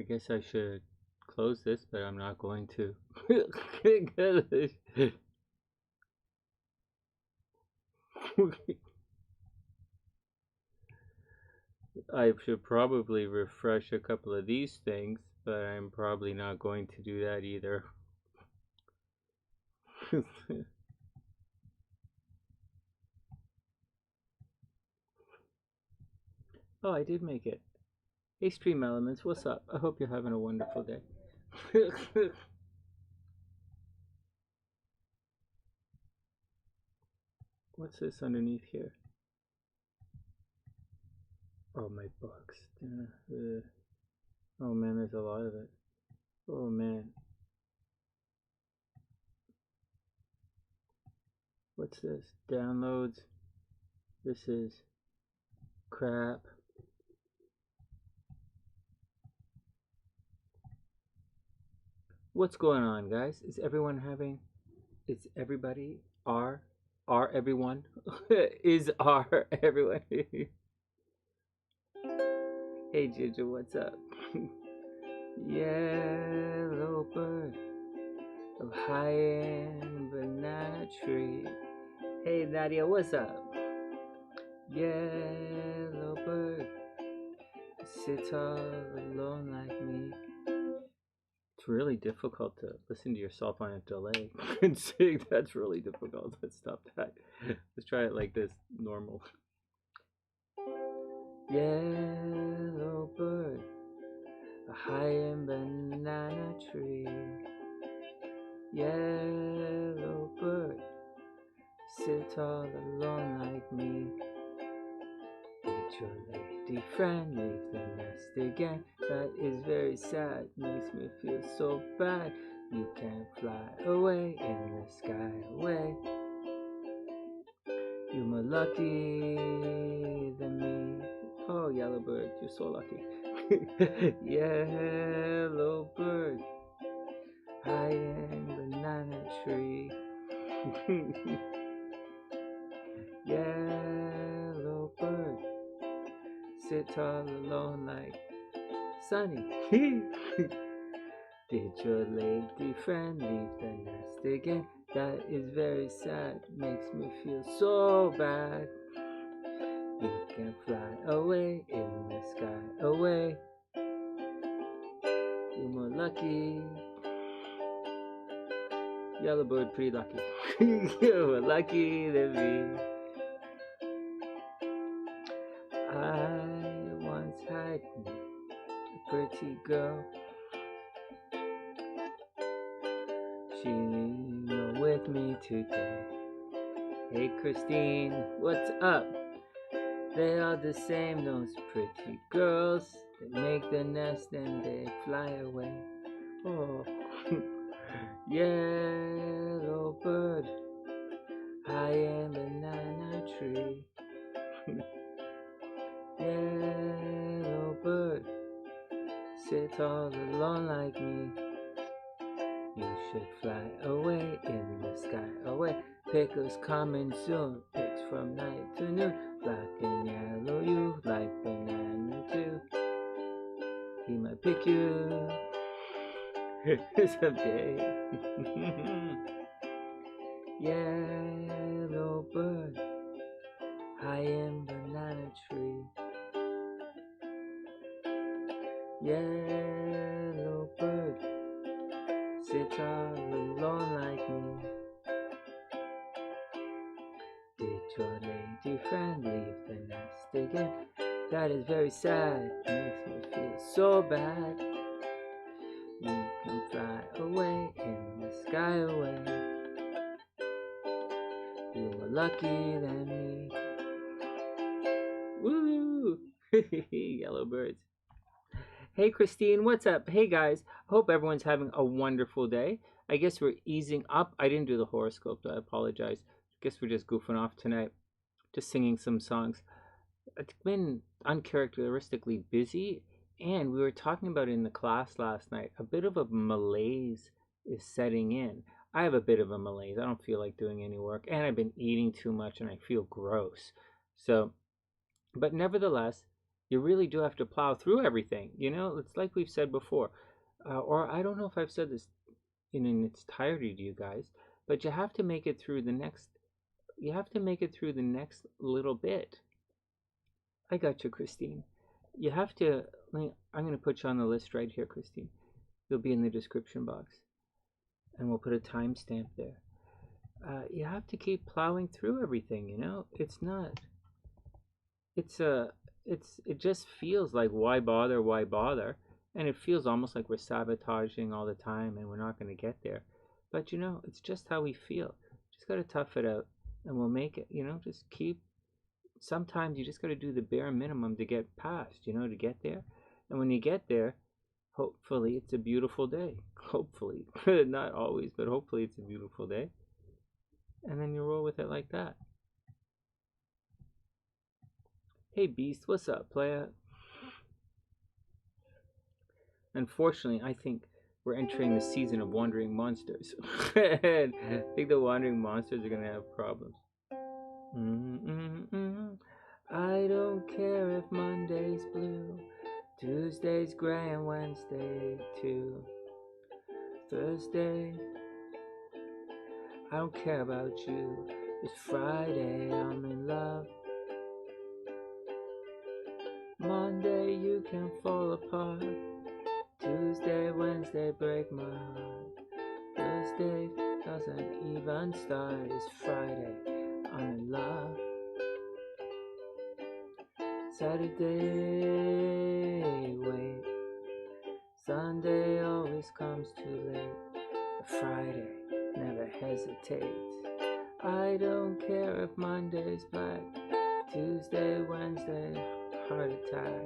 guess I should close this, but I'm not going to. I should probably refresh a couple of these things, but I'm probably not going to do that either. Oh, I did make it. Hey, Stream Elements, what's up? I hope you're having a wonderful day. What's this underneath here? Oh, my books. Oh man, there's a lot of it. Oh man. What's this? Downloads. This is crap. What's going on, guys? Is everybody everyone? Is everyone? Hey Ginger, what's up? Yellow bird of high-end banana tree. Hey Nadia, what's up? Yellow bird sits all alone like me. It's really difficult to listen to yourself on a delay and sing. That's really difficult. Let's stop that. Let's try it like this, normal. Yellow bird, a high-end banana tree. Yellow bird, sit all alone like me. Did your lady friend leave the nest again? That is very sad, makes me feel so bad. You can't fly away in the sky away. You're more lucky than me. Oh, yellow bird, you're so lucky. Yellow bird, high-end banana tree. Yellow bird, sit all alone like Sonny. Did your lady friend leave the nest again? That is very sad, makes me feel so bad. You can fly away in the sky away. You're more lucky. Yellow bird, pretty lucky. You're more lucky than me. I once had a pretty girl. She's not with me today. Hey Christine, what's up? They are the same, those pretty girls. They make the nest and they fly away. Oh, yellow bird, high-end banana tree. Yellow bird, sit all alone like me. You should fly away in the sky away. Pickers coming soon, picks from night to noon. Black and yellow, you like banana too. He might pick you someday. Yellow bird, high-end banana tree. Yellow bird, sit all alone like me. Did your lady friend leave the nest again? That is very sad, makes me feel so bad. You can fly away in the sky away. You're more lucky than me. Woo! Yellow birds. Hey Christine, what's up? Hey guys, hope everyone's having a wonderful day. I guess we're easing up. I didn't do the horoscope though, I apologize. I guess we're just goofing off tonight. Just singing some songs. It's been uncharacteristically busy, and we were talking about in the class last night, a bit of a malaise is setting in. I have a bit of a malaise. I don't feel like doing any work, and I've been eating too much and I feel gross. So, but nevertheless, you really do have to plow through everything. You know, it's like we've said before, or I don't know if I've said this in its entirety to you guys, but you have to make it through the next. You have to make it through the next little bit. I got you, Christine. You have to. I'm going to put you on the list right here, Christine. You'll be in the description box, and we'll put a timestamp there. You have to keep plowing through everything. You know, it's not. It just feels like why bother, and it feels almost like we're sabotaging all the time, and we're not going to get there. But you know, it's just how we feel. Just got to tough it out, and we'll make it. You know, just keep. Sometimes you just got to do the bare minimum to get past. You know, to get there, and when you get there, hopefully it's a beautiful day. Hopefully, not always, but hopefully it's a beautiful day. And then you roll with it like that. Hey Beast, what's up, playa? Unfortunately, I think we're entering the season of wandering monsters. I think the wandering monsters are gonna have problems. I don't care if Monday's blue, Tuesday's gray, and Wednesday too. Thursday, I don't care about you. It's Friday, I'm in love. Monday, you can fall apart. Tuesday, Wednesday, break my heart. Thursday doesn't even start. It's Friday, I'm in love. Saturday, wait. Sunday always comes too late. Friday never hesitates. I don't care if Monday's black. Tuesday, Wednesday, heart attack.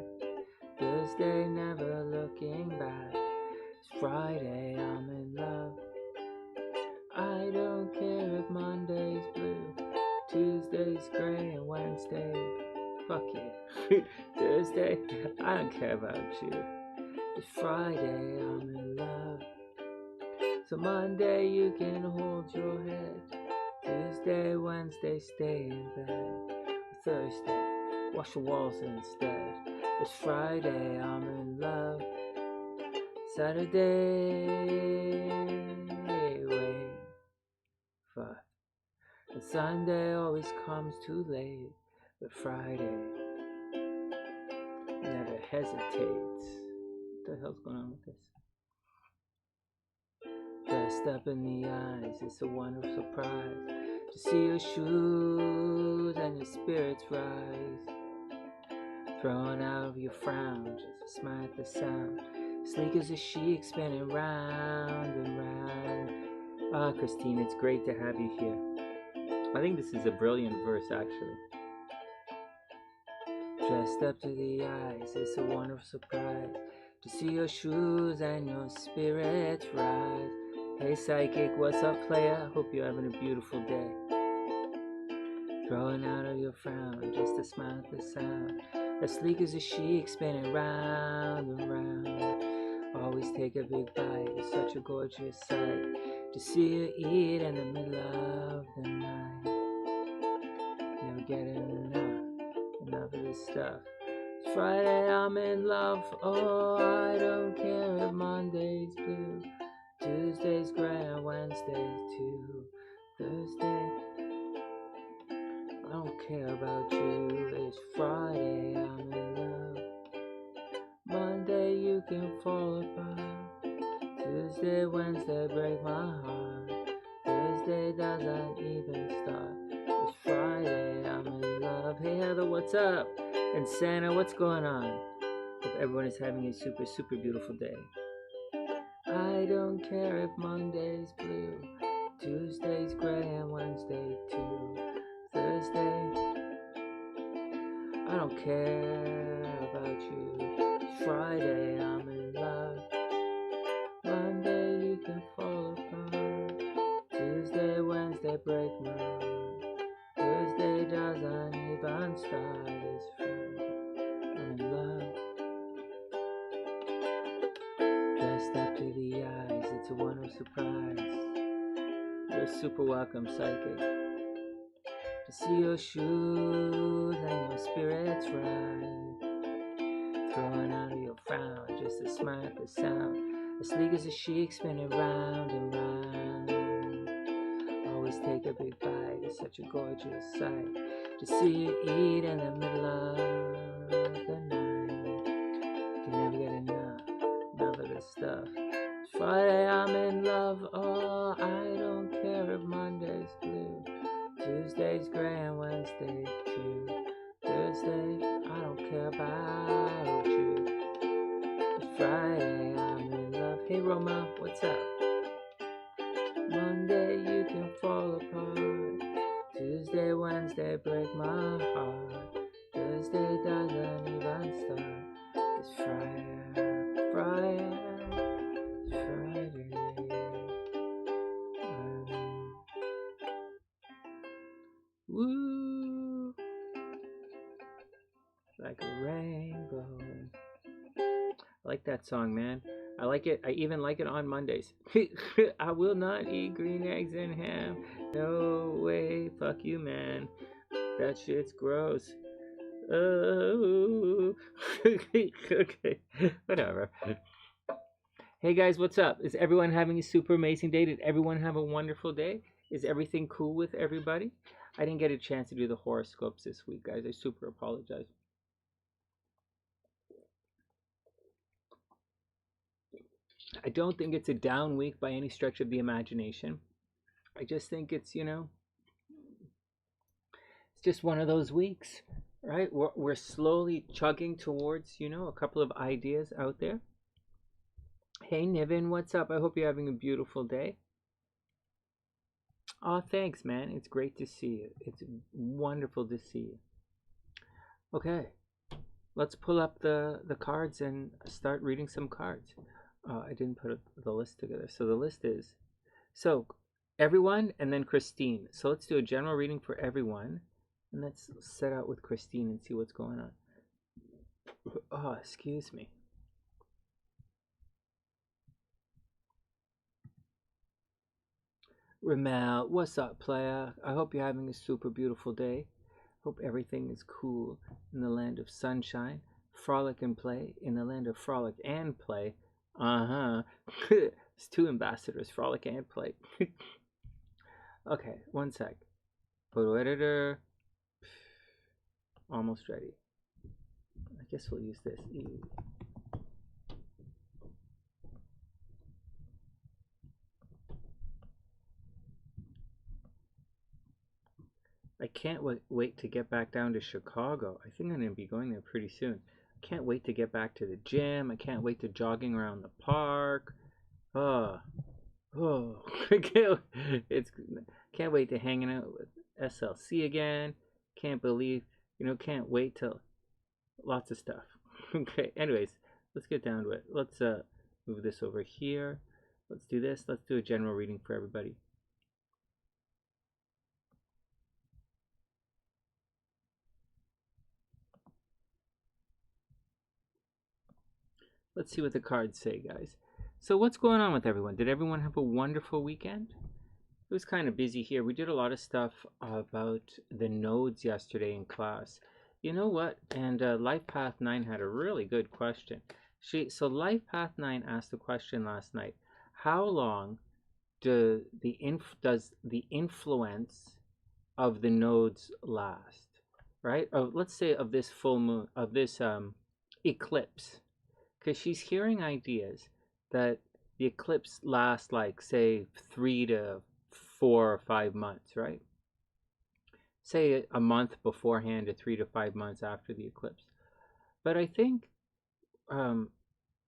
Thursday, never looking back. It's Friday, I'm in love. I don't care if Monday's blue, Tuesday's gray, and Wednesday, fuck you. Thursday, I don't care about you. It's Friday, I'm in love. So Monday, you can hold your head. Tuesday, Wednesday, stay in bed. Thursday, wash the walls instead. It's Friday, I'm in love. Saturday, wait, fuck. And Sunday always comes too late. But Friday never hesitates. What the hell's going on with this? Dressed up in the eyes, it's a wonderful surprise to see your shoes and your spirits rise. Throwing out of your frown, just smile at the sound. Sleek as a chic, spinning round and round. Ah, Christine, it's great to have you here. I think this is a brilliant verse, actually. Dressed up to the eyes, it's a wonderful surprise to see your shoes and your spirits rise. Hey psychic, what's up, player? Hope you're having a beautiful day. Throwing out of your frown, just a smile at the sound. As sleek as a chic, spinning round and round. Always take a big bite, it's such a gorgeous sight to see you eat in the middle of the night. Never getting enough of this stuff. It's Friday, I'm in love. Oh, I don't care if Monday's blue, Tuesday's gray, and Wednesday's too. Thursday, I don't care about you. It's Friday, I'm in love. Monday, you can fall apart. Tuesday, Wednesday, break my heart. Thursday doesn't even start. It's Friday, I'm in love. Hey Heather, what's up? And Santa, what's going on? Hope everyone is having a super, super beautiful day. I don't care if Monday's blue, Tuesday's gray, and Wednesday too. Thursday, I don't care about you. It's Friday, I'm in love. Monday, you can fall apart. Tuesday, Wednesday, break my heart. Thursday doesn't even start. It's Friday, I'm in love. Dressed up to the eyes, it's a wonderful surprise. You're super welcome, psychic. To see your shoes and your spirits rise. growing out of your frown, just a smile, the sound, as sleek as a chic, spinning round and round. Always take a big bite, it's such a gorgeous sight to see you eat in the middle of the night. Can never get enough of this stuff. It's Friday, I'm in love, oh, I don't care if Monday's blue, Tuesday's gray and Wednesday too. Thursday, I don't care about you. It's Friday, I'm in love. Hey RomaL, what's up? Monday, you can fall apart. Tuesday, Wednesday, break my heart. Thursday doesn't even start. It's Friday, Friday, it's Friday. Woo! Like a rainbow. I like that song, man. I like it. I even like it on Mondays. I will not eat green eggs and ham. No way. Fuck you, man. That shit's gross. Oh. Okay. Whatever. Hey guys, what's up? Is everyone having a super amazing day? Did everyone have a wonderful day? Is everything cool with everybody? I didn't get a chance to do the horoscopes this week, guys. I super apologize. I don't think it's a down week by any stretch of the imagination. I just think it's, you know, it's just one of those weeks, right? We're slowly chugging towards, you know, a couple of ideas out there. Hey, Niven, what's up? I hope you're having a beautiful day. Oh, thanks, man. It's great to see you. It's wonderful to see you. Okay, let's pull up the cards and start reading some cards. I didn't put the list together. So the list is, so everyone and then Christine. So let's do a general reading for everyone. And let's set out with Christine and see what's going on. Oh, excuse me. RomaL, what's up, playa? I hope you're having a super beautiful day. Hope everything is cool in the land of sunshine. Frolic and play in the land of frolic and play. It's two ambassadors, frolic and play. Okay, one sec. Photo editor. Almost ready. I guess we'll use this. I can't wait to get back down to Chicago. I think I'm going to be going there pretty soon. I can't wait to get back to the gym. I can't wait to jogging around the park. I can't wait to hanging out with SLC again. Can't believe, you know, can't wait till lots of stuff. Okay, anyways, let's get down to it. Let's move this over here. Let's do this. Let's do a general reading for everybody. Let's see what the cards say, guys. So what's going on with everyone? Did everyone have a wonderful weekend? It was kind of busy here. We did a lot of stuff about the nodes yesterday in class. You know what? And Life Path 9 had a really good question. So Life Path 9 asked the question last night. How long does the influence of the nodes last? Right? Let's say of this full moon, of this eclipse. Because she's hearing ideas that the eclipse lasts like, say, 3 to 4 or 5 months, right? Say a month beforehand to 3 to 5 months after the eclipse. But I think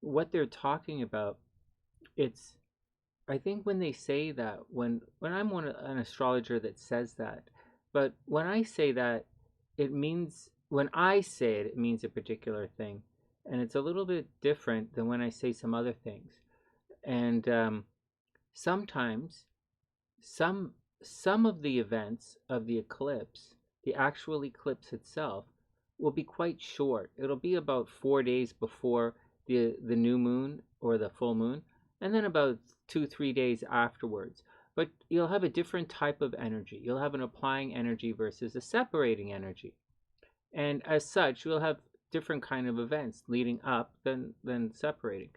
what they're talking about, I think when they say that, when I'm an astrologer that says that, but when I say that, it means, when I say it, it means a particular thing. And it's a little bit different than when I say some other things. And sometimes some of the events of the eclipse, the actual eclipse itself, will be quite short. It'll be about 4 days before the new moon or the full moon, and then about 2-3 days afterwards. But you'll have a different type of energy. You'll have an applying energy versus a separating energy. And as such, you'll have different kind of events leading up than separating.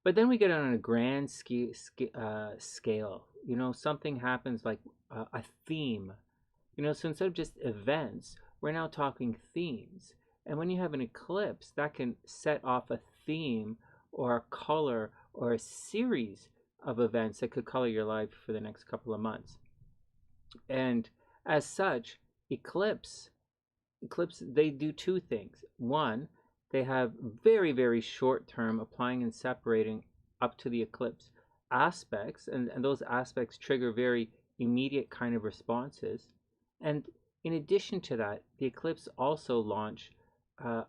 But then we get on a grand scale. You know, something happens like a theme. You know, so instead of just events, we're now talking themes. And when you have an eclipse, that can set off a theme or a color or a series of events that could color your life for the next couple of months. And as such, eclipse, they do two things. One, they have very, very short term applying and separating up to the eclipse aspects, and those aspects trigger very immediate kind of responses. And in addition to that, the eclipse also launch a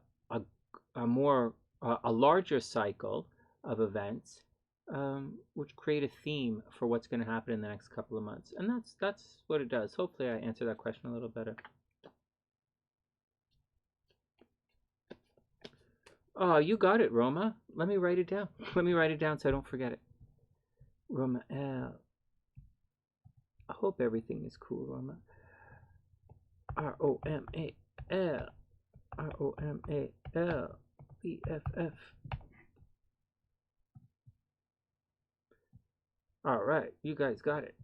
larger cycle of events, which create a theme for what's going to happen in the next couple of months. And that's what it does. Hopefully I answered that question a little better. Oh, you got it, Roma. Let me write it down. Let me write it down so I don't forget it. RomaL. I hope everything is cool, Roma. RomaL. RomaL. BFF. All right, you guys got it.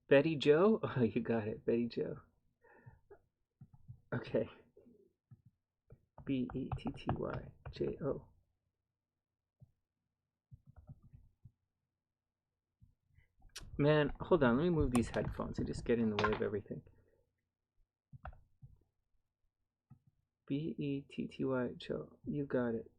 Betty Joe? Oh, you got it, Betty Joe. Okay. BETTYJO. Man, hold on. Let me move these headphones. They just get in the way of everything. BETTYJO. You got it.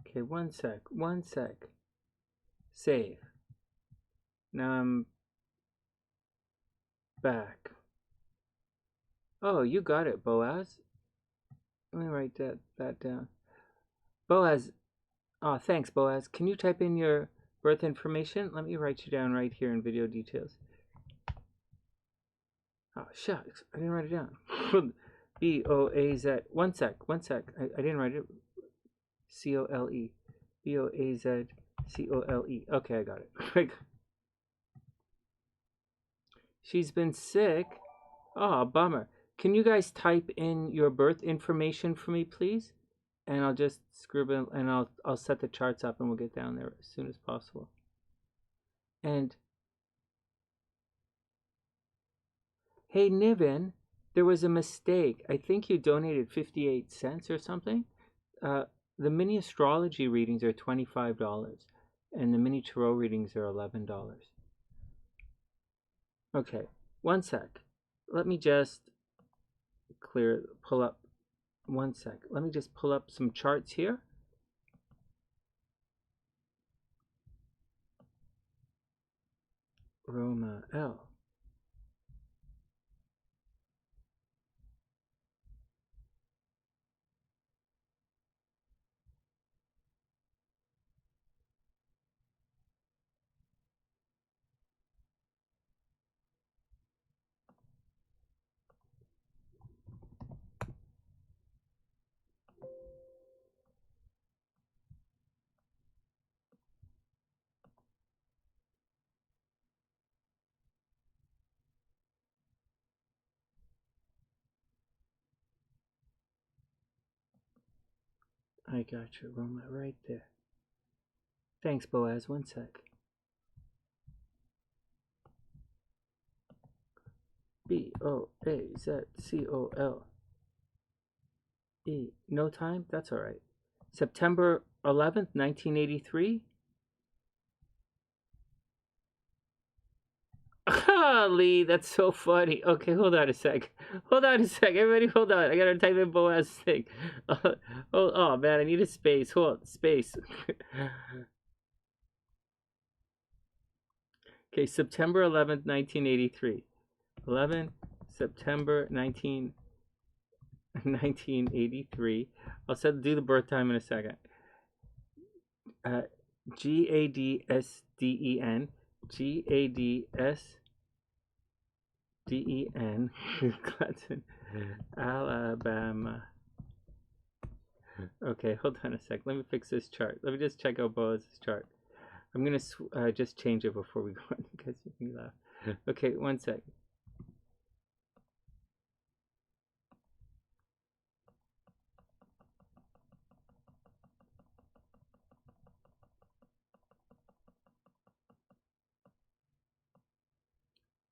Okay, one sec. Save. Now I'm back. Oh, you got it, Boaz. Let me write that down. Boaz. Oh, thanks, Boaz. Can you type in your birth information? Let me write you down right here in video details. Oh, shucks. I didn't write it down. B-O-A-Z. One sec. I didn't write it. C-O-L-E. B-O-A-Z-C-O-L-E. Okay, I got it. She's been sick. Oh, bummer. Can you guys type in your birth information for me, please? And I'll just scribble and I'll set the charts up and we'll get down there as soon as possible. And hey, Niven, there was a mistake. I think you donated 58 cents or something. The mini astrology readings are $25 and the mini tarot readings are $11. Okay, one sec. Let me just pull up. One sec. Let me just pull up some charts here. RomaL. I got you, Roma, right there. Thanks, Boaz. One sec. B-O-A-Z-C-O-L-E. No time? That's all right. September 11th, 1983. Lee, that's so funny. Okay, hold on a sec. Everybody, hold on. I gotta type in Boaz's thing. Oh man, I need a space. Hold on, space. Okay, September 11th, 1983. 11 September 1983. I'll do the birth time in a second. Gadsden. Gadsden. Clinton, Alabama. Okay, hold on a sec. Let me fix this chart. Let me just check out Boaz's chart. I'm gonna just change it before we go on because you laugh. Okay, one sec.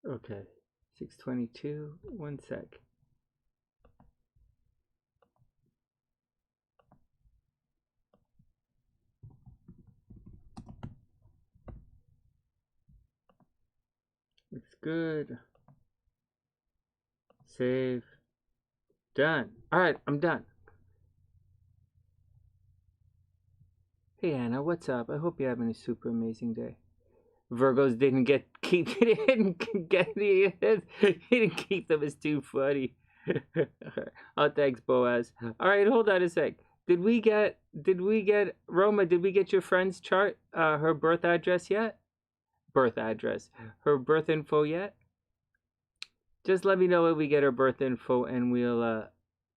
Okay, 622. One sec. Looks good. Save. Done. All right, I'm done. Hey Anna, what's up? I hope you're having a super amazing day. Virgos didn't keep them as too funny. Oh, thanks, Boaz. All right, hold on a sec. Did we get Roma? Did we get your friend's chart? Her birth address yet? Her birth info yet? Just let me know when we get her birth info, and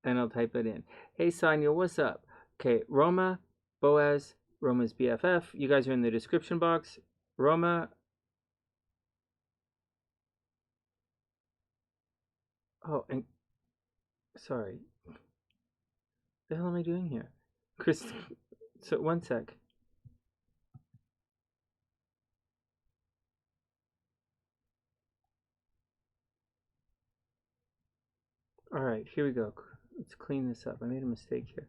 I'll type it in. Hey Sonia, what's up? Okay, Roma, Boaz, Roma's BFF. You guys are in the description box. Roma. Oh, and sorry. What the hell am I doing here? Chris, so one sec. All right, here we go. Let's clean this up. I made a mistake here.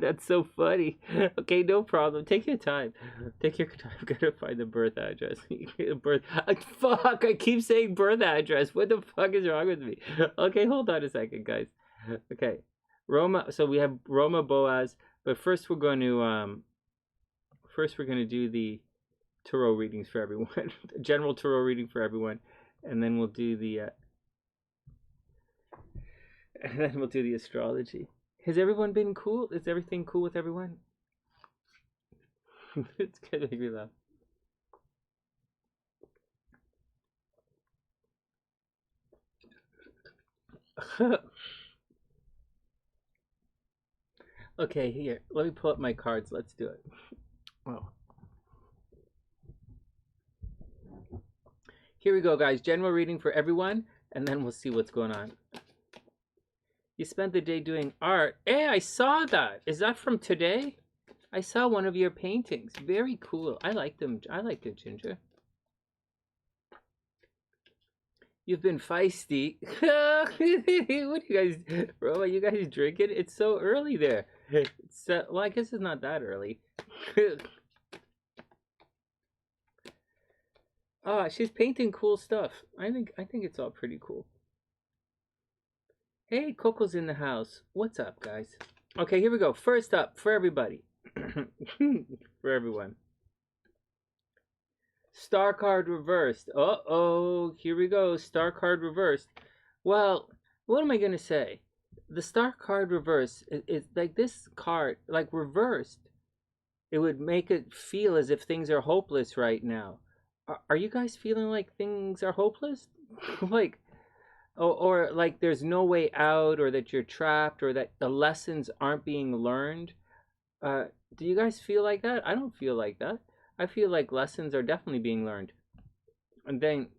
That's so funny. Okay, no problem. Take your time. Take your time. I'm gonna find the birth address. Fuck! I keep saying birth address. What the fuck is wrong with me? Okay, hold on a second, guys. Okay, Roma. So we have Roma, Boaz, but first we're going to do the tarot readings for everyone. General tarot reading for everyone, and then we'll do the astrology. Has everyone been cool? Is everything cool with everyone? It's gonna make me laugh. Okay, here. Let me pull up my cards. Let's do it. Oh. Here we go, guys. General reading for everyone, and then we'll see what's going on. You spent the day doing art. Hey, I saw that. Is that from today? I saw one of your paintings. Very cool. I like them. I like it, Ginger. You've been feisty. What are you guys, Roma? You guys drinking? It's so early there. Well, I guess it's not that early. Ah, she's painting cool stuff. I think it's all pretty cool. Hey, Coco's in the house. What's up, guys? Okay, here we go. First up, for everybody. For everyone. Star card reversed. Uh-oh, here we go. Star card reversed. Well, what am I going to say? The star card reversed is like this card, like reversed. It would make it feel as if things are hopeless right now. Are you guys feeling like things are hopeless? Like, or like there's no way out, or that you're trapped, or that the lessons aren't being learned? Do you guys feel like that? I don't feel like that. I feel like lessons are definitely being learned. And then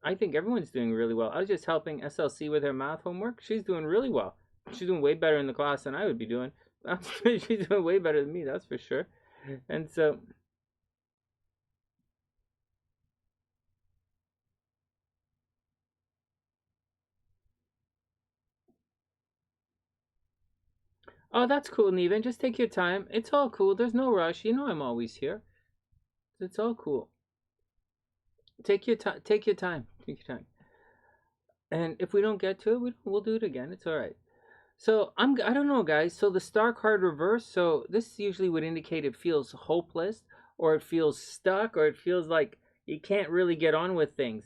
I think everyone's doing really well. I was just helping SLC with her math homework. She's doing really well. She's doing way better in the class than I would be doing. She's doing way better than me, that's for sure. And so... Oh, that's cool, Neven. Just take your time. It's all cool. There's no rush. You know I'm always here. It's all cool. Take your time. Take your time. Take your time. And if we don't get to it, we'll do it again. It's all right. So I don't know, guys. So the star card reverse. So this usually would indicate it feels hopeless, or it feels stuck, or it feels like you can't really get on with things.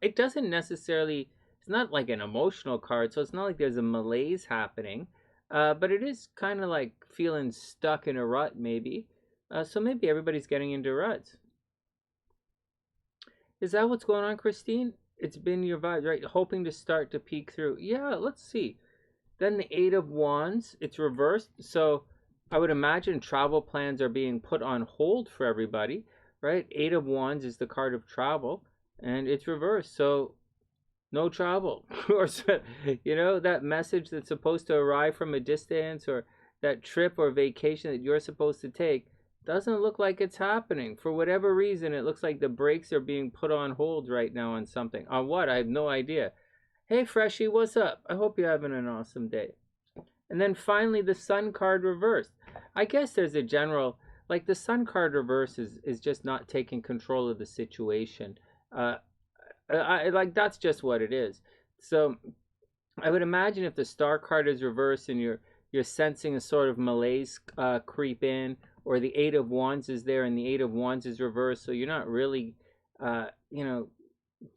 It doesn't necessarily. It's not like an emotional card, so it's not like there's a malaise happening. But it is kind of like feeling stuck in a rut, maybe. So maybe everybody's getting into ruts. Is that what's going on, Christine? It's been your vibe, right? Hoping to start to peek through. Yeah, let's see. Then the Eight of Wands, it's reversed. So I would imagine travel plans are being put on hold for everybody, right? Eight of Wands is the card of travel, and it's reversed. So no travel. Or, you know, that message that's supposed to arrive from a distance, or that trip or vacation that you're supposed to take, doesn't look like it's happening. For whatever reason, it looks like the brakes are being put on hold right now on something. On what? I have no idea. Hey, Freshie, what's up? I hope you're having an awesome day. And then finally, the Sun card reversed. I guess there's a general, like the Sun card reverse is just not taking control of the situation. Like that's just what it is. So I would imagine if the Star card is reversed and you're sensing a sort of malaise creep in, or the Eight of Wands is there and the Eight of Wands is reversed, so you're not really, you know,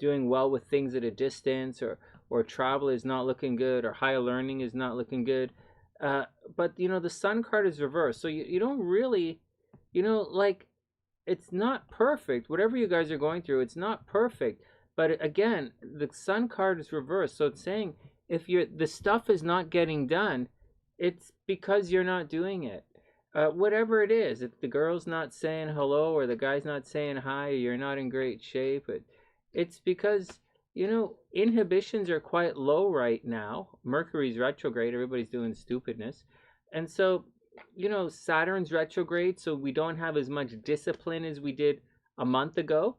doing well with things at a distance, or travel is not looking good, or higher learning is not looking good. But you know, the Sun card is reversed, so you don't really, you know, like, it's not perfect. Whatever you guys are going through, it's not perfect. But again, the Sun card is reversed, so it's saying if the stuff is not getting done, it's because you're not doing it. Whatever it is, if the girl's not saying hello, or the guy's not saying hi, or you're not in great shape, it's because, you know, inhibitions are quite low right now. Mercury's retrograde, everybody's doing stupidness. And so, you know, Saturn's retrograde, so we don't have as much discipline as we did a month ago.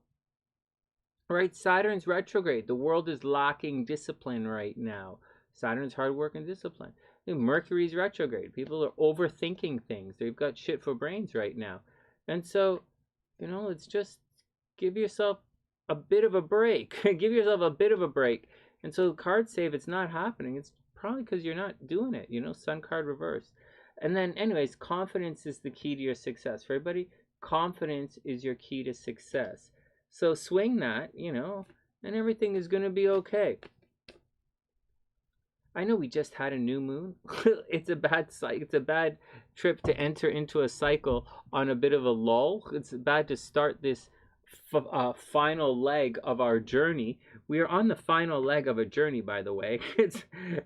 Right? Saturn's retrograde. The world is lacking discipline right now. Saturn's hard work and discipline. Mercury's retrograde. People are overthinking things. They've got shit for brains right now. And so, you know, it's just give yourself a bit of a break. Give yourself a bit of a break. And so cards say if it's not happening, it's probably because you're not doing it. You know, Sun card reverse. And then, anyways, confidence is the key to your success. For everybody, confidence is your key to success. So swing that, you know, and everything is going to be okay. I know we just had a new moon. It's a bad cycle. It's a bad trip to enter into a cycle on a bit of a lull. It's bad to start this final leg of our journey. We are on the final leg of a journey, by the way.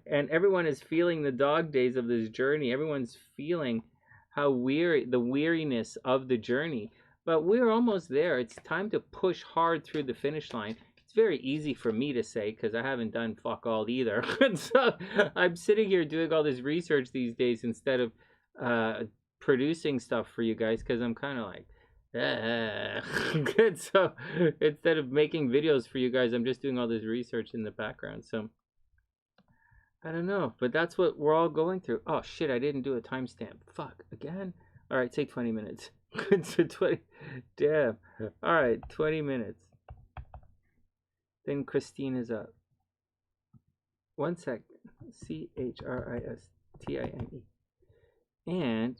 And everyone is feeling the dog days of this journey. Everyone's feeling how the weariness of the journey. But we're almost there. It's time to push hard through the finish line. It's very easy for me to say because I haven't done fuck all either. So I'm sitting here doing all this research these days instead of producing stuff for you guys, because I'm kind of like, good. So instead of making videos for you guys, I'm just doing all this research in the background. So I don't know, but that's what we're all going through. Oh shit, I didn't do a timestamp. Fuck, again? All right, take 20 minutes. Good. So 20, damn. All right, 20 minutes. Then Christine is up. 1 sec. CHRISTINE. And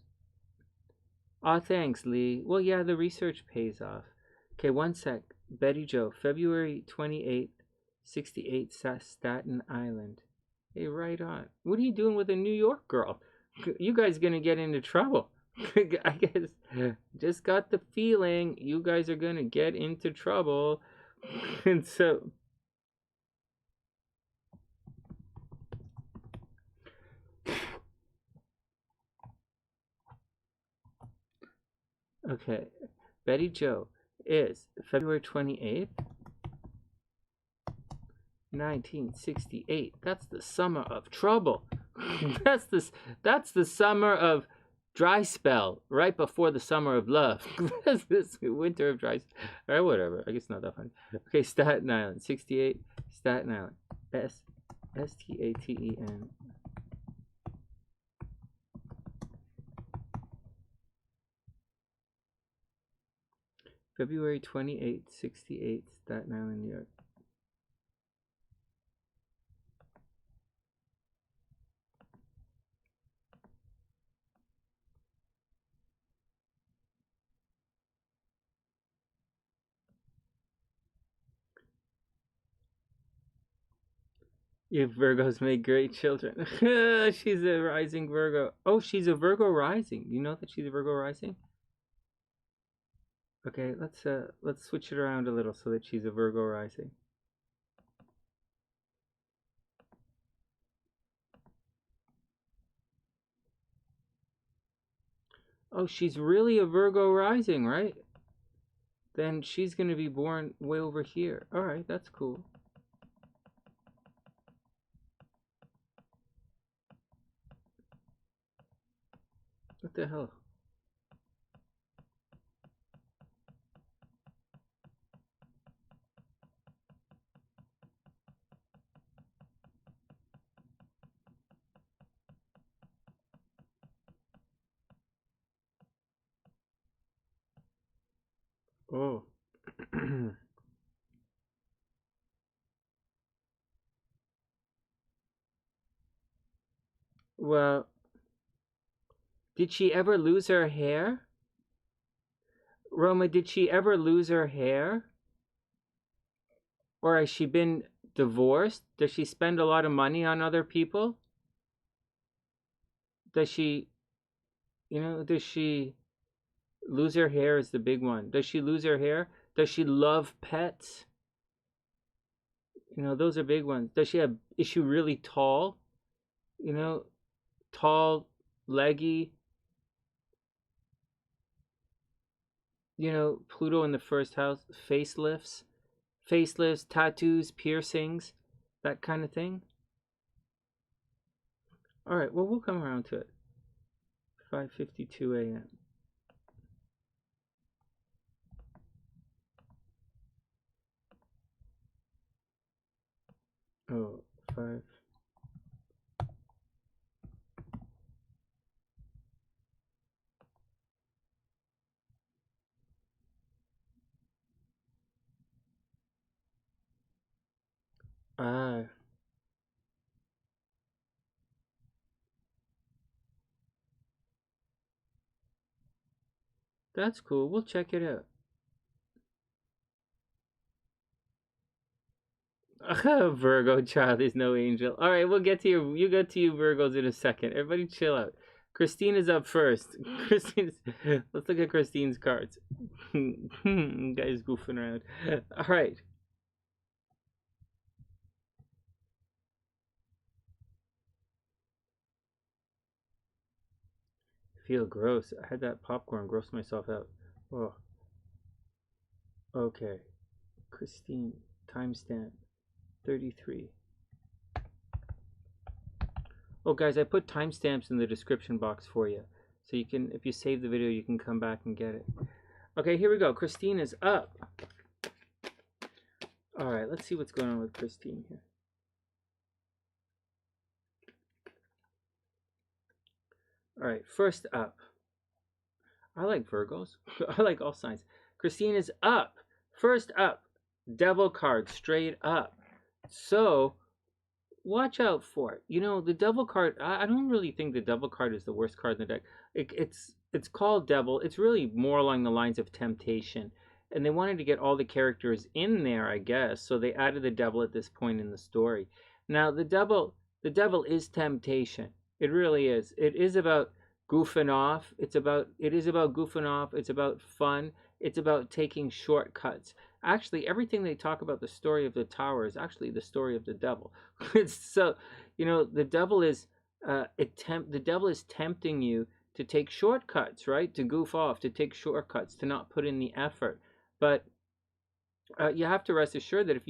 thanks, Lee. Well, yeah, the research pays off. Okay, 1 sec. Betty Joe, February 28th, 68, Staten Island. Hey, right on. What are you doing with a New York girl? You guys gonna get into trouble. I guess just got the feeling you guys are gonna get into trouble. And so okay, Betty Joe is February 28th, 1968. That's the summer of trouble. That's the summer of dry spell, right before the summer of love. That's this winter of dry spell. All right, whatever. I guess not that funny. Okay, Staten Island, 68, Staten Island. STATEN. February 28th, 68, Staten Island, New York. You Virgos make great children. She's a rising Virgo. Oh, she's a Virgo rising. You know that she's a Virgo rising? Okay, let's switch it around a little so that she's a Virgo rising. Oh, she's really a Virgo rising, right? Then she's going to be born way over here. All right, that's cool. What the hell? Oh. Well, did she ever lose her hair? Roma, did she ever lose her hair? Or has she been divorced? Does she spend a lot of money on other people? Does she, does she lose her hair is the big one. Does she lose her hair? Does she love pets? Those are big ones. Is she really tall? Tall, leggy. Pluto in the first house, facelifts, tattoos, piercings, that kind of thing. All right, well, we'll come around to it. 5:52 a.m. Oh, 5. Ah. That's cool. We'll check it out. Virgo child is no angel. All right, we'll get to you get to you Virgos in a second. Everybody chill out. Christine is up first. Let's look at Christine's cards. Guys goofing around. All right. Feel gross. I had that popcorn gross myself out. Oh. Okay. Christine, timestamp 33. Oh, guys, I put timestamps in the description box for you. So you can, if you save the video, you can come back and get it. Okay, here we go. Christine is up. All right, let's see what's going on with Christine here. All right, first up. I like Virgos. I like all signs. Christine is up. First up, Devil card, straight up. So, watch out for it. The Devil card, I don't really think the Devil card is the worst card in the deck. It's called Devil. It's really more along the lines of temptation. And they wanted to get all the characters in there, I guess. So they added the Devil at this point in the story. Now, the Devil is temptation. It really is. It is about goofing off. It is about goofing off. It's about fun. It's about taking shortcuts. Actually, everything they talk about the story of the tower is actually the story of the devil. It's so, the devil is the devil is tempting you to take shortcuts, right? To goof off, to take shortcuts, to not put in the effort. But you have to rest assured that if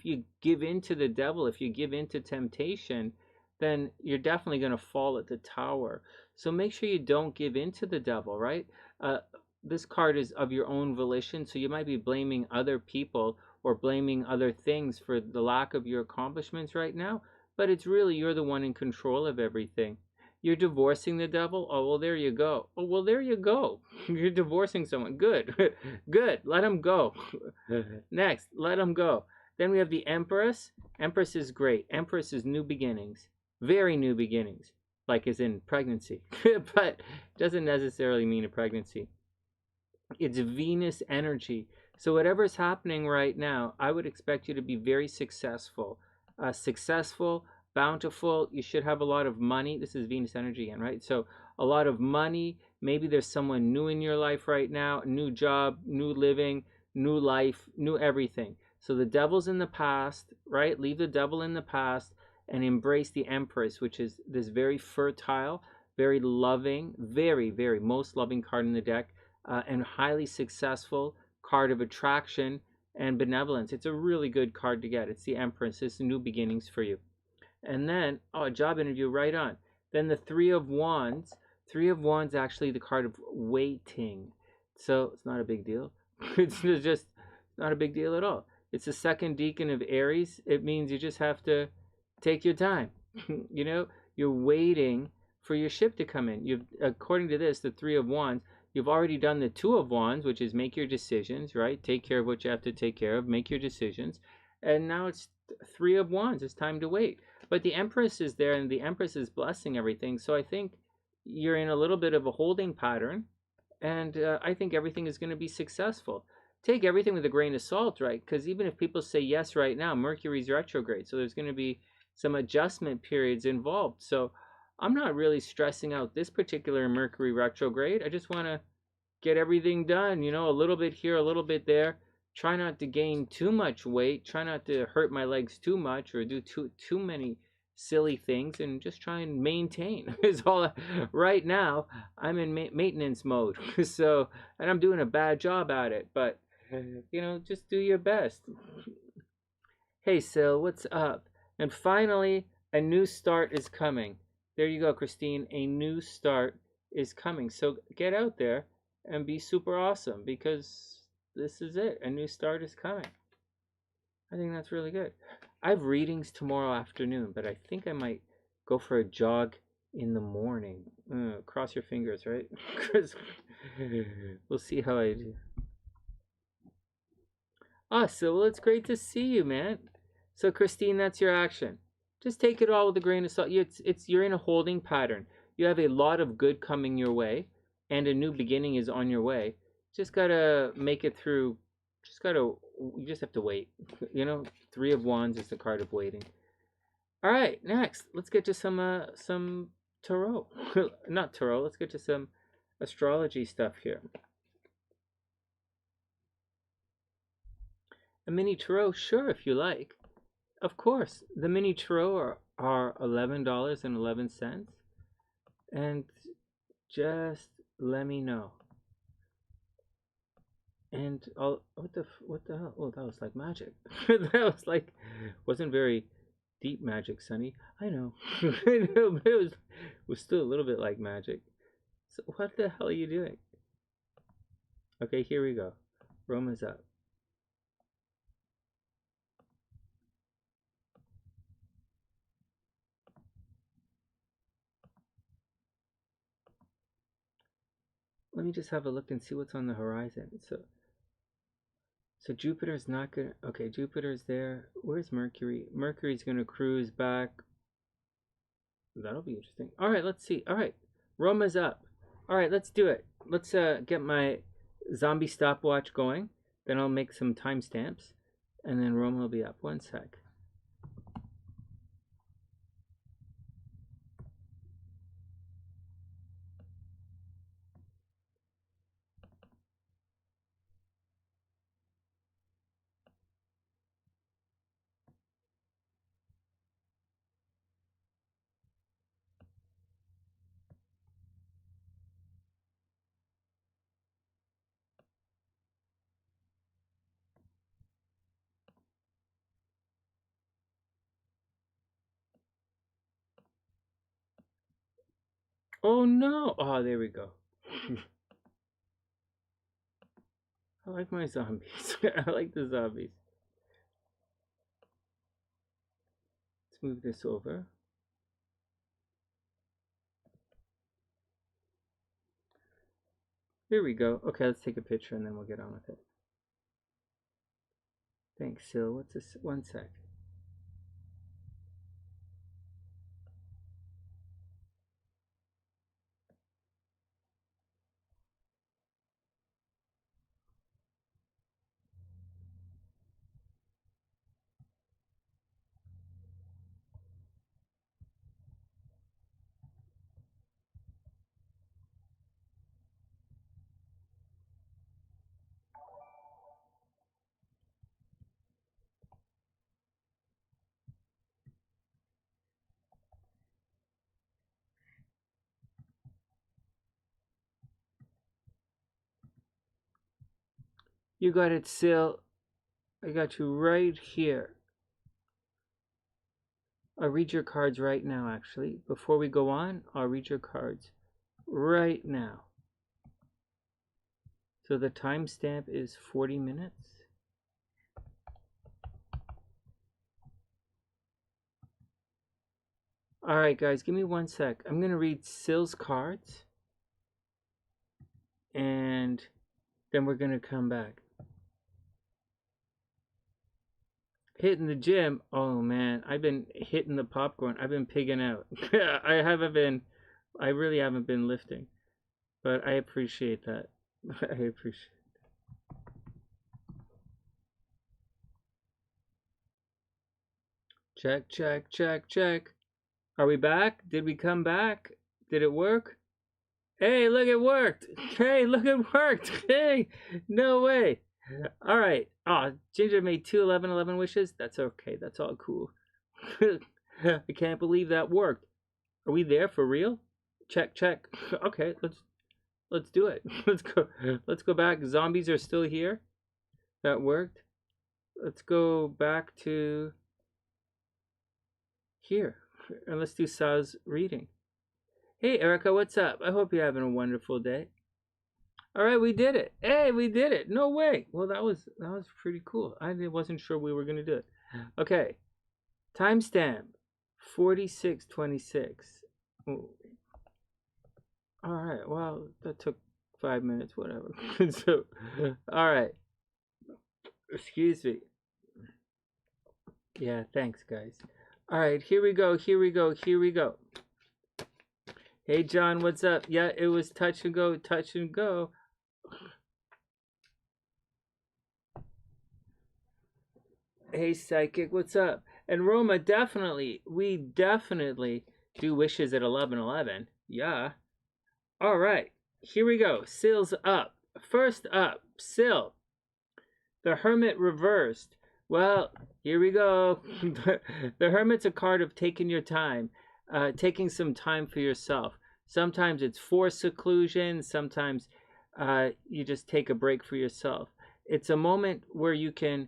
you give in to the devil, if you give in to temptation, then you're definitely going to fall at the tower. So make sure you don't give in to the devil, right? This card is of your own volition, so you might be blaming other people or blaming other things for the lack of your accomplishments right now, but it's really you're the one in control of everything. You're divorcing the devil? Oh, well, there you go. Oh, well, there you go. You're divorcing someone. Good. Good. Let him go. Next, let him go. Then we have the Empress. Empress is great. Empress is new beginnings. Very new beginnings. Like as in pregnancy. But doesn't necessarily mean a pregnancy. It's Venus energy. So whatever's happening right now, I would expect you to be very successful. successful, bountiful. You should have a lot of money. This is Venus energy again, right? So a lot of money. Maybe there's someone new in your life right now, new job, new living, new life, new everything. So the devil's in the past, right? Leave the devil in the past and embrace the Empress, which is this very fertile, very loving, very, very most loving card in the deck, and highly successful card of attraction and benevolence. It's a really good card to get. It's the Empress. It's new beginnings for you. And then, oh, a job interview, right on. Then the Three of Wands. Three of Wands actually the card of waiting. So it's not a big deal. It's just not a big deal at all. It's the second decan of Aries. It means you just have to take your time. You know, you're waiting for your ship to come in. You've, according to this, the Three of Wands, you've already done the Two of Wands, which is make your decisions, right? Take care of what you have to take care of, make your decisions. And now it's Three of Wands. It's time to wait. But the Empress is there, and the Empress is blessing everything. So I think you're in a little bit of a holding pattern, and I think everything is going to be successful. Take everything with a grain of salt, right? Because even if people say yes right now, Mercury's retrograde, so there's going to be some adjustment periods involved. So I'm not really stressing out this particular Mercury retrograde. I just want to get everything done, you know, a little bit here, a little bit there. Try not to gain too much weight. Try not to hurt my legs too much or do too many silly things, and just try and maintain. Is all. Right now, I'm in maintenance mode. So, and I'm doing a bad job at it. But you know, just do your best. Hey, Sil, what's up? And finally, a new start is coming. There you go, Christine. A new start is coming. So get out there and be super awesome, because this is it. A new start is coming. I think that's really good. I have readings tomorrow afternoon, but I think I might go for a jog in the morning. Cross your fingers, right? We'll see how I do. So well, it's great to see you, man. So Christine, that's your action. Just take it all with a grain of salt. You're in a holding pattern. You have a lot of good coming your way, and a new beginning is on your way. Just gotta make it through. You just have to wait. You know, Three of Wands is the card of waiting. All right, next, let's get to some tarot. Not tarot. Let's get to some astrology stuff here. A mini tarot, sure, if you like. Of course, the mini tarot are $11.11, and just let me know. And I'll, what the hell? Oh, that was like magic. That was like, wasn't very deep magic, Sonny. I know. I know, but it was still a little bit like magic. So what the hell are you doing? Okay, here we go. Roma's up. Let me just have a look and see what's on the horizon. So Jupiter's not gonna. Okay, Jupiter's there. Where's Mercury? Mercury's gonna cruise back. That'll be interesting. All right, let's see. All right, Roma's up. All right, let's do it. Let's get my zombie stopwatch going. Then I'll make some timestamps, and then Roma will be up. One sec. Oh no! Oh, there we go. I like my zombies. I like the zombies. Let's move this over. Here we go. Okay, let's take a picture and then we'll get on with it. Thanks, Sil. What's this? One sec. You got it, Sil. I got you right here. I'll read your cards right now, actually. Before we go on, I'll read your cards right now. So the timestamp is 40 minutes. All right, guys, give me 1 sec. I'm going to read Sil's cards, and then we're going to come back. Hitting the gym. Oh, man, I've been hitting the popcorn. I've been pigging out. I really haven't been lifting, but I appreciate that. I appreciate it. Check, check, check, check. Are we back? Did we come back? Did it work? Hey, look, it worked. Hey, look, it worked. Hey, no way. All right. Oh, Ginger made 2 11 wishes. That's okay. That's all cool. I can't believe that worked. Are we there for real? Check, check. Okay, let's do it. Let's go back. Zombies are still here. That worked. Let's go back to here. And let's do Sal's reading. Hey, Ericka, what's up? I hope you're having a wonderful day. All right, we did it. Hey, we did it. No way. Well, that was pretty cool. I wasn't sure we were going to do it. Okay. Timestamp 46:26. All right. Well, that took 5 minutes, whatever. So, all right. Excuse me. Yeah, thanks, guys. All right, here we go. Hey, John, what's up? Yeah, it was touch and go. Hey, Psychic, what's up? And Roma, we definitely do wishes at 11:11. Yeah. All right, here we go. Sil's up. First up, Sil. The Hermit reversed. Well, here we go. The Hermit's a card of taking your time, taking some time for yourself. Sometimes it's forced seclusion. Sometimes you just take a break for yourself. It's a moment where you can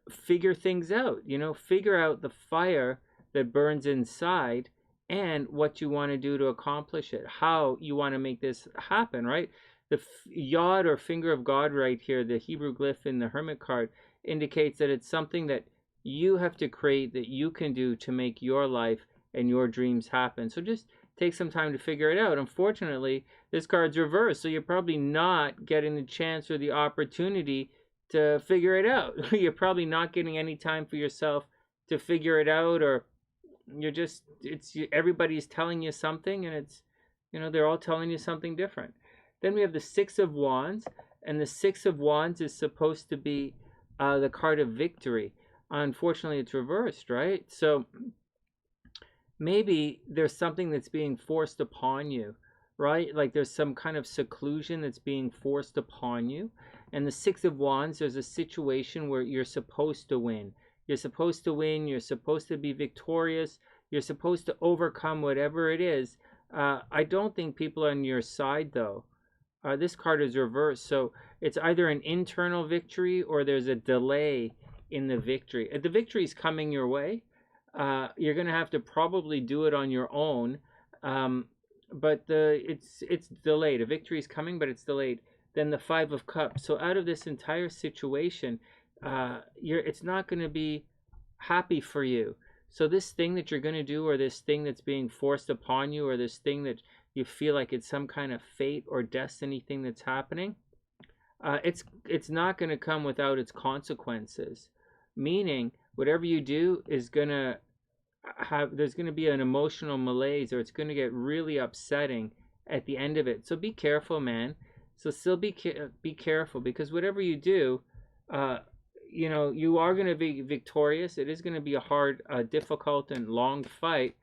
figure things out, figure out the fire that burns inside and what you want to do to accomplish it, how you want to make this happen, right? The yod or finger of God right here, the Hebrew glyph in the Hermit card, indicates that it's something that you have to create, that you can do to make your life and your dreams happen. So just take some time to figure it out. Unfortunately, this card's reversed, so you're probably not getting the chance or the opportunity to figure it out. You're probably not getting any time for yourself to figure it out, or everybody's telling you something, and it's, they're all telling you something different. Then we have the Six of Wands, and the Six of Wands is supposed to be the card of victory. Unfortunately, it's reversed, right? So maybe there's something that's being forced upon you, right? Like there's some kind of seclusion that's being forced upon you. And the Six of Wands, there's a situation where you're supposed to win. You're supposed to win. You're supposed to be victorious. You're supposed to overcome whatever it is. I don't think people are on your side, though. This card is reversed, so it's either an internal victory or there's a delay in the victory. The victory is coming your way. You're going to have to probably do it on your own, but it's delayed. A victory is coming, but it's delayed. Then the Five of Cups. So out of this entire situation, it's not going to be happy for you. So this thing that you're going to do, or this thing that's being forced upon you, or this thing that you feel like it's some kind of fate or destiny thing that's happening, it's not going to come without its consequences. Meaning, whatever you do is going to there's going to be an emotional malaise, or it's going to get really upsetting at the end of it. So be careful, man. So still be careful, because whatever you do, you are going to be victorious. It is going to be a hard, difficult, and long fight.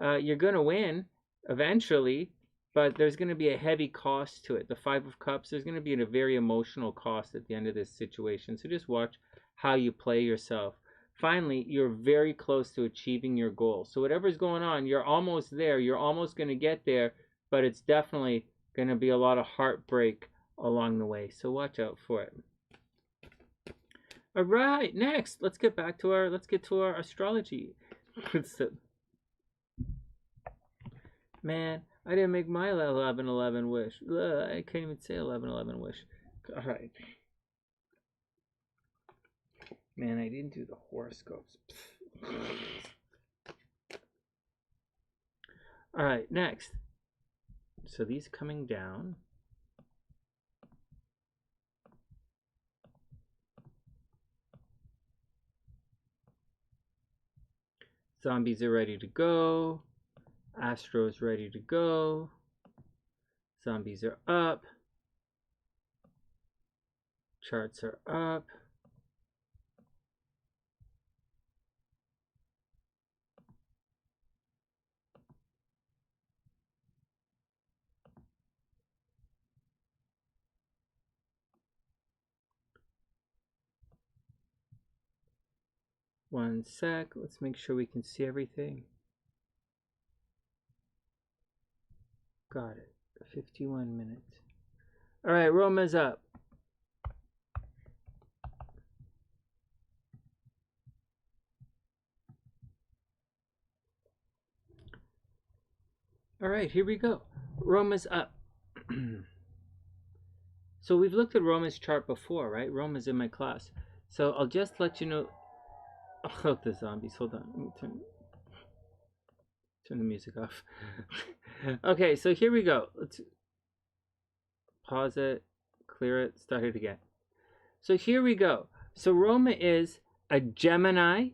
You're going to win eventually, but there's going to be a heavy cost to it. The Five of Cups, there's going to be a very emotional cost at the end of this situation. So just watch how you play yourself. Finally, you're very close to achieving your goal. So whatever's going on, you're almost there. You're almost going to get there, but it's definitely going to be a lot of heartbreak along the way. So watch out for it. All right, next, let's get to our astrology. Man, I didn't make my 1111 wish. Ugh, I can't even say 1111 wish. All right. Man, I didn't do the horoscopes. All right, next. So these coming down. Zombies are ready to go. Astro's ready to go. Zombies are up. Charts are up. One sec. Let's make sure we can see everything. Got it. 51 minutes. All right, Roma's up. All right, here we go. Roma's up. So we've looked at Roma's chart before, right? Roma's in my class. So I'll just let you know. Oh, the zombies. Hold on. Let me turn the music off. Okay, so here we go. Let's pause it, clear it, start it again. So here we go. So Roma is a Gemini,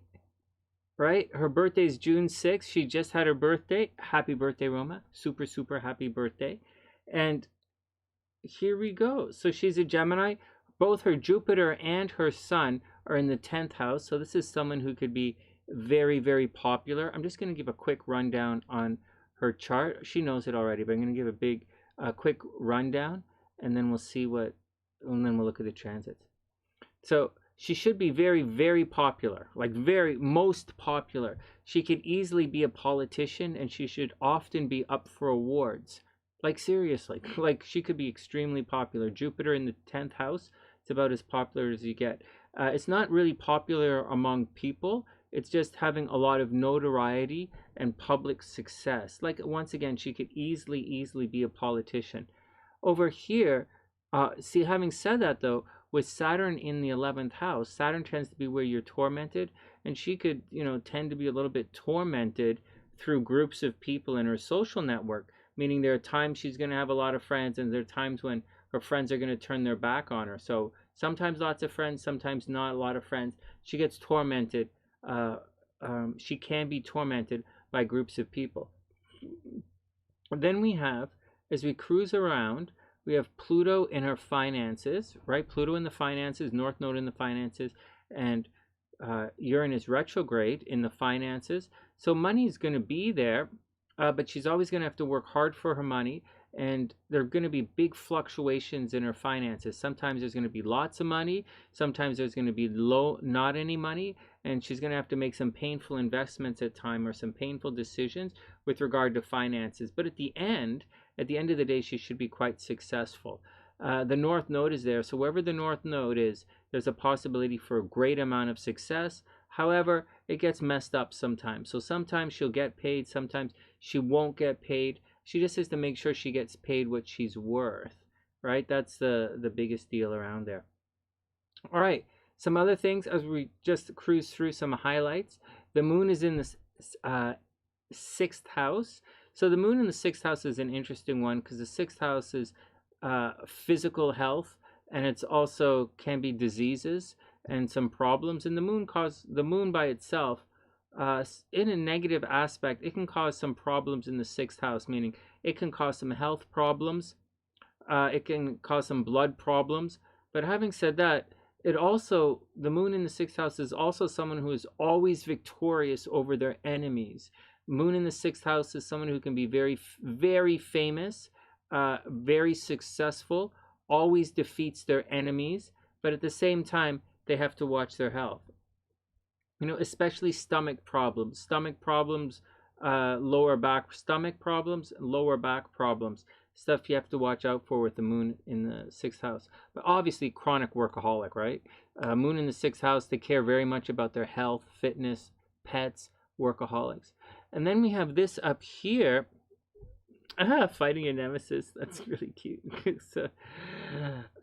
right? Her birthday is June 6th. She just had her birthday. Happy birthday, Roma. Super, super happy birthday. And here we go. So she's a Gemini. Both her Jupiter and her Sun are in the 10th house. So this is someone who could be very, very popular. I'm just going to give a quick rundown on her chart. She knows it already, but I'm going to give a big, quick rundown, and then we'll see what, and then we'll look at the transits. So she should be very, very popular, like very, most popular. She could easily be a politician, and she should often be up for awards. Like seriously, like she could be extremely popular. Jupiter in the 10th house, it's about as popular as you get. It's not really popular among people. It's just having a lot of notoriety and public success. Like once again, she could easily be a politician. Over here, see, having said that though, with Saturn in the 11th house, Saturn tends to be where you're tormented, and she could, tend to be a little bit tormented through groups of people in her social network. Meaning there are times she's going to have a lot of friends, and there are times when her friends are going to turn their back on her. So sometimes lots of friends, sometimes not a lot of friends. She gets tormented. She can be tormented by groups of people. Then we have, as we cruise around, we have Pluto in her finances, right? Pluto in the finances, North Node in the finances, and Uranus retrograde in the finances. So money is going to be there. But she's always going to have to work hard for her money, and there are going to be big fluctuations in her finances. Sometimes there's going to be lots of money, sometimes there's going to be not any money, and she's going to have to make some painful investments at times or some painful decisions with regard to finances. But at the end of the day, she should be quite successful. The North Node is there, so wherever the North Node is, there's a possibility for a great amount of success. However, it gets messed up sometimes. So sometimes she'll get paid, sometimes she won't get paid. She just has to make sure she gets paid what she's worth, right? That's the biggest deal around there. All right, some other things as we just cruise through some highlights. The moon is in the 6th house. So the moon in the 6th house is an interesting one because the 6th house is physical health, and it's also can be diseases and some problems. And the moon by itself, in a negative aspect, it can cause some problems in the 6th house, meaning it can cause some health problems, it can cause some blood problems. But having said that, the moon in the 6th house is also someone who is always victorious over their enemies. Moon in the 6th house is someone who can be very, very famous, very successful, always defeats their enemies, but at the same time, they have to watch their health. Especially stomach problems, lower back problems. stuff you have to watch out for with the moon in the 6th house. But obviously, chronic workaholic, right? Moon in the 6th house, they care very much about their health, fitness, pets, workaholics. And then we have this up here. Fighting a nemesis. That's really cute.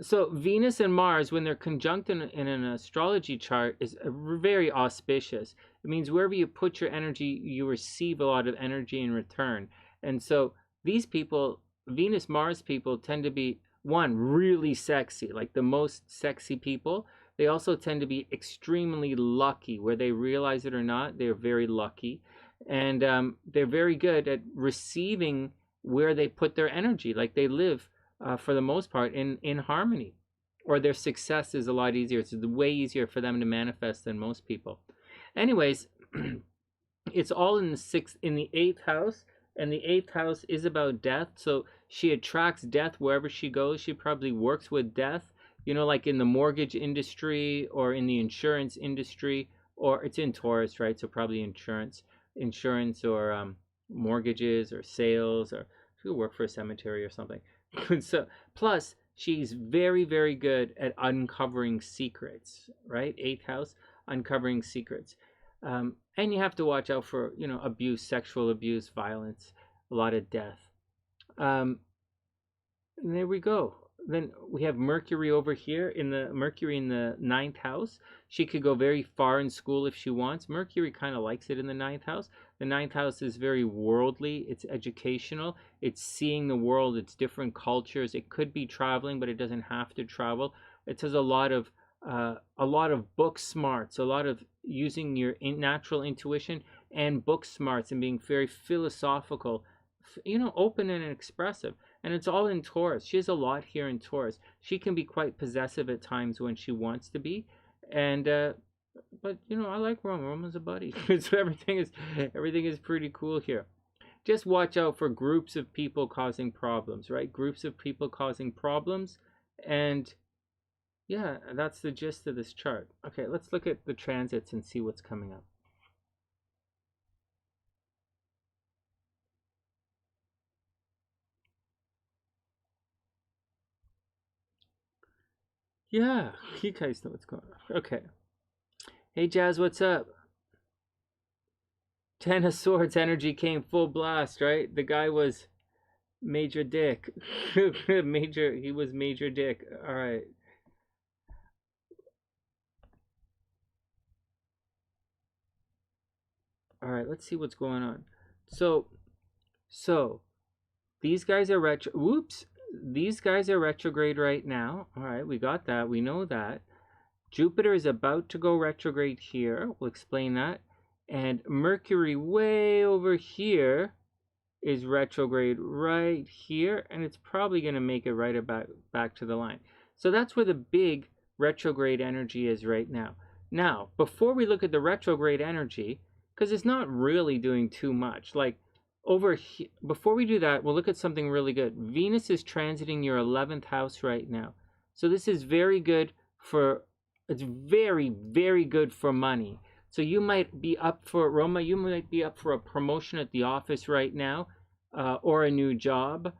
So Venus and Mars, when they're conjunct in an astrology chart, is very auspicious. It means wherever you put your energy, you receive a lot of energy in return. And so these people, Venus-Mars people, tend to be, one, really sexy, like the most sexy people. They also tend to be extremely lucky. Where they realize it or not, they're very lucky. And they're very good at receiving where they put their energy. Like they live, for the most part, in harmony. Or their success is a lot easier. It's way easier for them to manifest than most people. Anyways, it's all in the 8th house. And the 8th house is about death. So she attracts death wherever she goes. She probably works with death. You know, like in the mortgage industry or in the insurance industry. Or it's in Taurus, right? So probably insurance or mortgages or sales, or she could work for a cemetery or something. So plus she's very, very good at uncovering secrets, right? 8th house, uncovering secrets. And you have to watch out for, you know, abuse, sexual abuse, violence, a lot of death. And there we go. Then we have Mercury over here in the 9th house. She could go very far in school if she wants. Mercury kind of likes it in the 9th house. The 9th house is very worldly. It's educational. It's seeing the world. It's different cultures. It could be traveling, but it doesn't have to travel. It has a lot of book smarts, a lot of using your natural intuition and book smarts and being very philosophical, you know, open and expressive. And it's all in Taurus. She has a lot here in Taurus. She can be quite possessive at times when she wants to be. And but you know, I like Roma. Roma's a buddy. So everything is pretty cool here. Just watch out for groups of people causing problems, right? Groups of people causing problems. And yeah, that's the gist of this chart. Okay, let's look at the transits and see what's coming up. Yeah, you guys know what's going on. Okay. Hey, Jazz, what's up? 10 of Swords energy came full blast, right? The guy was major dick. He was major dick. All right. All right, let's see what's going on. So these guys are these guys are retrograde right now. All right, we got that. We know that. Jupiter is about to go retrograde here. We'll explain that. And Mercury way over here is retrograde right here. And it's probably going to make it right about back to the line. So that's where the big retrograde energy is right now. Now, before we look at the retrograde energy, because it's not really doing too much. Like, over here, before we do that, we'll look at something really good. Venus is transiting your 11th house right now. So this is very good for, it's very, very good for money. So you might be up for, Roma, you might be up for a promotion at the office right now, or a new job,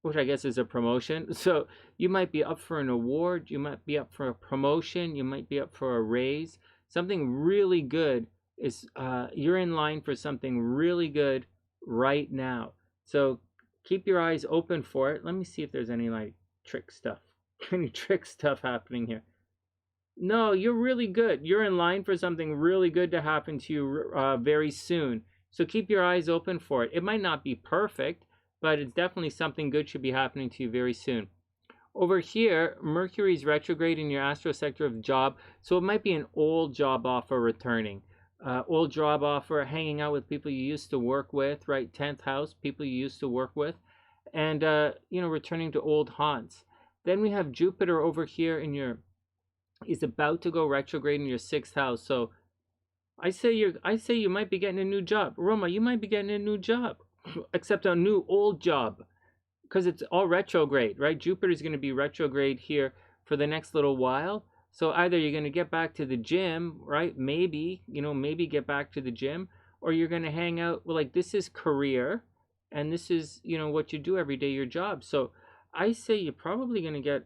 which I guess is a promotion. So you might be up for an award, you might be up for a promotion, you might be up for a raise. Something really good is, you're in line for something really good right now. So keep your eyes open for it. Let me see if there's any like trick stuff. Any trick stuff happening here. No, you're really good. You're in line for something really good to happen to you very soon. So keep your eyes open for it. It might not be perfect, but it's definitely something good should be happening to you very soon. Over here, Mercury's retrograde in your astro sector of job. So it might be an old job offer returning. Old job offer, hanging out with people you used to work with, right? 10th house, people you used to work with, and you know, returning to old haunts. Then we have Jupiter over here in your, is about to go retrograde in your 6th house. So I say you might be getting a new job. Roma, you might be getting a new job, except a new old job, because it's all retrograde, right? Jupiter is going to be retrograde here for the next little while. So either you're going to get back to the gym, right? Maybe, you know, maybe get back to the gym, or you're going to hang out. Well, like, this is career. and this is, you know, what you do every day, your job. So I say you're probably going to get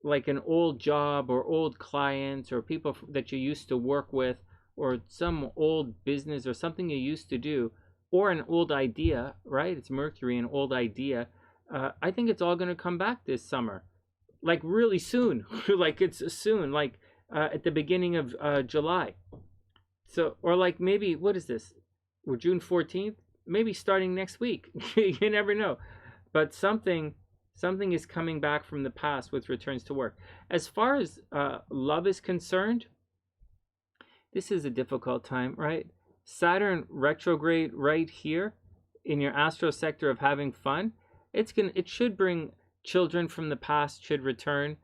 like an old job or old clients or people that you used to work with, or some old business or something you used to do, or an old idea, right? It's Mercury, an old idea. I think it's all going to come back this summer, like really soon, like it's soon, like at the beginning of July. So, or like maybe, what is this? We're June 14th, maybe starting next week. You never know. But something is coming back from the past with returns to work. As far as love is concerned, this is a difficult time, right? Saturn retrograde right here in your astro sector of having fun. It should bring children from the past should return.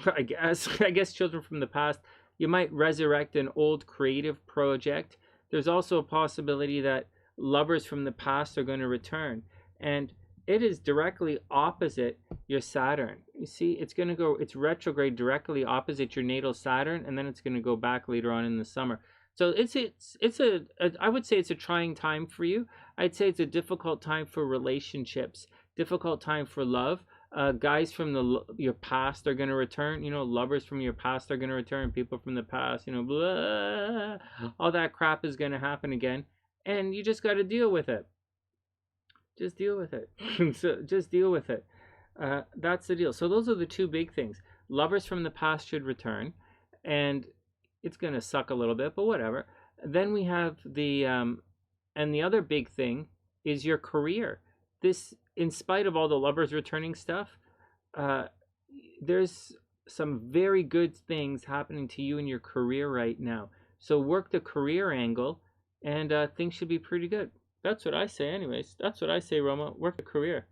I guess children from the past. You might resurrect an old creative project. There's also a possibility that lovers from the past are going to return, and it is directly opposite your Saturn. You see, it's retrograde directly opposite your natal Saturn, and then it's going to go back later on in the summer. So I would say it's a trying time for you. I'd say it's a difficult time for relationships, difficult time for love. Guys from your past are going to return. You know, lovers from your past are going to return. People from the past, you know, blah, all that crap is going to happen again, and you just got to deal with it. Just deal with it. So just deal with it. That's the deal. So those are the two big things. Lovers from the past should return, and it's going to suck a little bit, but whatever. Then we have and the other big thing is your career. This, in spite of all the lovers returning stuff, there's some very good things happening to you in your career right now. So work the career angle, and things should be pretty good. That's what I say anyways. That's what I say, Roma. Work the career.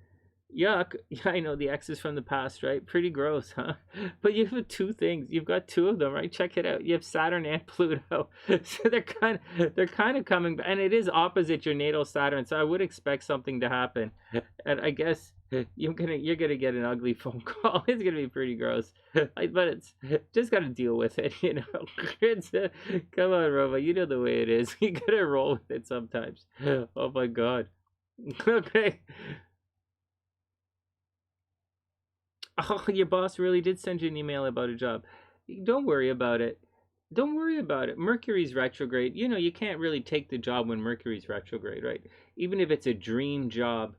Yuck. Yeah, I know, the exes from the past, right? Pretty gross, huh? But you have two things. You've got two of them, right? Check it out. You have Saturn and Pluto. So they're kind of coming back, and it is opposite your natal Saturn. So I would expect something to happen. And I guess you're gonna get an ugly phone call. It's gonna be pretty gross. But it's just gotta deal with it, you know. It's come on, Roma. You know the way it is. You gotta roll with it sometimes. Oh my God. Okay. Oh, your boss really did send you an email about a job. Don't worry about it. Don't worry about it. Mercury's retrograde. You know, you can't really take the job when Mercury's retrograde, right? Even if it's a dream job.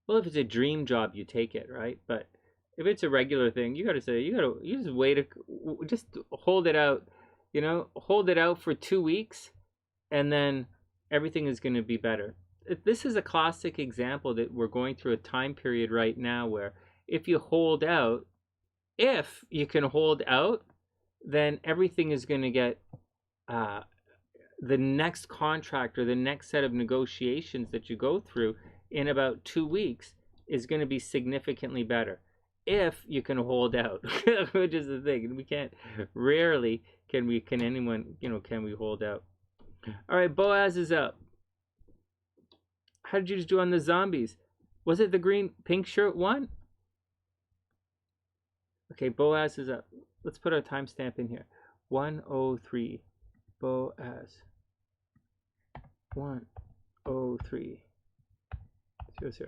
Well, if it's a dream job, you take it, right? But if it's a regular thing, you just wait, just hold it out, you know, hold it out for 2 weeks, and then everything is going to be better. This is a classic example that we're going through a time period right now where if you can hold out, then everything is going to get, the next contract or the next set of negotiations that you go through in about 2 weeks is going to be significantly better if you can hold out, which is the thing. We can't, rarely can anyone, you know, can we hold out? All right, Boaz is up. How did you just do on the zombies? Was it the pink shirt one? Okay, Boaz is up. Let's put our timestamp in here. 103. Boaz. 103. 00.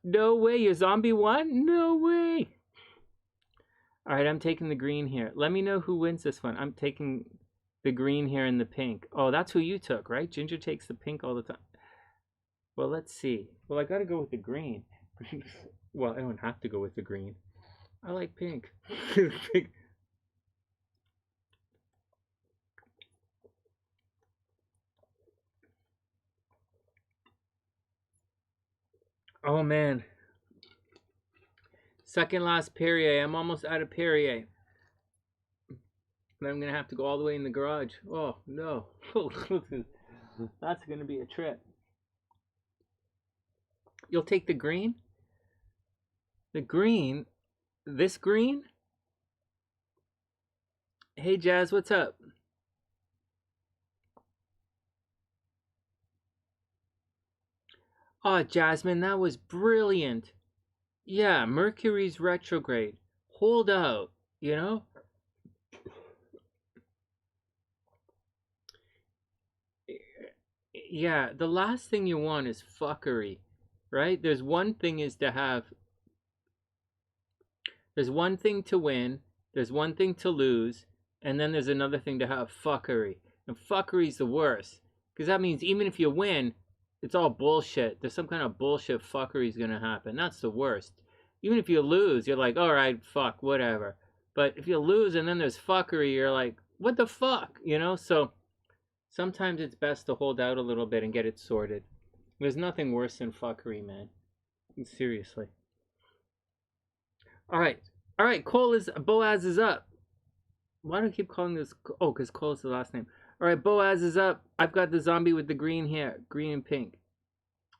No way, you zombie won? No way. All right, I'm taking the green here. Let me know who wins this one. I'm taking the green here and the pink. Oh, that's who you took, right? Ginger takes the pink all the time. Well, let's see. Well, I got to go with the green. Well, I don't have to go with the green. I like pink. Pink. Oh, man. Second last Perrier. I'm almost out of Perrier. And I'm going to have to go all the way in the garage. Oh, no. That's going to be a trip. You'll take the green? The green? This green? Hey, Jazz, what's up? Oh, Jasmine, that was brilliant. Yeah, Mercury's retrograde. Hold out. You know? Yeah, the last thing you want is fuckery, right? There's one thing is to have, there's one thing to win, there's one thing to lose, and then there's another thing to have fuckery. And fuckery's the worst. Because that means even if you win, it's all bullshit. There's some kind of bullshit fuckery's gonna happen. That's the worst. Even if you lose, you're like, alright, fuck, whatever. But if you lose and then there's fuckery, you're like, what the fuck? You know? So sometimes it's best to hold out a little bit and get it sorted. There's nothing worse than fuckery, man. Seriously. All right. All right. Boaz is up. Why do I keep calling this? Oh, because Cole is the last name. All right. Boaz is up. I've got the zombie with the green hair, green and pink.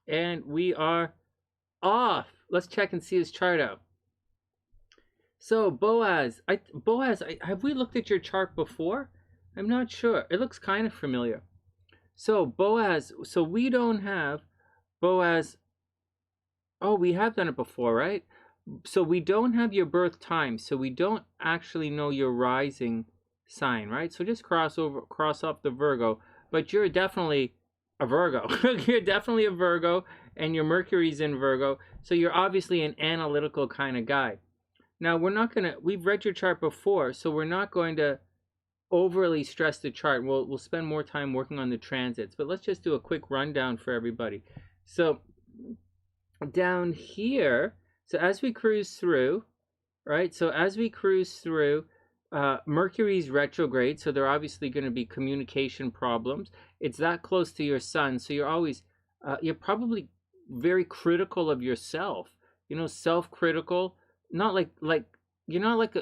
And we are off. Let's check and see his chart out. So Boaz, have we looked at your chart before? I'm not sure. It looks kind of familiar. So Boaz, so we don't have Boaz. Oh, we have done it before, right? So we don't have your birth time, so we don't actually know your rising sign, right? So just cross off the Virgo, but you're definitely a Virgo. You're definitely a Virgo, and your Mercury's in Virgo, so you're obviously an analytical kind of guy. Now we've read your chart before, so we're not going to overly stress the chart. We'll spend more time working on the transits, but let's just do a quick rundown for everybody. So down here, so as we cruise through, right? So as we cruise through, Mercury's retrograde, so there are obviously going to be communication problems. It's that close to your sun, so you're always, you're probably very critical of yourself. You know, self-critical. Not like you're not like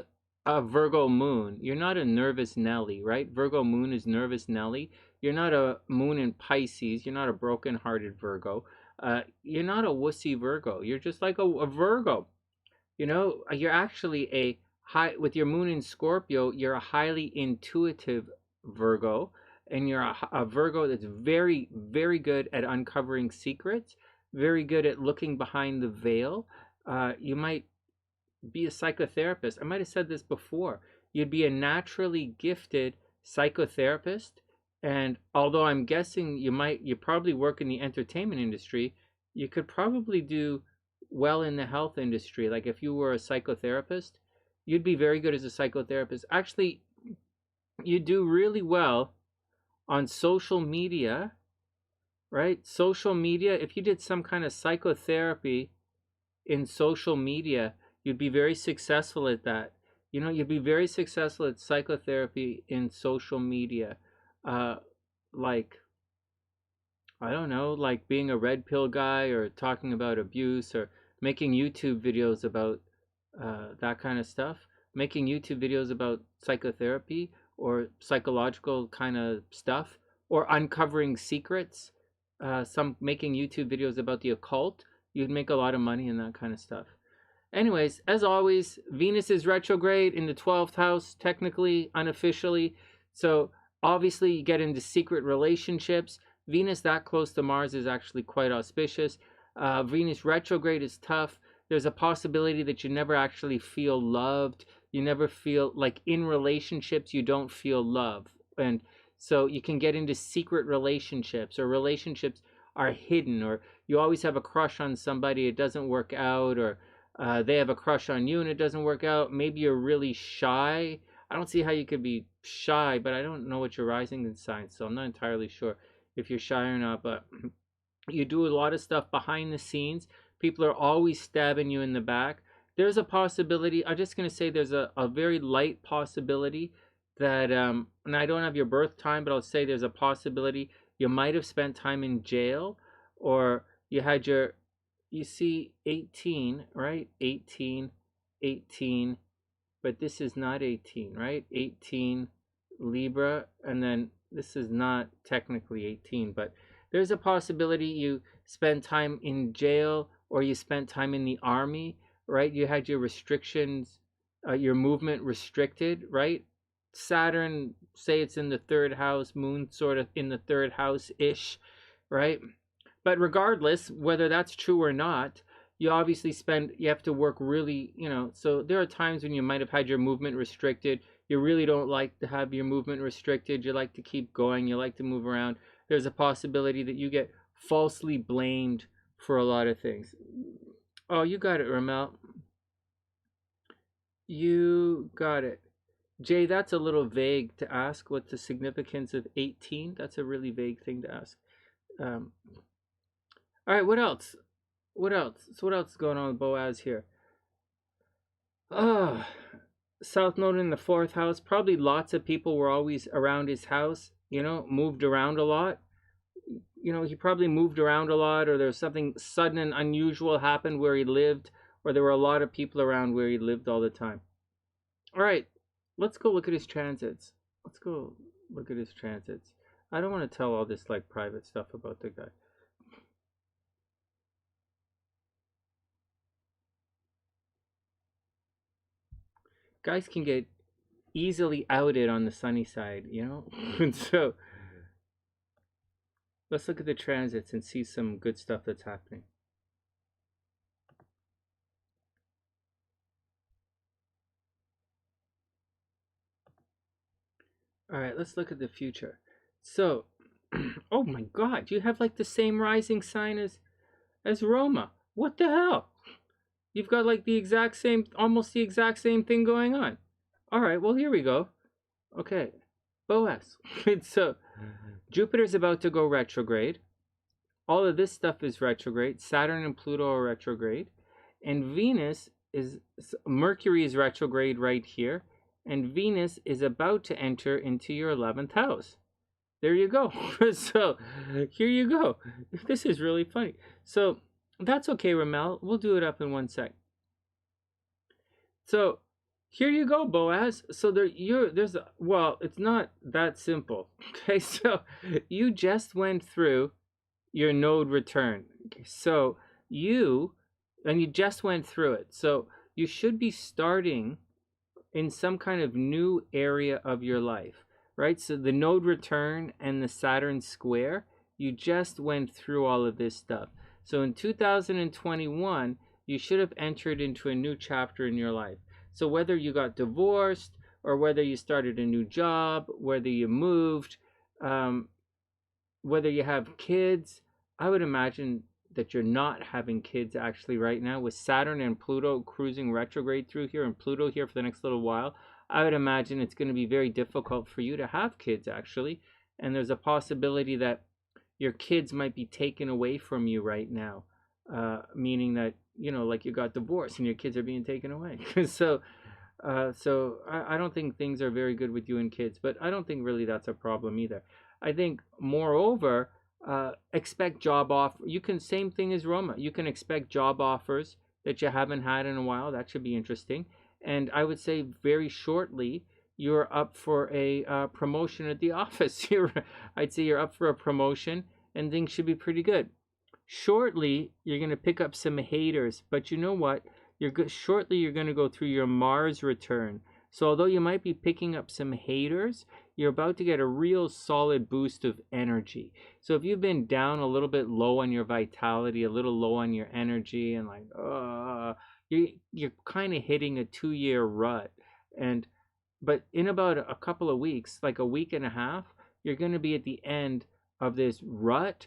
a Virgo moon. You're not a nervous Nelly, right? Virgo moon is nervous Nelly. You're not a moon in Pisces. You're not a broken-hearted Virgo. You're not a wussy Virgo. You're just like a Virgo. You know, you're actually with your moon in Scorpio, you're a highly intuitive Virgo, and you're a Virgo that's very, very good at uncovering secrets, very good at looking behind the veil. You might be a psychotherapist. I might have said this before. You'd be a naturally gifted psychotherapist. And although I'm guessing you probably work in the entertainment industry, you could probably do well in the health industry. Like if you were a psychotherapist, you'd be very good as a psychotherapist. Actually, you do really well on social media, right? Social media, if you did some kind of psychotherapy in social media, you'd be very successful at that. You know, you'd be very successful at psychotherapy in social media. Like, I don't know, like being a red pill guy or talking about abuse or making YouTube videos about that kind of stuff. Making YouTube videos about psychotherapy or psychological kind of stuff, or uncovering secrets. Making YouTube videos about the occult. You'd make a lot of money in that kind of stuff. Anyways, as always, Venus is retrograde in the 12th house, technically, unofficially. So obviously you get into secret relationships. Venus that close to Mars is actually quite auspicious. Venus retrograde is tough. There's a possibility that you never actually feel loved. You never feel like in relationships you don't feel love. And so you can get into secret relationships, or relationships are hidden, or you always have a crush on somebody, it doesn't work out, or they have a crush on you and it doesn't work out. Maybe you're really shy. I don't see how you could be shy, but I don't know what your rising sign, so I'm not entirely sure if you're shy or not. But you do a lot of stuff behind the scenes. People are always stabbing you in the back. There's a possibility, I'm just going to say there's a very light possibility that, and I don't have your birth time, but I'll say there's a possibility you might have spent time in jail, or you had you see 18, right? 18, but this is not 18, right? 18 Libra, and then this is not technically 18, but there's a possibility you spent time in jail, or you spent time in the army, right? You had your restrictions, your movement restricted, right? Saturn, say it's in the 3rd house, moon sort of in the 3rd house-ish, right? But regardless, whether that's true or not, you obviously you have to work really, so there are times when you might have had your movement restricted. You really don't like to have your movement restricted. You like to keep going. You like to move around. There's a possibility that you get falsely blamed for a lot of things. Oh, you got it, RomaL. You got it. Jay, that's a little vague to ask. What's the significance of 18? That's a really vague thing to ask. All right, what else? What else? So what else is going on with Boaz here? South Node in the 4th house. Probably lots of people were always around his house, moved around a lot. He probably moved around a lot, or there's something sudden and unusual happened where he lived, or there were a lot of people around where he lived all the time. All right, let's go look at his transits. Let's go look at his transits. I don't want to tell all this like private stuff about the guy. Guys can get easily outed on the sunny side, and so let's look at the transits and see some good stuff that's happening. All right, let's look at the future. So, oh my God, you have like the same rising sign as Roma. What the hell? You've got like the exact same, almost the exact same thing going on. All right, well, here we go. Okay, Boaz. So, Jupiter's about to go retrograde. All of this stuff is retrograde. Saturn and Pluto are retrograde. And Mercury is retrograde right here. And Venus is about to enter into your 11th house. There you go. So, here you go. This is really funny. So, that's okay, RomaL. We'll do it up in 1 sec. So, here you go, Boaz. So well, it's not that simple. Okay, so you just went through your node return. Okay, so you just went through it. So you should be starting in some kind of new area of your life, right? So the node return and the Saturn square, you just went through all of this stuff. So in 2021, you should have entered into a new chapter in your life. So whether you got divorced, or whether you started a new job, whether you moved, whether you have kids, I would imagine that you're not having kids actually right now. With Saturn and Pluto cruising retrograde through here, and Pluto here for the next little while, I would imagine it's going to be very difficult for you to have kids actually. And there's a possibility that your kids might be taken away from you right now, meaning that, like you got divorced and your kids are being taken away. So I don't think things are very good with you and kids, but I don't think really that's a problem either. I think moreover, expect job offer. Same thing as Roma. You can expect job offers that you haven't had in a while. That should be interesting. And I would say very shortly, you're up for a promotion at the office. I'd say you're up for a promotion and things should be pretty good. Shortly, you're going to pick up some haters, but you know what? Shortly, you're going to go through your Mars return. So although you might be picking up some haters, you're about to get a real solid boost of energy. So if you've been down a little bit low on your vitality, a little low on your energy, and like, you're kind of hitting a 2-year rut. But in about a couple of weeks, like a week and a half, you're going to be at the end of this rut,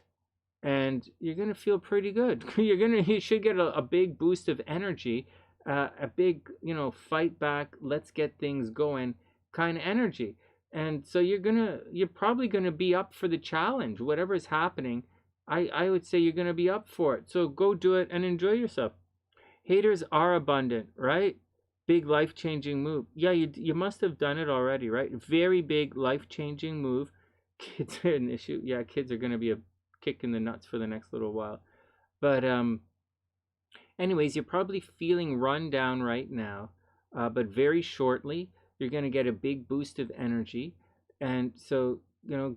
and you're going to feel pretty good. You should get a big boost of energy, a big, fight back, let's get things going kind of energy. And so you're probably going to be up for the challenge, whatever is happening. I would say you're going to be up for it. So go do it and enjoy yourself. Haters are abundant, right? Big life-changing move. Yeah, you must have done it already, right? Very big life-changing move. Kids are an issue. Yeah, kids are going to be a kick in the nuts for the next little while. But anyways, you're probably feeling run down right now. But very shortly, you're going to get a big boost of energy. And so,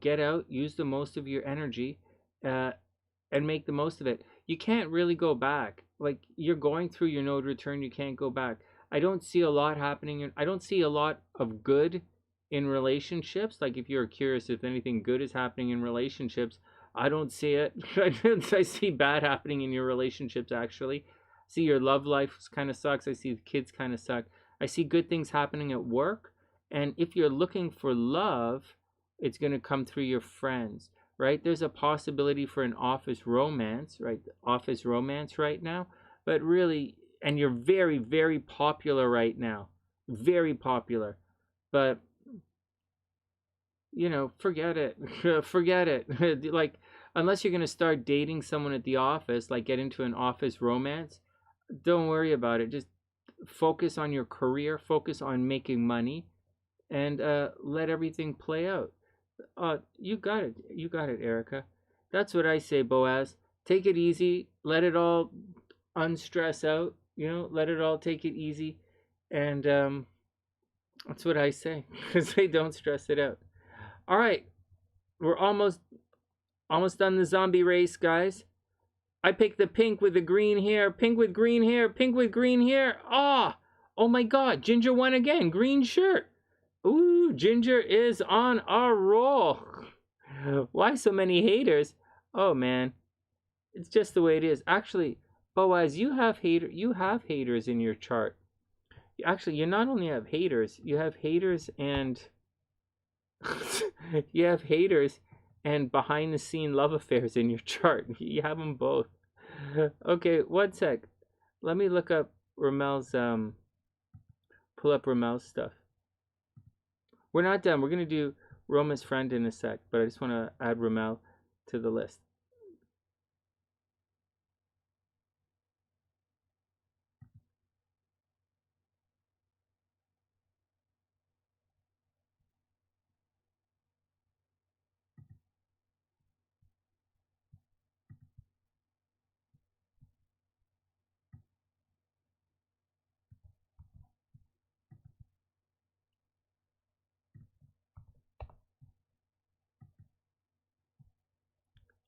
get out, use the most of your energy, and make the most of it. You can't really go back. Like, you're going through your node return, you can't go back. I don't see a lot happening. I don't see a lot of good in relationships. Like, if you're curious if anything good is happening in relationships, I don't see it. I see bad happening in your relationships, actually. see your love life kind of sucks. I see the kids kind of suck. I see good things happening at work. And if you're looking for love, it's going to come through your friends, right? There's a possibility for an office romance, right? Office romance right now. But really, and you're very, very popular right now. Very popular. But, you know, forget it. Forget it. Like, unless you're going to start dating someone at the office, like get into an office romance, don't worry about it. Just focus on your career, focus on making money, and let everything play out. You got it. You got it, Ericka. That's what I say, Boaz. Take it easy. Let it all unstress out. You know, let it all take it easy. And that's what I say. Because they don't stress it out. All right. We're almost done the zombie race, guys. I picked the pink with the green hair. Pink with green hair. Pink with green hair. Oh my God. Ginger won again. Green shirt. Ooh, Ginger is on a roll. Why so many haters? Oh man, it's just the way it is. Actually, Boaz, you have haters in your chart. Actually, you not only have haters, you have haters and you have haters and behind the scene love affairs in your chart. You have them both. Okay, one sec. Let me look up RomaL's pull up RomaL's stuff. We're not done. We're going to do Roma's friend in a sec, but I just want to add RomaL to the list.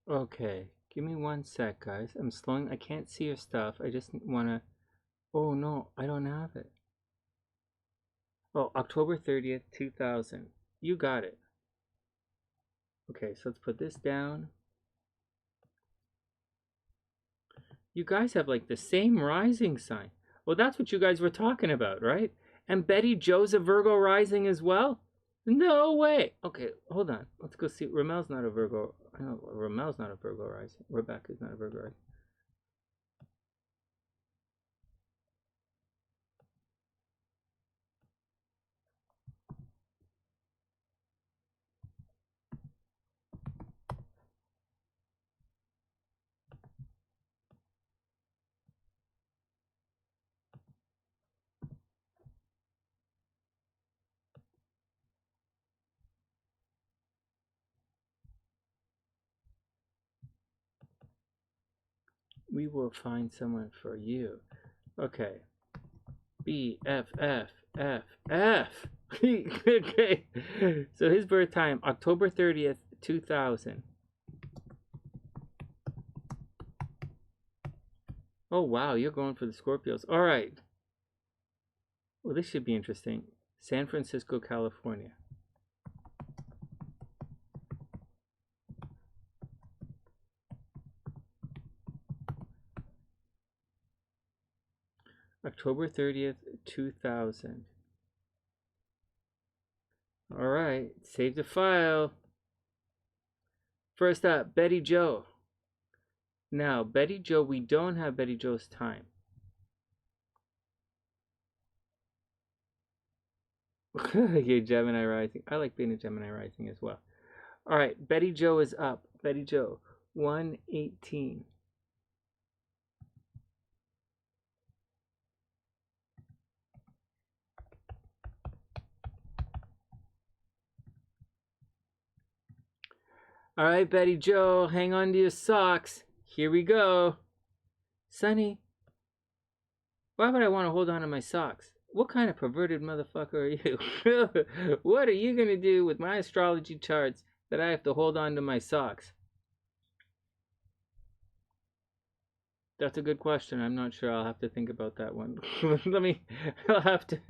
Okay, give me one sec, guys. I'm slowing. I can't see your stuff. I just want to... Oh, no, I don't have it. Oh, October 30th, 2000. You got it. Okay, so let's put this down. You guys have like the same rising sign. Well, that's what you guys were talking about, right? And Betty Jo's a Virgo rising as well? No way. Okay, hold on. Let's go see. RomaL's not a Virgo. I know RomaL's not a Virgo rising. Rebecca's not a Virgo rising. We will find someone for you. Okay. B, F, F, F, F. Okay. So his birth time, October 30th, 2000. Oh, wow. You're going for the Scorpios. All right. Well, this should be interesting. San Francisco, California. October 30th, 2000. All right, save the file. First up, Betty Jo. Now, Betty Jo, we don't have Betty Jo's time. You're Gemini rising. I like being a Gemini rising as well. All right, Betty Jo is up. Betty Jo, 118. All right, Betty Jo, hang on to your socks. Here we go. Sonny, why would I want to hold on to my socks? What kind of perverted motherfucker are you? What are you going to do with my astrology charts that I have to hold on to my socks? That's a good question. I'm not sure. I'll have to think about that one. I'll have to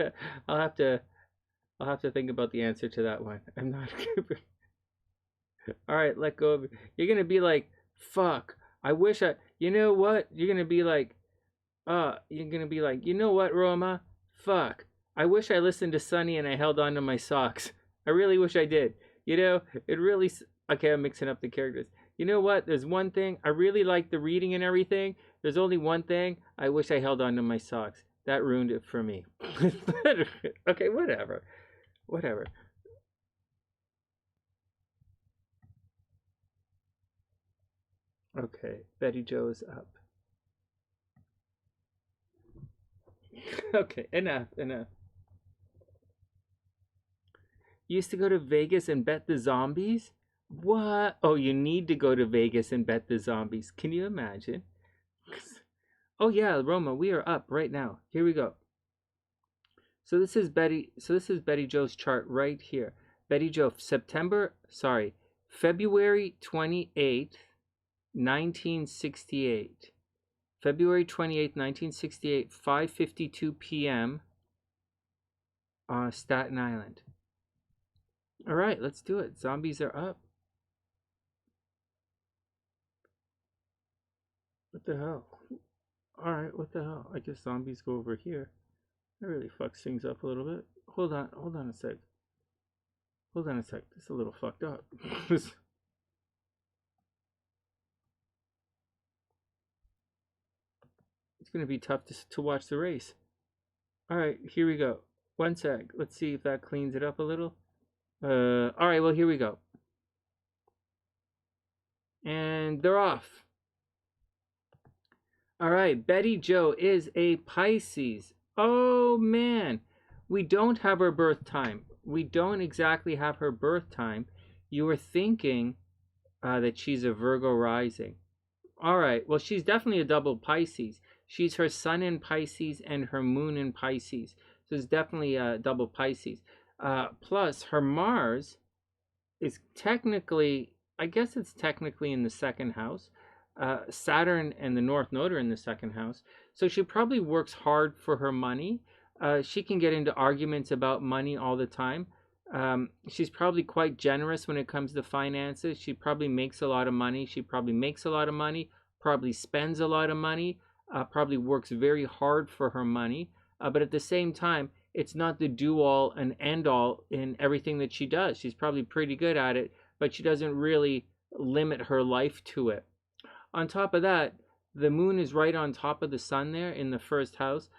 think about the answer to that one. I'm not All right, let go of it. You're going to be like, fuck, I wish I, you know what? You're going to be like, you're gonna be like, you know what, Roma? Fuck. I wish I listened to Sonny and I held on to my socks. I really wish I did. You know, it really. Okay, I'm mixing up the characters. You know what? There's one thing. I really like the reading and everything. There's only one thing. I wish I held on to my socks. That ruined it for me. Okay, whatever. Whatever. Okay, Betty Joe's up. Okay, enough. You used to go to Vegas and bet the zombies? What? Oh, you need to go to Vegas and bet the zombies. Can you imagine? Oh yeah, Roma, we are up right now. Here we go. So this is Betty Joe's chart right here. Betty Joe, February 28th, 1968. February 28th, 1968, 5:52 p.m. Staten Island. All right, let's do it. Zombies are up. What the hell? All right, what the hell? I guess zombies go over here. That really fucks things up a little bit. Hold on a sec. This is a little fucked up. It's gonna be tough to watch the race. All right, here we go. One sec. Let's see if that cleans it up a little. All right, well, here we go. And they're off. All right, Betty Joe is a Pisces. Oh, man. We don't have her birth time. We don't exactly have her birth time. You were thinking that she's a Virgo rising. All right, well, she's definitely a double Pisces. She's her sun in Pisces and her moon in Pisces. So it's definitely a double Pisces. Plus, her Mars is technically, I guess it's technically in the second house. Saturn and the North Node are in the second house. So she probably works hard for her money. She can get into arguments about money all the time. She's probably quite generous when it comes to finances. She probably makes a lot of money. Probably spends a lot of money, probably works very hard for her money. But at the same time, it's not the do-all and end-all in everything that she does. She's probably pretty good at it, but she doesn't really limit her life to it. On top of that, the moon is right on top of the sun there in the first house.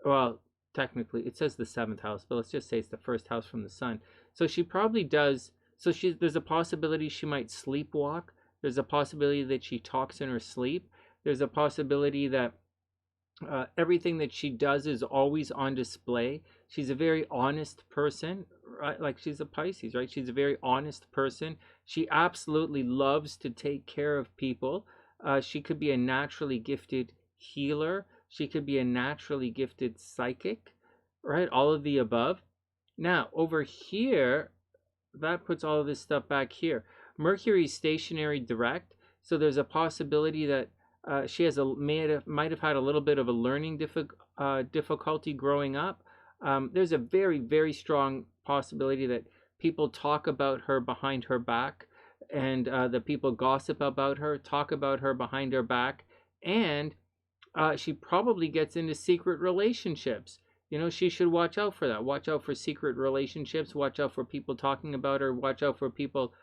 Well, technically, it says the seventh house, but let's just say it's the first house from the sun. So she probably does. So there's a possibility she might sleepwalk. There's a possibility that she talks in her sleep. There's a possibility that everything that she does is always on display. She's a very honest person, right? Like, she's a Pisces, right? She's a very honest person. She absolutely loves to take care of people. She could be a naturally gifted healer. She could be a naturally gifted psychic, right? All of the above. Now, over here, that puts all of this stuff back here. Mercury's stationary direct, so there's a possibility that she might have had a little bit of a learning difficulty growing up. There's a very, very strong possibility that people talk about her behind her back, and the people gossip about her, talk about her behind her back, and she probably gets into secret relationships. You know, she should watch out for that. Watch out for secret relationships. Watch out for people talking about her. Watch out for people,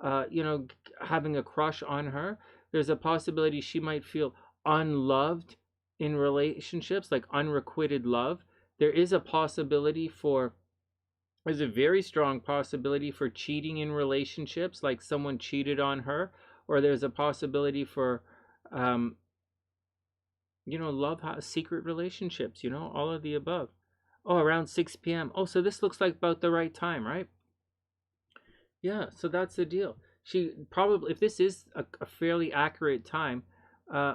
having a crush on her. There's a possibility she might feel unloved in relationships, like unrequited love. There's a very strong possibility for cheating in relationships, like someone cheated on her, or there's a possibility for, secret relationships, all of the above. Oh, around 6 p.m. Oh, so this looks like about the right time, right? Yeah, so that's the deal. She probably, if this is a fairly accurate time,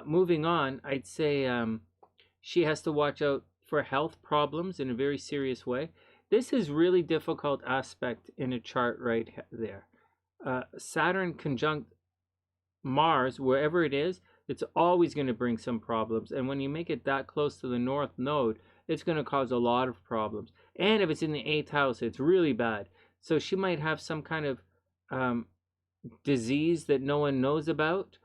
moving on, I'd say she has to watch out for health problems in a very serious way. This is really difficult aspect in a chart right there. Saturn conjunct Mars, wherever it is, it's always going to bring some problems. And when you make it that close to the North Node, it's going to cause a lot of problems. And if it's in the 8th house, it's really bad. So she might have some kind of disease that no one knows about.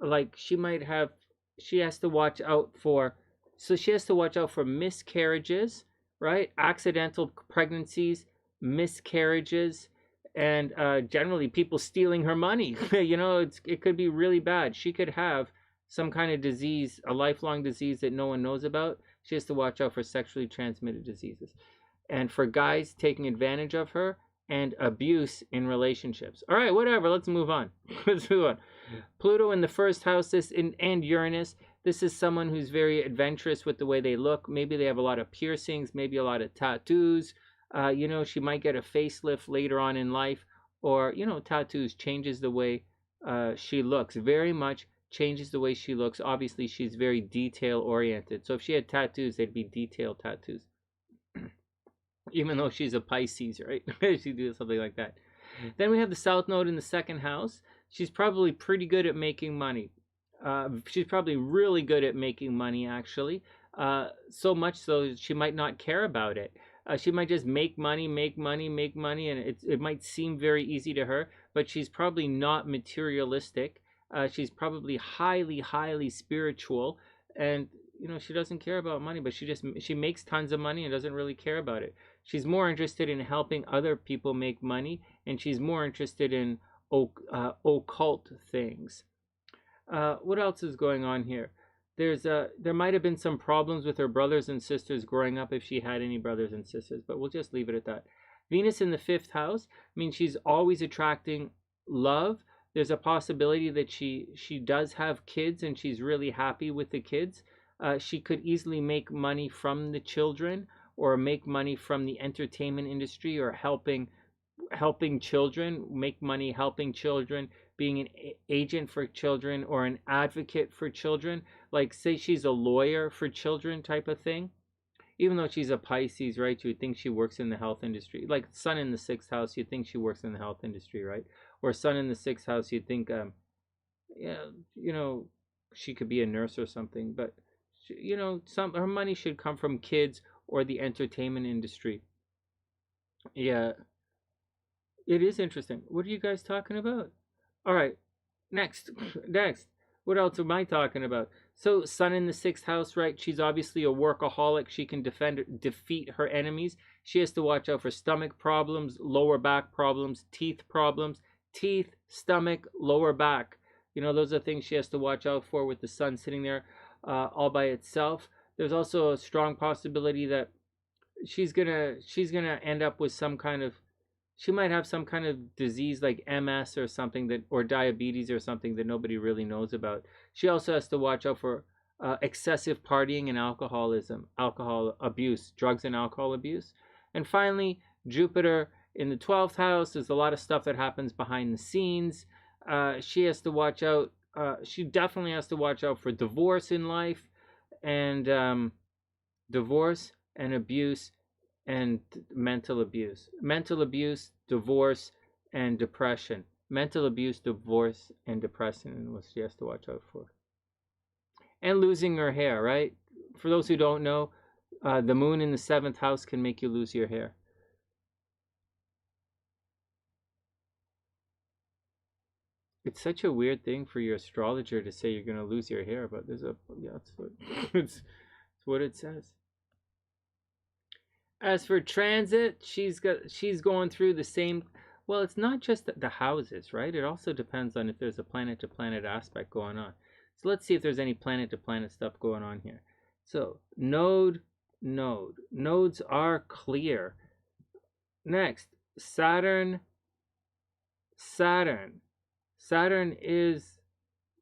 Like, she has to watch out for So she has to watch out for miscarriages, right? Accidental pregnancies, miscarriages, and generally people stealing her money. You know, it could be really bad. She could have some kind of disease, a lifelong disease that no one knows about. She has to watch out for sexually transmitted diseases. And for guys taking advantage of her, and abuse in relationships. All right, whatever, let's move on. Let's move on. Pluto in the first house, and Uranus. This is someone who's very adventurous with the way they look. Maybe they have a lot of piercings, maybe a lot of tattoos. You know, she might get a facelift later on in life, or, you know, tattoos changes the way she looks. Very much changes the way she looks. Obviously, she's very detail oriented. So if she had tattoos, they'd be detailed tattoos. Even though she's a Pisces, right? She'd do something like that. Then we have the South Node in the second house. She's probably pretty good at making money. She's probably really good at making money, actually. So much so she might not care about it. She might just make money, and it might seem very easy to her, but she's probably not materialistic. She's probably highly spiritual, and you know, she doesn't care about money, but she makes tons of money and doesn't really care about it. She's more interested in helping other people make money, and she's more interested in occult things. What else is going on here? There might have been some problems with her brothers and sisters growing up, if she had any brothers and sisters, but we'll just leave it at that. Venus in the fifth house, I mean, she's always attracting love. There's a possibility that she does have kids, and she's really happy with the kids. She could easily make money from the children, or make money from the entertainment industry, or helping children, make money helping children, being an agent for children, or an advocate for children. Like, say she's a lawyer for children type of thing. Even though she's a Pisces, right, you would think she works in the health industry. Like Sun in the sixth house, you'd think she works in the health industry, right? Or Sun in the sixth house, you'd think, yeah, you know, she could be a nurse or something. But you know, her money should come from kids or the entertainment industry. Yeah, it is interesting. What are you guys talking about? All right, next. What else am I talking about? So Sun in the sixth house, right? She's obviously a workaholic. She can defeat her enemies. She has to watch out for stomach problems, lower back problems, teeth problems. Teeth, stomach, lower back. You know, those are things she has to watch out for with the Sun sitting there all by itself. There's also a strong possibility that she's gonna end up with some kind of, she might have some kind of disease like MS or something, or diabetes or something that nobody really knows about. She also has to watch out for excessive partying and alcohol abuse, drugs and alcohol abuse. And finally, Jupiter in the 12th house. There's a lot of stuff that happens behind the scenes. She has to watch out. She definitely has to watch out for divorce in life, and divorce and abuse, and mental abuse, divorce, and depression. Mental abuse, divorce, and depression is what she has to watch out for. And losing her hair, right? For those who don't know, the moon in the 7th house can make you lose your hair. It's such a weird thing for your astrologer to say you're going to lose your hair, but it's what it says. As for transit, she's going through the same. Well, it's not just the houses, right? It also depends on if there's a planet-to-planet aspect going on. So let's see if there's any planet-to-planet stuff going on here. So node. Nodes are clear. Next, Saturn is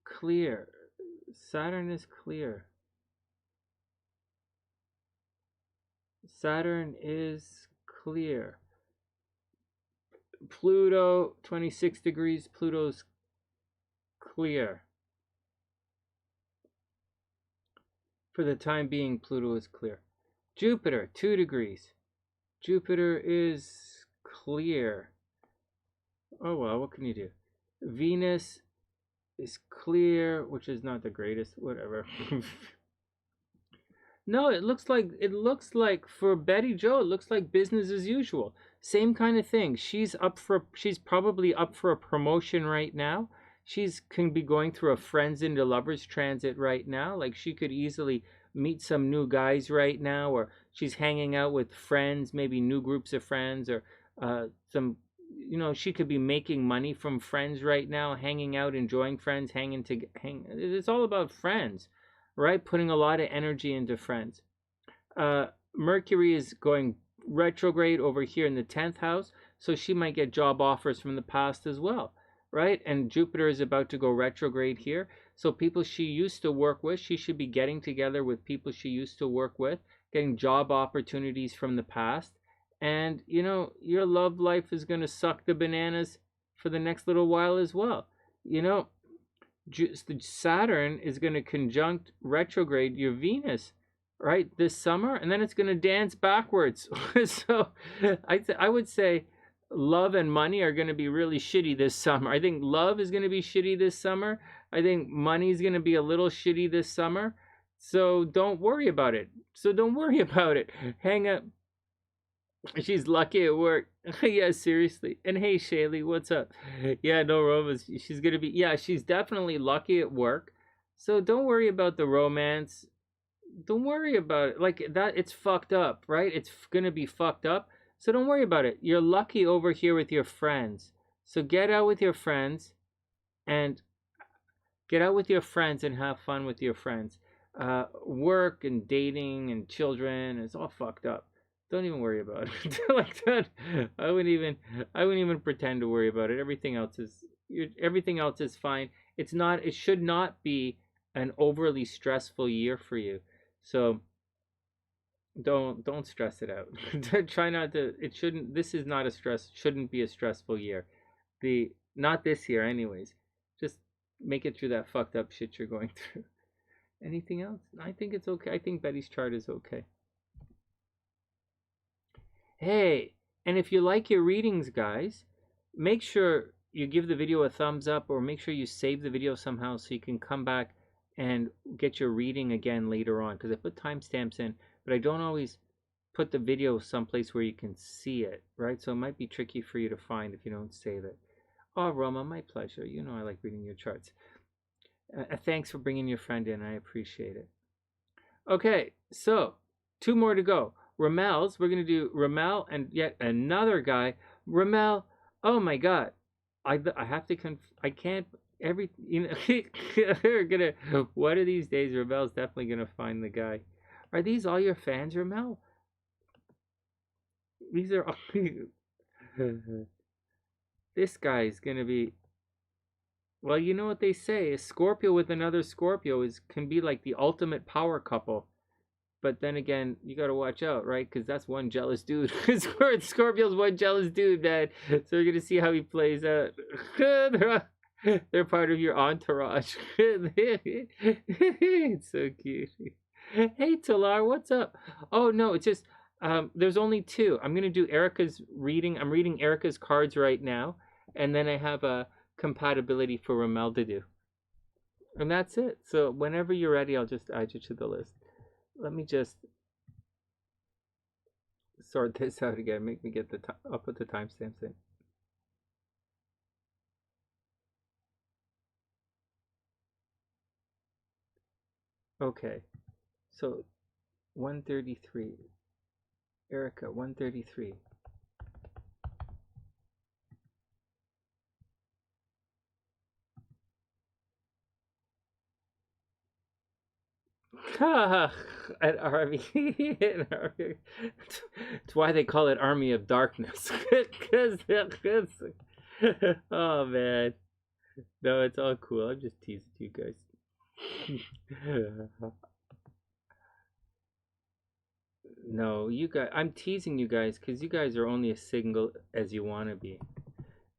clear. Saturn is clear. Saturn is clear. Pluto, 26 degrees. Pluto's clear. For the time being, Pluto is clear. Jupiter, 2 degrees. Jupiter is clear. Oh well, what can you do? Venus is clear, which is not the greatest, whatever. No, it looks like for Betty Jo, it looks like business as usual. Same kind of thing. She's probably up for a promotion right now. Can be going through a friends into lovers transit right now. Like, she could easily meet some new guys right now, or she's hanging out with friends, maybe new groups of friends, or some, she could be making money from friends right now, hanging out, enjoying friends, it's all about friends, right? Putting a lot of energy into friends. Mercury is going retrograde over here in the 10th house, so she might get job offers from the past as well, right? And Jupiter is about to go retrograde here, so people she used to work with, she should be getting together with people she used to work with, getting job opportunities from the past. And your love life is going to suck the bananas for the next little while as well. Saturn is going to conjunct retrograde your Venus, right, this summer, and then it's going to dance backwards. So I would say love and money are going to be really shitty this summer. I think love is going to be shitty this summer. I think money is going to be a little shitty this summer. So don't worry about it. Hang up. She's lucky at work. Yeah, seriously. And hey, Chaley, what's up? Yeah, no, Roma's. She's going to be, yeah, she's definitely lucky at work. So don't worry about the romance. Don't worry about it. Like that, it's fucked up, right? It's going to be fucked up. So don't worry about it. You're lucky over here with your friends. So get out with your friends and have fun with your friends. Work and dating and children, it's all fucked up. Don't even worry about it. Like that, I wouldn't even pretend to worry about it. Everything else is fine. It should not be an overly stressful year for you. So don't stress it out. Try not to. Shouldn't be a stressful year. Not this year anyways. Just make it through that fucked up shit you're going through. Anything else? I think it's okay. I think Betty's chart is okay. Hey, and if you like your readings, guys, make sure you give the video a thumbs up, or make sure you save the video somehow so you can come back and get your reading again later on, because I put timestamps in, but I don't always put the video someplace where you can see it, right? So it might be tricky for you to find if you don't save it. Oh, Roma, my pleasure. You know I like reading your charts. Thanks for bringing your friend in. I appreciate it. Okay, so 2 more to go. RomaLs, we're going to do RomaL and yet another guy. RomaL, oh my God. I have to, I can't, they're going to, one of these days, RomaL's definitely going to find the guy. Are these all your fans, RomaL? These are all, this guy is going to be, well, you know what they say, a Scorpio with another Scorpio can be like the ultimate power couple. But then again, you got to watch out, right? Because that's one jealous dude. Scorpio's one jealous dude, man. So we're going to see how he plays out. They're part of your entourage. It's so cute. Hey, Talar, what's up? Oh, no, it's just, there's only 2. I'm going to do Ericka's reading. I'm reading Ericka's cards right now. And then I have a compatibility for RomaL to do. And that's it. So whenever you're ready, I'll just add you to the list. Let me just sort this out again. Make me get I'll put the timestamps in. Okay, so 133. Ericka, 133. At Army. It's why they call it Army of Darkness. Oh man. No, it's all cool. I'm just teasing you guys. No, you guys, I'm teasing you guys because you guys are only as single as you want to be.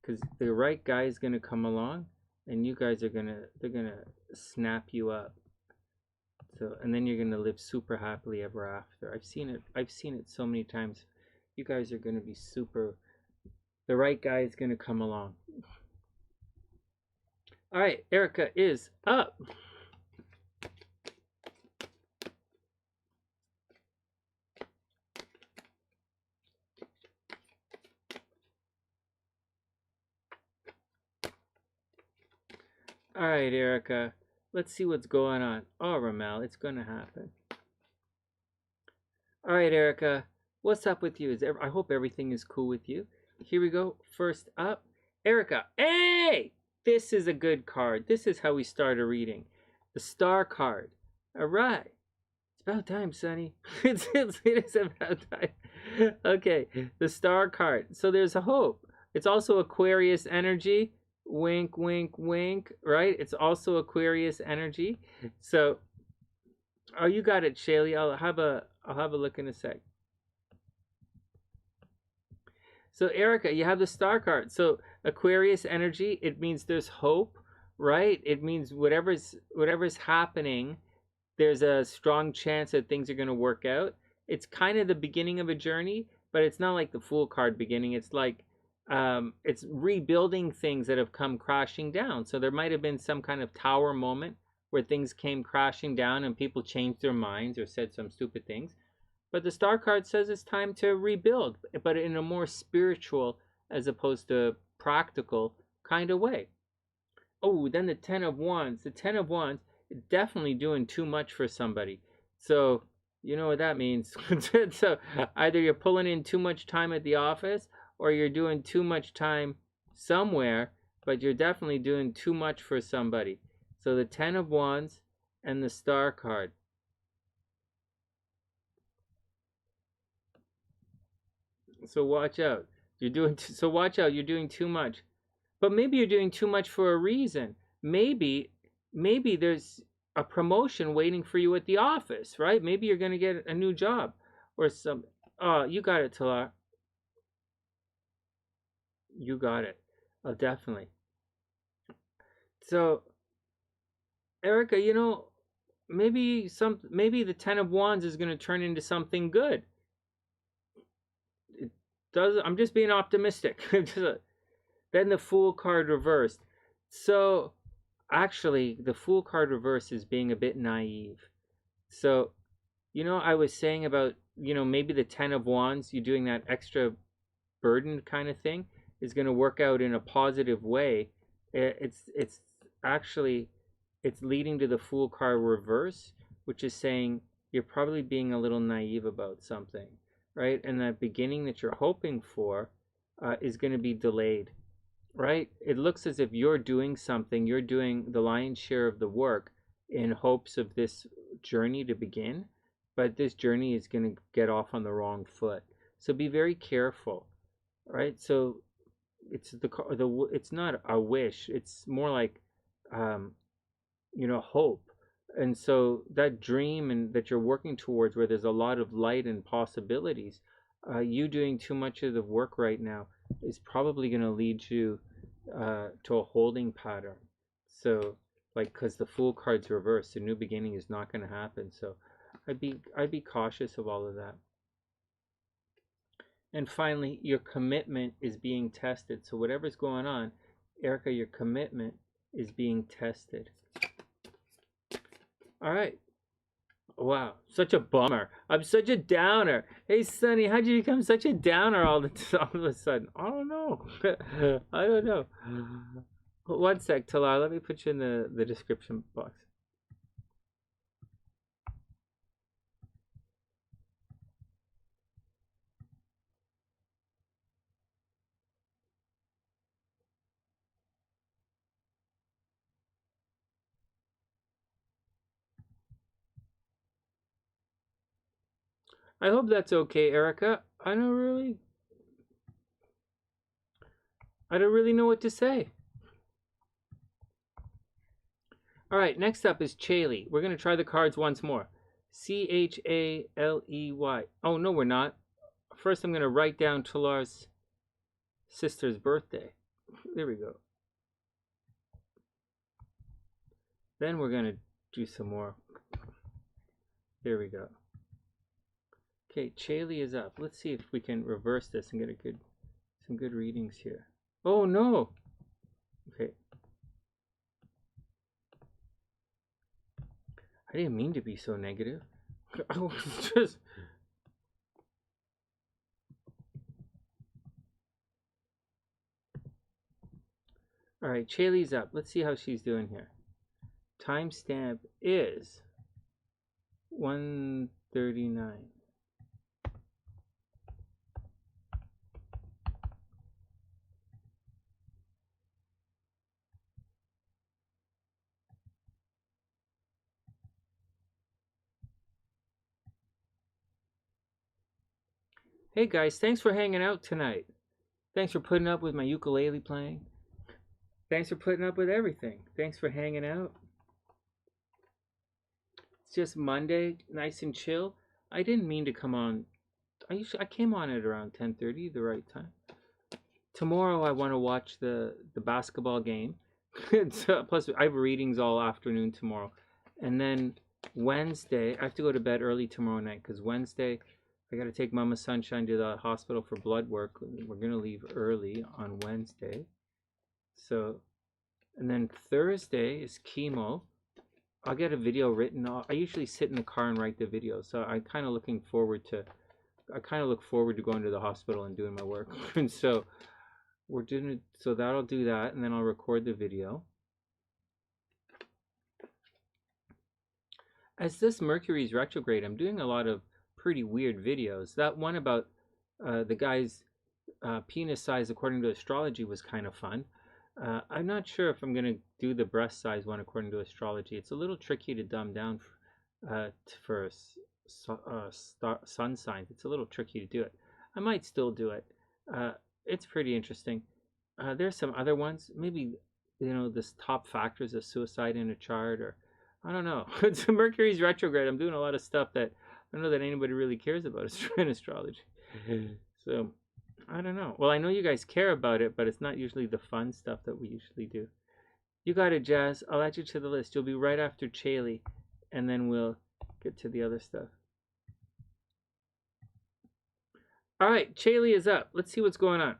Because the right guy is going to come along and you guys are they're going to snap you up. So, and then you're going to live super happily ever after. I've seen it so many times. You guys are going to be the right guy is going to come along. All right, Ericka is up. All right, Ericka. Let's see what's going on. Oh, RomaL, it's going to happen. All right, Ericka, what's up with you? I hope everything is cool with you. Here we go. First up, Ericka. Hey, this is a good card. This is how we start a reading. The Star card. All right. It's about time, Sonny. it is about time. Okay, the Star card. So there's a hope. It's also Aquarius energy. Wink, wink, wink. Right? It's also Aquarius energy. So, oh, you got it, Chaley. I'll have a look in a sec. So Ericka, you have the Star card. So Aquarius energy, it means there's hope, right? It means whatever's happening, there's a strong chance that things are going to work out. It's kind of the beginning of a journey, but it's not like the Fool card beginning. It's like it's rebuilding things that have come crashing down. So there might have been some kind of tower moment where things came crashing down and people changed their minds or said some stupid things. But the Star card says it's time to rebuild, but in a more spiritual as opposed to practical kind of way. Oh, then the Ten of Wands. The Ten of Wands is definitely doing too much for somebody. So, you know what that means. So, either you're pulling in too much time at the office or you're doing too much time somewhere, but you're definitely doing too much for somebody. So, the Ten of Wands and the Star card. So watch out. Watch out. You're doing too much. But maybe you're doing too much for a reason. Maybe there's a promotion waiting for you at the office, right? Maybe you're going to get a new job or some. Oh, you got it, Talar. You got it. Oh, definitely. So, Ericka, you know, maybe the Ten of Wands is going to turn into something good. It does. I'm just being optimistic. Then the Fool card reversed. So, actually, the Fool card reversed is being a bit naive. So, you know, I was saying about, you know, maybe the Ten of Wands, you doing that extra burden kind of thing is going to work out in a positive way. It's actually, it's leading to the Fool card reverse, which is saying you're probably being a little naive about something, right? And that beginning that you're hoping for is going to be delayed. Right? It looks as if you're doing something, you're doing the lion's share of the work in hopes of this journey to begin, but this journey is going to get off on the wrong foot. So be very careful, right? So it's it's not a wish, it's more like you know, hope. And so that dream and that you're working towards where there's a lot of light and possibilities, you doing too much of the work right now is probably going to lead you to a holding pattern. So, like, because the Fool card's reversed, the new beginning is not going to happen. So, I'd be cautious of all of that. And finally, your commitment is being tested. So, whatever's going on, Ericka, your commitment is being tested. All right. Wow, such a bummer. I'm such a downer. Hey, Sonny, how'd you become such a downer all of a sudden? I don't know. I don't know. One sec, Talar. Let me put you in the description box. I hope that's okay, Ericka. I don't really know what to say. All right, next up is Chaley. We're going to try the cards once more. Chaley. Oh, no, we're not. First, I'm going to write down Talar's sister's birthday. There we go. Then we're going to do some more. There we go. Okay, Chaley is up. Let's see if we can reverse this and get some good readings here. Oh no! Okay. I didn't mean to be so negative. I was just... Alright, Chaley's up. Let's see how she's doing here. Timestamp is 1:39. Hey guys, thanks for hanging out tonight. Thanks for putting up with my ukulele playing. Thanks for putting up with everything. Thanks for hanging out. It's just Monday, nice and chill. I didn't mean to come on. I came on at around 10:30, the right time. Tomorrow I want to watch the basketball game. Plus I have readings all afternoon tomorrow, and then Wednesday I have to go to bed early tomorrow night because Wednesday I got to take Mama Sunshine to the hospital for blood work. We're gonna leave early on Wednesday, so and then Thursday is chemo. I'll get a video written. I usually sit in the car and write the video, so I'm kind of looking forward to. I kind of look forward to going to the hospital and doing my work, and so we're doing it. So that'll do that, and then I'll record the video. As this Mercury's retrograde, I'm doing a lot of pretty weird videos. That one about the guy's penis size according to astrology was kind of fun. I'm not sure if I'm going to do the breast size one according to astrology. It's a little tricky to dumb down for sun signs. It's a little tricky to do it. I might still do it. It's pretty interesting. There's some other ones. Maybe, this top factors of suicide in a chart, or I don't know. It's Mercury's retrograde. I'm doing a lot of stuff that I don't know that anybody really cares about in astrology. So I don't know. Well, I know you guys care about it, but it's not usually the fun stuff that we usually do. You got it, Jazz. I'll add you to the list. You'll be right after Chaley, and then we'll get to the other stuff. All right, Chaley is up. Let's see what's going on.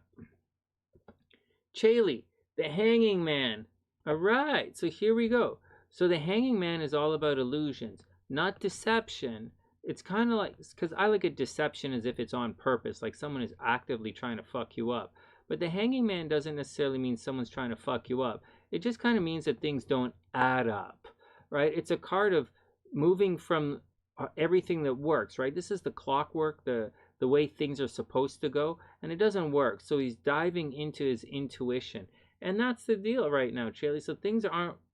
Chaley, the Hanging Man. All right, so here we go. So the Hanging Man is all about illusions, not deception. It's kind of like, because I look at deception as if it's on purpose, like someone is actively trying to fuck you up. But the Hanging Man doesn't necessarily mean someone's trying to fuck you up. It just kind of means that things don't add up, right? It's a card of moving from everything that works, right? This is the clockwork, the way things are supposed to go, and it doesn't work. So he's diving into his intuition. And that's the deal right now, Chaley. So things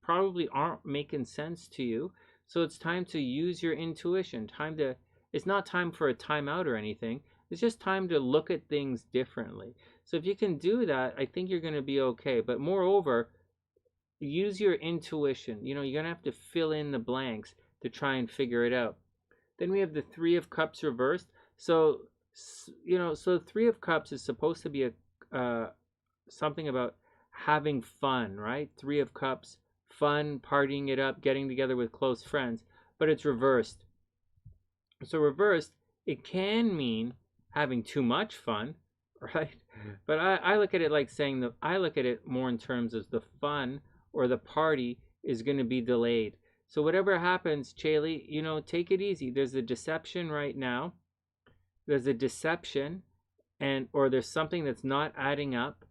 probably aren't making sense to you. So it's time to use your intuition. It's not time for a timeout or anything. It's just time to look at things differently. So if you can do that, I think you're going to be okay. But moreover, use your intuition. You're going to have to fill in the blanks to try and figure it out. Then we have the Three of Cups reversed. So, so Three of Cups is supposed to be something about having fun, right? Three of Cups, fun, partying it up, getting together with close friends, but it's reversed. So reversed, it can mean having too much fun, right? But I look at it like saying that I look at it more in terms of the fun or the party is going to be delayed. So whatever happens, Chaley, take it easy. There's a deception right now. There's a deception, or there's something that's not adding up.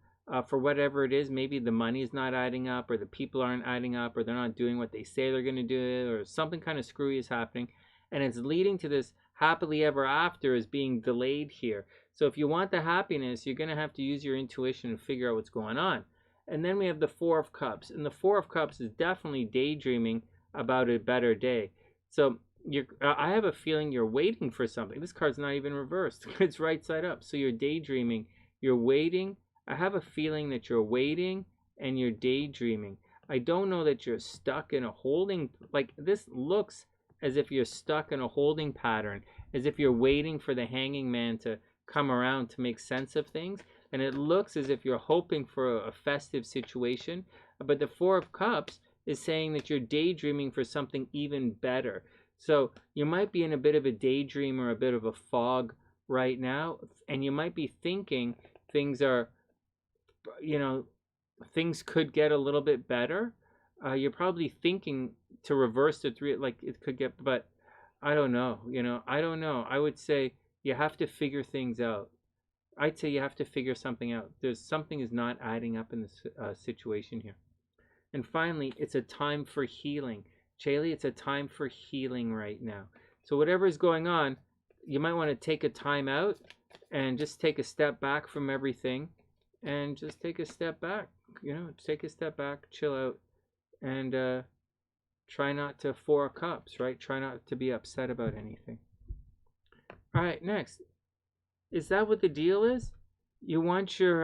For whatever it is, maybe the money is not adding up, or the people aren't adding up, or they're not doing what they say they're going to do, or something kind of screwy is happening, and it's leading to this happily ever after is being delayed here. So if you want the happiness, you're going to have to use your intuition and figure out what's going on. And then we have the Four of Cups, and the Four of Cups is definitely daydreaming about a better day. So I have a feeling you're waiting for something. This card's not even reversed. It's right side up. So you're daydreaming. You're waiting. I have a feeling that you're waiting and you're daydreaming. I don't know that you're stuck in a holding, like this looks as if you're stuck in a holding pattern, as if you're waiting for the Hanging Man to come around to make sense of things. And it looks as if you're hoping for a festive situation. But the Four of Cups is saying that you're daydreaming for something even better. So you might be in a bit of a daydream or a bit of a fog right now, and you might be thinking things are, things could get a little bit better. You're probably thinking to reverse the three, like it could get, but I don't know, I don't know. I would say you have to figure things out. I'd say you have to figure something out. Something is not adding up in this situation here. And finally, it's a time for healing. Chaley, it's a time for healing right now. So whatever is going on, you might want to take a time out and just take a step back from everything and just take a step back, take a step back, chill out, and try not to Four of Cups, right? Try not to be upset about anything. All right, next. Is that what the deal is? You want your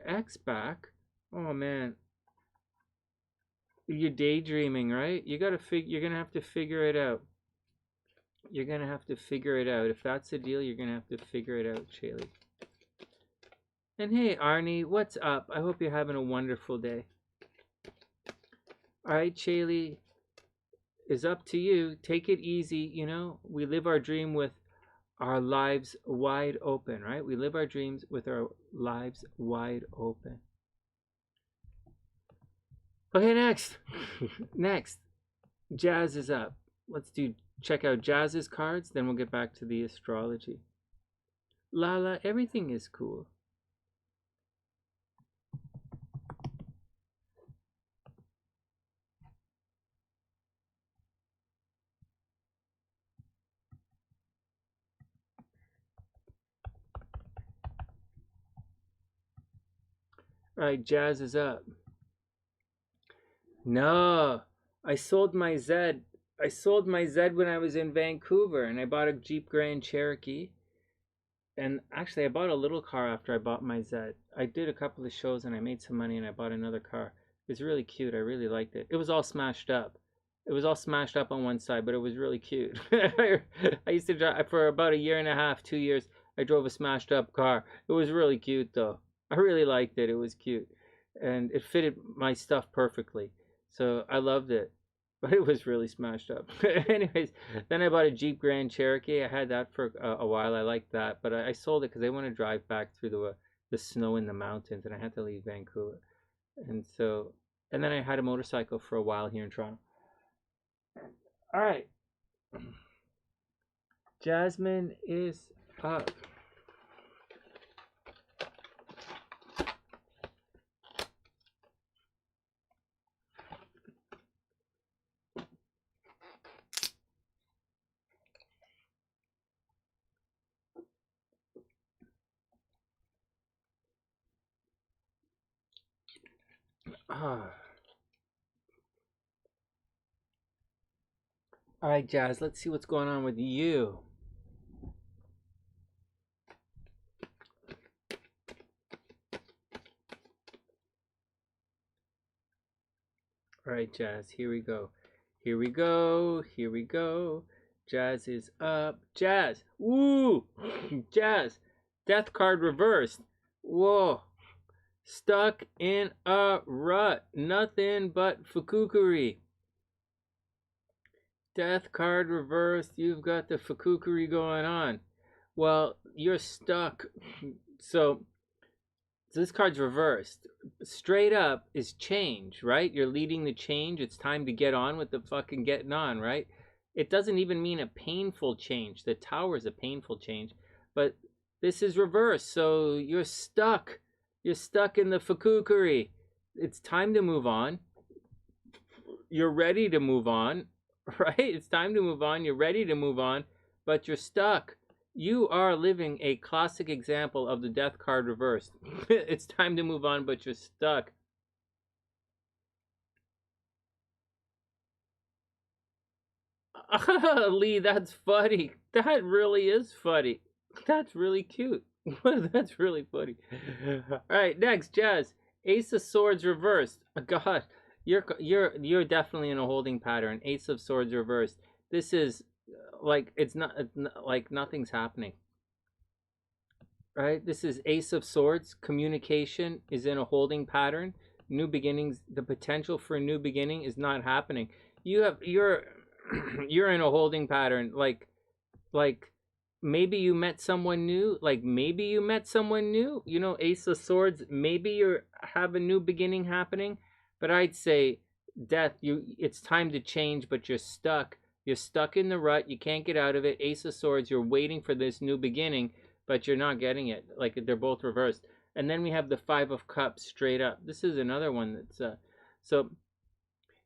ex back? Oh man, you're daydreaming, right? You're gonna have to figure it out. You're gonna have to figure it out. If that's the deal, you're gonna have to figure it out, Chaley. And hey, Areny, what's up? I hope you're having a wonderful day. All right, Chaley, is up to you. Take it easy. You know, we live our dream with our lives wide open, right? We live our dreams with our lives wide open. Okay, next. Next. Jazz is up. Let's check out Jazz's cards, then we'll get back to the astrology. Lala, everything is cool. All right, Jazz is up. No, I sold my Zed. I sold my Zed when I was in Vancouver, and I bought a Jeep Grand Cherokee. And actually, I bought a little car after I bought my Zed. I did a couple of shows, and I made some money, and I bought another car. It was really cute. I really liked it. It was all smashed up. It was all smashed up on one side, but it was really cute. I used to drive for about a year and a half, 2 years. I drove a smashed up car. It was really cute, though. I really liked it. It was cute. And it fitted my stuff perfectly. So I loved it. But it was really smashed up. Anyways, then I bought a Jeep Grand Cherokee. I had that for a while. I liked that. But I sold it because I want to drive back through the snow in the mountains. And I had to leave Vancouver. And then I had a motorcycle for a while here in Toronto. All right. Jasmine is up. All right, Jazz, let's see what's going on with you. All right, Jazz, here we go. Here we go. Here we go. Jazz is up. Jazz. Woo! Jazz. Death card reversed. Whoa. Stuck in a rut. Nothing but fukukery. Death card reversed. You've got the fukukery going on. Well, you're stuck. So this card's reversed. Straight up is change, right? You're leading the change. It's time to get on with the fucking getting on, right? It doesn't even mean a painful change. The Tower is a painful change. But this is reversed. So you're stuck. You're stuck in the fukukery. It's time to move on. You're ready to move on, right? It's time to move on. You're ready to move on, but you're stuck. You are living a classic example of the death card reversed. It's time to move on, but you're stuck. Lee, that's funny. That really is funny. That's really cute. That's really funny. All right, next, Jazz. Ace of Swords reversed. God, you're definitely in a holding pattern. Ace of Swords reversed. This is like it's not like nothing's happening. Right? This is Ace of Swords. Communication is in a holding pattern. New beginnings, the potential for a new beginning is not happening. You're you're in a holding pattern. Like maybe you met someone new. You know, Ace of Swords. Maybe you have a new beginning happening. But I'd say, Death, it's time to change, but you're stuck. You're stuck in the rut. You can't get out of it. Ace of Swords, you're waiting for this new beginning, but you're not getting it. Like, they're both reversed. And then we have the Five of Cups straight up. This is another one that's... so,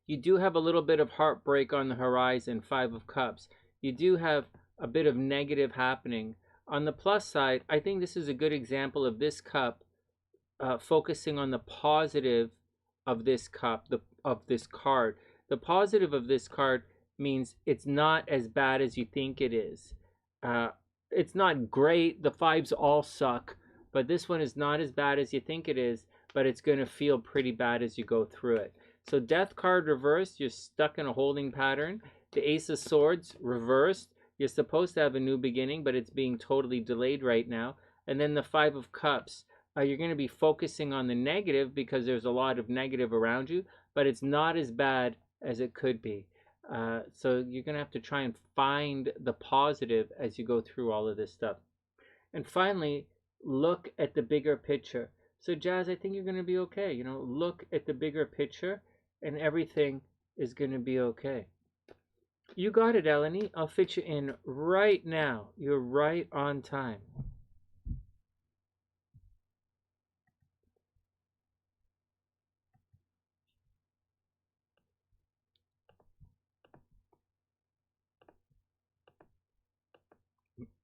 you do have a little bit of heartbreak on the horizon, Five of Cups. You do have a bit of negative happening. On the plus side, I think this is a good example of this cup focusing on the positive of this cup, of this card. The positive of this card means it's not as bad as you think it is. it's not great. The fives all suck, but this one is not as bad as you think it is, but it's going to feel pretty bad as you go through it. So death card reversed, you're stuck in a holding pattern. The Ace of Swords reversed, you're supposed to have a new beginning, but it's being totally delayed right now. And then the Five of Cups, you're going to be focusing on the negative because there's a lot of negative around you, but it's not as bad as it could be. So you're going to have to try and find the positive as you go through all of this stuff. And finally, look at the bigger picture. So Jazz, I think you're going to be okay. You know, look at the bigger picture and everything is going to be okay. You got it, Eleni. I'll fit you in right now. You're right on time.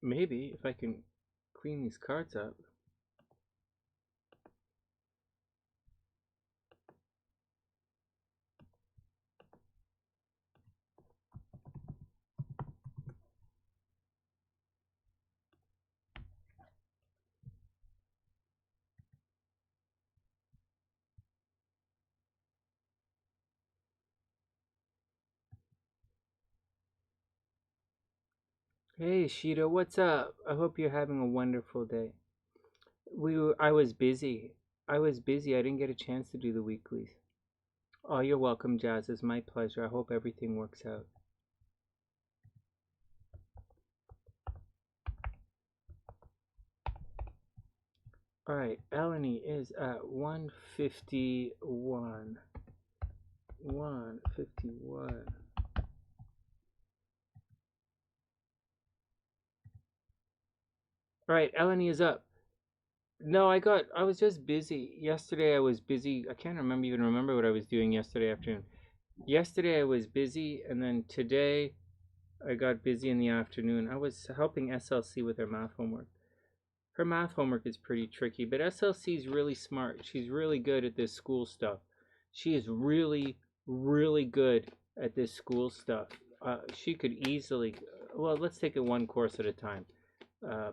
Maybe if I can clean these cards up. Hey Shida, what's up? I hope you're having a wonderful day. I was busy. I didn't get a chance to do the weeklies. Oh, you're welcome, Jazz. It's my pleasure. I hope everything works out. All right, Eleni is at 151. 151. All right, Eleni is up. No, I was just busy. Yesterday I was busy. I can't even remember what I was doing yesterday afternoon. Yesterday I was busy, and then today I got busy in the afternoon. I was helping SLC with her math homework. Her math homework is pretty tricky, but SLC is really smart. She's really good at this school stuff. She is really, really good at this school stuff. She could easily, well, let's take it one course at a time.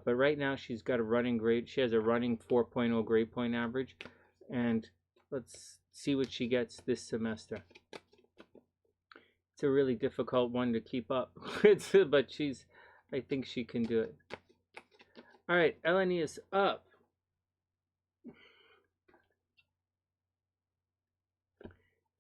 But right now she's got a running grade. She has a running 4.0 grade point average. And let's see what she gets this semester. It's a really difficult one to keep up. But I think she can do it. All right, Eleni is up.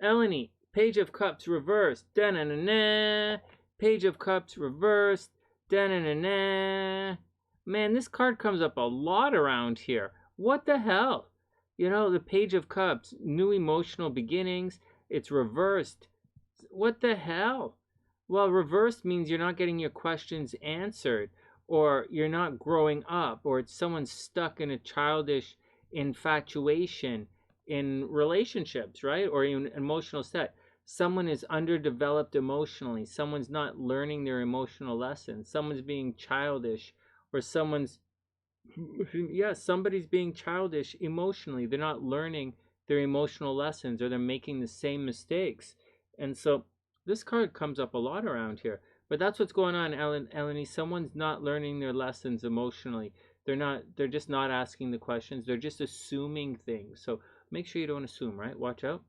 Eleni, Page of Cups reversed. Da-na-na-na. Page of Cups reversed. Da-na-na-na. Man, this card comes up a lot around here. What the hell? You know, the Page of Cups, new emotional beginnings. It's reversed. What the hell? Well, reversed means you're not getting your questions answered, or you're not growing up, or it's someone stuck in a childish infatuation in relationships, right? Or in emotional set. Someone is underdeveloped emotionally. Someone's not learning their emotional lessons. Someone's being childish, or somebody's being childish emotionally. They're not learning their emotional lessons, or they're making the same mistakes. And so this card comes up a lot around here. But that's what's going on, Eleni. Someone's not learning their lessons emotionally. They're just not asking the questions. They're just assuming things. So make sure you don't assume, right? Watch out.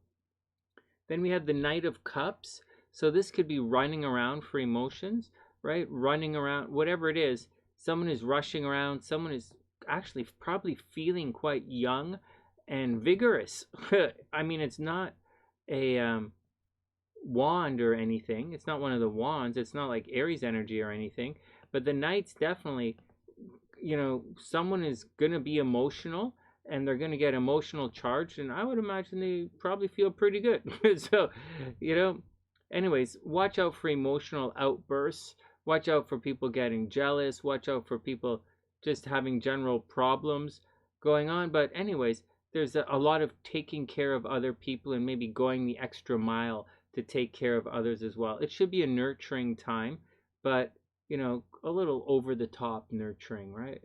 Then we have the Knight of Cups. So this could be running around for emotions, right? Running around, whatever it is. Someone is rushing around. Someone is actually probably feeling quite young and vigorous. I mean, it's not a wand or anything. It's not one of the wands. It's not like Aries energy or anything. But the Knight's definitely, you know, someone is going to be emotional, and they're going to get emotional charged, and I would imagine they probably feel pretty good. So, you know, anyways, watch out for emotional outbursts. Watch out for people getting jealous. Watch out for people just having general problems going on. But anyways, there's a lot of taking care of other people and maybe going the extra mile to take care of others as well. It should be a nurturing time, but, you know, a little over the top nurturing, right?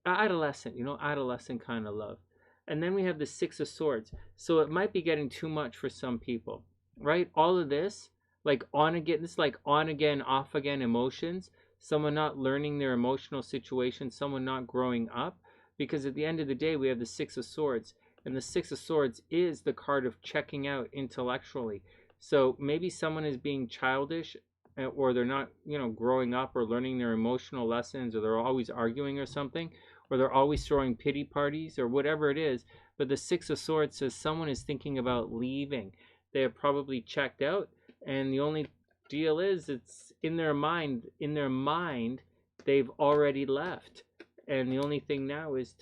Adolescent, you know, adolescent kind of love. And then we have the Six of Swords. So it might be getting too much for some people, right? All of this, like on again, this is like on again, off again emotions. someone not learning their emotional situation, someone not growing up. Because at the end of the day, we have the Six of Swords, and the Six of Swords is the card of checking out intellectually. So maybe someone is being childish, or they're not, growing up or learning their emotional lessons, or they're always arguing or something, or they're always throwing pity parties or whatever it is. But the Six of Swords says someone is thinking about leaving. They have probably checked out, and the only deal is it's in their mind. In their mind, they've already left, and the only thing now is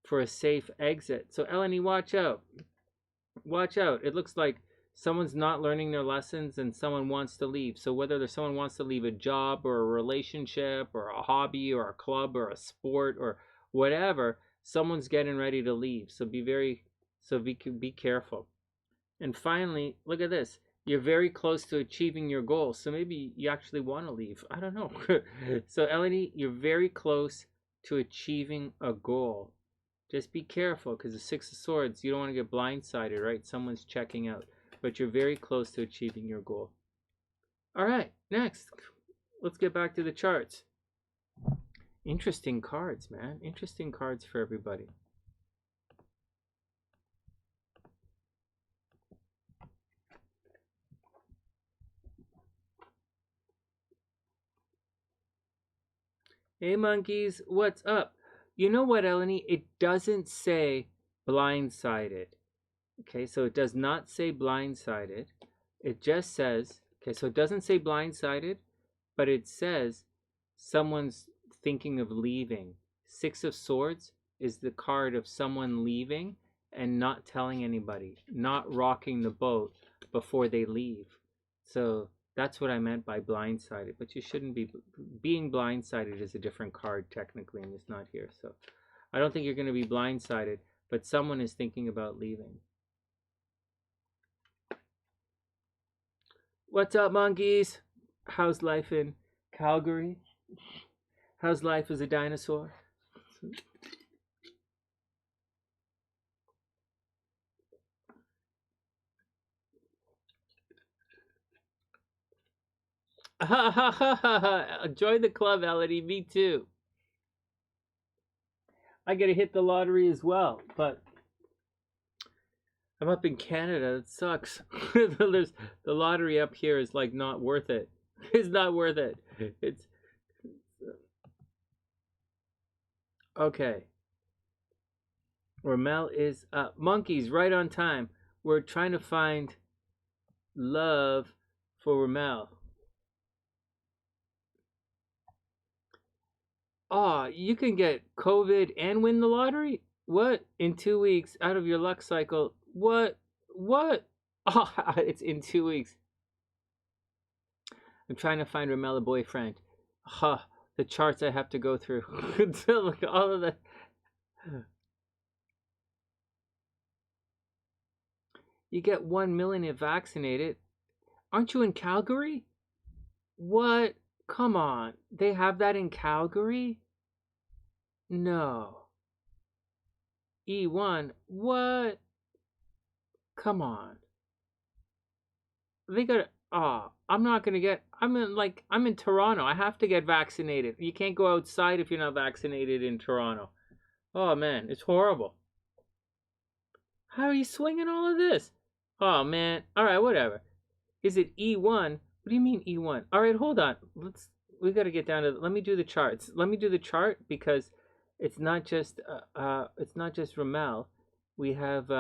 for a safe exit. So Eleni, watch out. Watch out. It looks like someone's not learning their lessons and someone wants to leave. So whether there's someone wants to leave a job or a relationship or a hobby or a club or a sport or whatever, someone's getting ready to leave. So be careful. And finally, look at this. You're very close to achieving your goal. So maybe you actually want to leave. I don't know. So Eleni, you're very close to achieving a goal. Just be careful, because the Six of Swords, you don't want to get blindsided, right? Someone's checking out. But you're very close to achieving your goal. All right, next. Let's get back to the charts. Interesting cards, man. Interesting cards for everybody. Hey, monkeys, what's up? You know what, Eleni? It doesn't say blindsided. Okay, so it does not say blindsided. It just says, okay, so it doesn't say blindsided, but it says someone's thinking of leaving. Six of Swords is the card of someone leaving and not telling anybody, not rocking the boat before they leave. So that's what I meant by blindsided, but you shouldn't be. Being blindsided is a different card technically, and it's not here. So I don't think you're going to be blindsided, but someone is thinking about leaving. What's up, monkeys? How's life in Calgary? How's life as a dinosaur? Join the club, Eleni. Me too. I gotta hit the lottery as well, but I'm up in Canada. It sucks. The lottery up here is like not worth it. It's not worth it. It's okay. RomaL is up. Monkeys, right on time. We're trying to find love for RomaL. Oh, you can get COVID and win the lottery? What? In 2 weeks out of your luck cycle? What? What? Oh, it's in 2 weeks. I'm trying to find RomaL a boyfriend. The charts I have to go through. Look at all of that. You get 1 million if vaccinated. Aren't you in Calgary? What? Come on. They have that in Calgary? No. E1? What? Come on. They got. Oh, I'm not gonna get. I'm in Toronto. I have to get vaccinated. You can't go outside if you're not vaccinated in Toronto. Oh man, it's horrible. How are you swinging all of this? Oh man. All right, whatever. Is it E1? What do you mean E1? All right, hold on. We got to get down to. Let me do the charts. Let me do the chart because it's not just RomaL. We have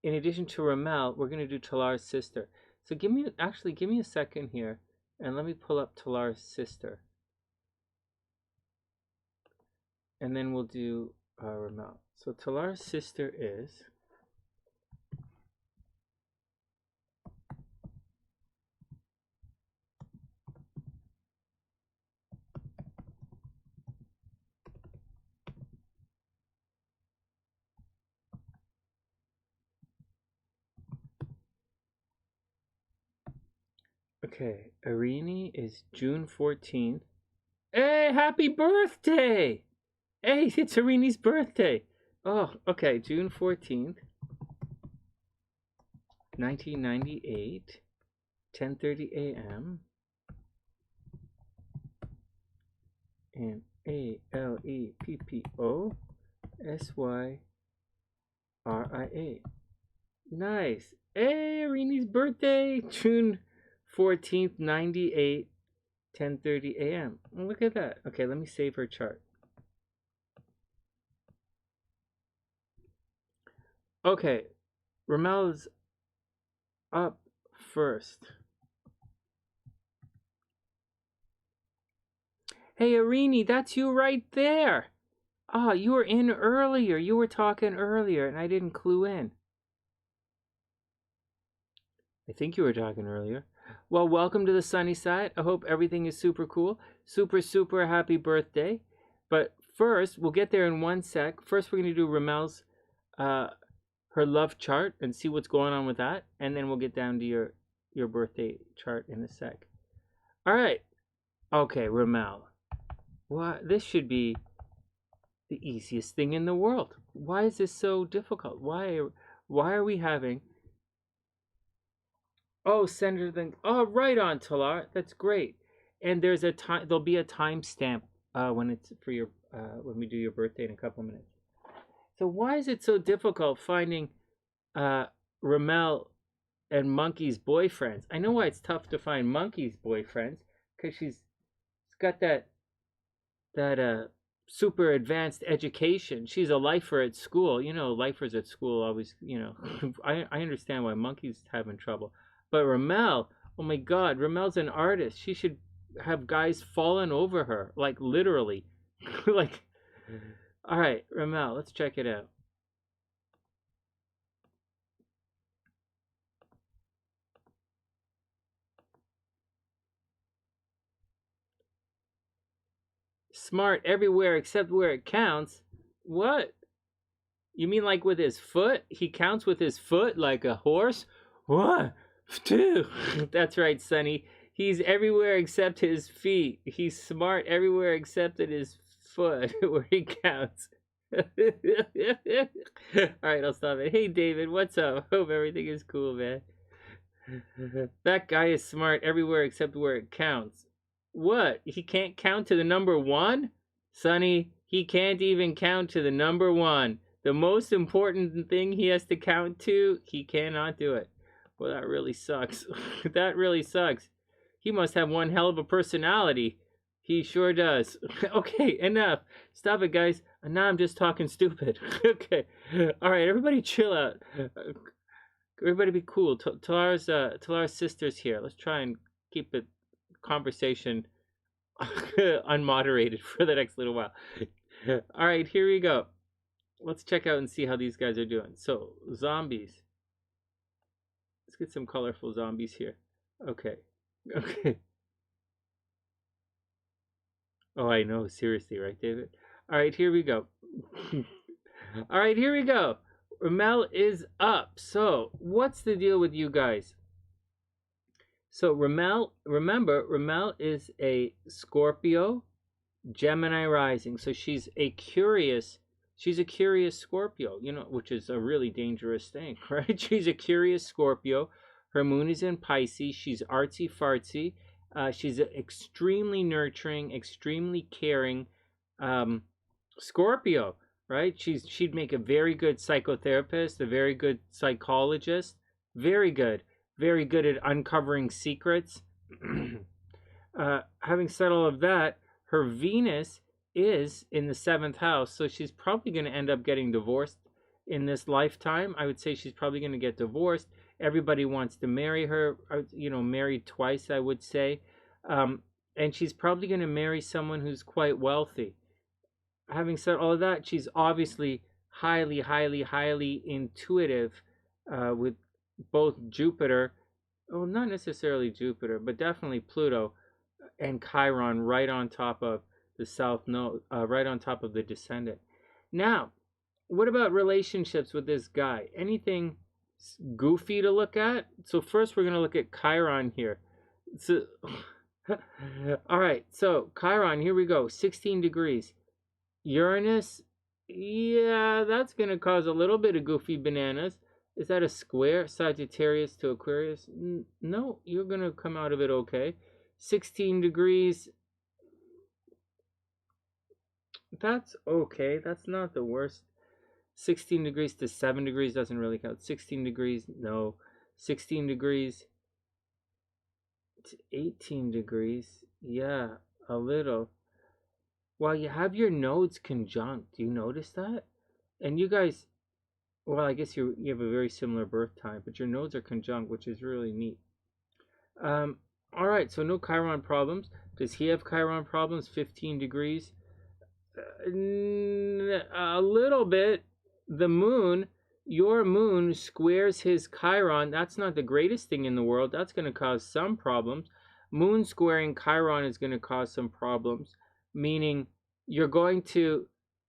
in addition to RomaL, we're going to do Talar's sister. So give me a second here, and let me pull up Talar's sister, and then we'll do RomaL. So Talar's sister is. Okay, Areny is June 14th. Hey, happy birthday! Hey, it's Areny's birthday. Oh, okay, June 14th, 1998, 10:30 a.m. RomanAleppOSYRIA. Nice. Hey, Areny's birthday, June 14th, 98, 10:30 a.m. Look at that. Okay, let me save her chart. Okay, RomaL's up first. Hey, Areny, that's you right there. Ah, you were in earlier. You were talking earlier, and I didn't clue in. I think you were talking earlier. Well, welcome to the sunny side. I hope everything is super cool. Super, super happy birthday. But first, we'll get there in one sec. First, we're going to do RomaL's her love chart and see what's going on with that. And then we'll get down to your birthday chart in a sec. All right. Okay, RomaL. What? This should be the easiest thing in the world. Why is this so difficult? Why are we having... Oh, Senator thing. Oh, right on, Talar. That's great. And there's a time. There'll be a timestamp when it's for your when we do your birthday in a couple minutes. So why is it so difficult finding RomaL and Monkey's boyfriends? I know why it's tough to find Monkey's boyfriends, because she's got that super advanced education. She's a lifer at school. You know, lifers at school always. You know, I understand why Monkey's having trouble. But RomaL, oh my God, RomaL's an artist. She should have guys falling over her, like literally. Like, all right, RomaL, let's check it out. Smart everywhere except where it counts. What? You mean like with his foot? He counts with his foot like a horse? What? Two. That's right, Sonny. He's everywhere except his feet. He's smart everywhere except at his foot, where he counts. All right, I'll stop it. Hey, David, what's up? Hope everything is cool, man. That guy is smart everywhere except where it counts. What? He can't count to the number 1? Sonny, he can't even count to the number 1. The most important thing he has to count to, he cannot do it. Well, that really sucks. That really sucks. He must have one hell of a personality. He sure does. Okay, enough. Stop it, guys. Now I'm just talking stupid. Okay. All right, everybody chill out. Everybody be cool. Talar's sister's here. Let's try and keep the conversation unmoderated for the next little while. All right, here we go. Let's check out and see how these guys are doing. So, zombies. Let's get some colorful zombies here. Okay. Okay. Oh, I know. Seriously, right, David? All right, here we go. All right, here we go. RomaL is up. So, what's the deal with you guys? So, RomaL, remember, RomaL is a Scorpio, Gemini rising. So, she's a curious Scorpio, you know, which is a really dangerous thing, right? She's a curious Scorpio. Her moon is in Pisces. She's artsy fartsy. She's an extremely nurturing, extremely caring Scorpio, right? She'd make a very good psychotherapist, a very good psychologist, very good at uncovering secrets. Having said all of that, her Venus is in the 7th house, so she's probably going to end up getting divorced in this lifetime. I would say she's probably going to get divorced. Everybody wants to marry her, you know, married twice, I would say. And she's probably going to marry someone who's quite wealthy. Having said all of that, she's obviously highly intuitive with both Jupiter, well, not necessarily Jupiter, but definitely Pluto and Chiron right on top of the South Node, right on top of the descendant. Now, what about relationships with this guy? Anything goofy to look at? So first we're going to look at Chiron here. So, all right, so Chiron, here we go, 16 degrees. Uranus, yeah, that's going to cause a little bit of goofy bananas. Is that a square? Sagittarius to Aquarius? No, you're going to come out of it okay. 16 degrees. That's okay. That's not the worst. 16 degrees to 7 degrees doesn't really count. 16 degrees, no. 16 degrees to 18 degrees, yeah, a little. Well, you have your nodes conjunct. Do you notice that? And you guys, well, I guess you have a very similar birth time, but your nodes are conjunct, which is really neat. All right, so no Chiron problems. Does he have Chiron problems? 15 degrees? A little bit. The moon, your moon squares his Chiron. That's not the greatest thing in the world. That's going to cause some problems. Moon squaring Chiron is going to cause some problems, meaning you're going to,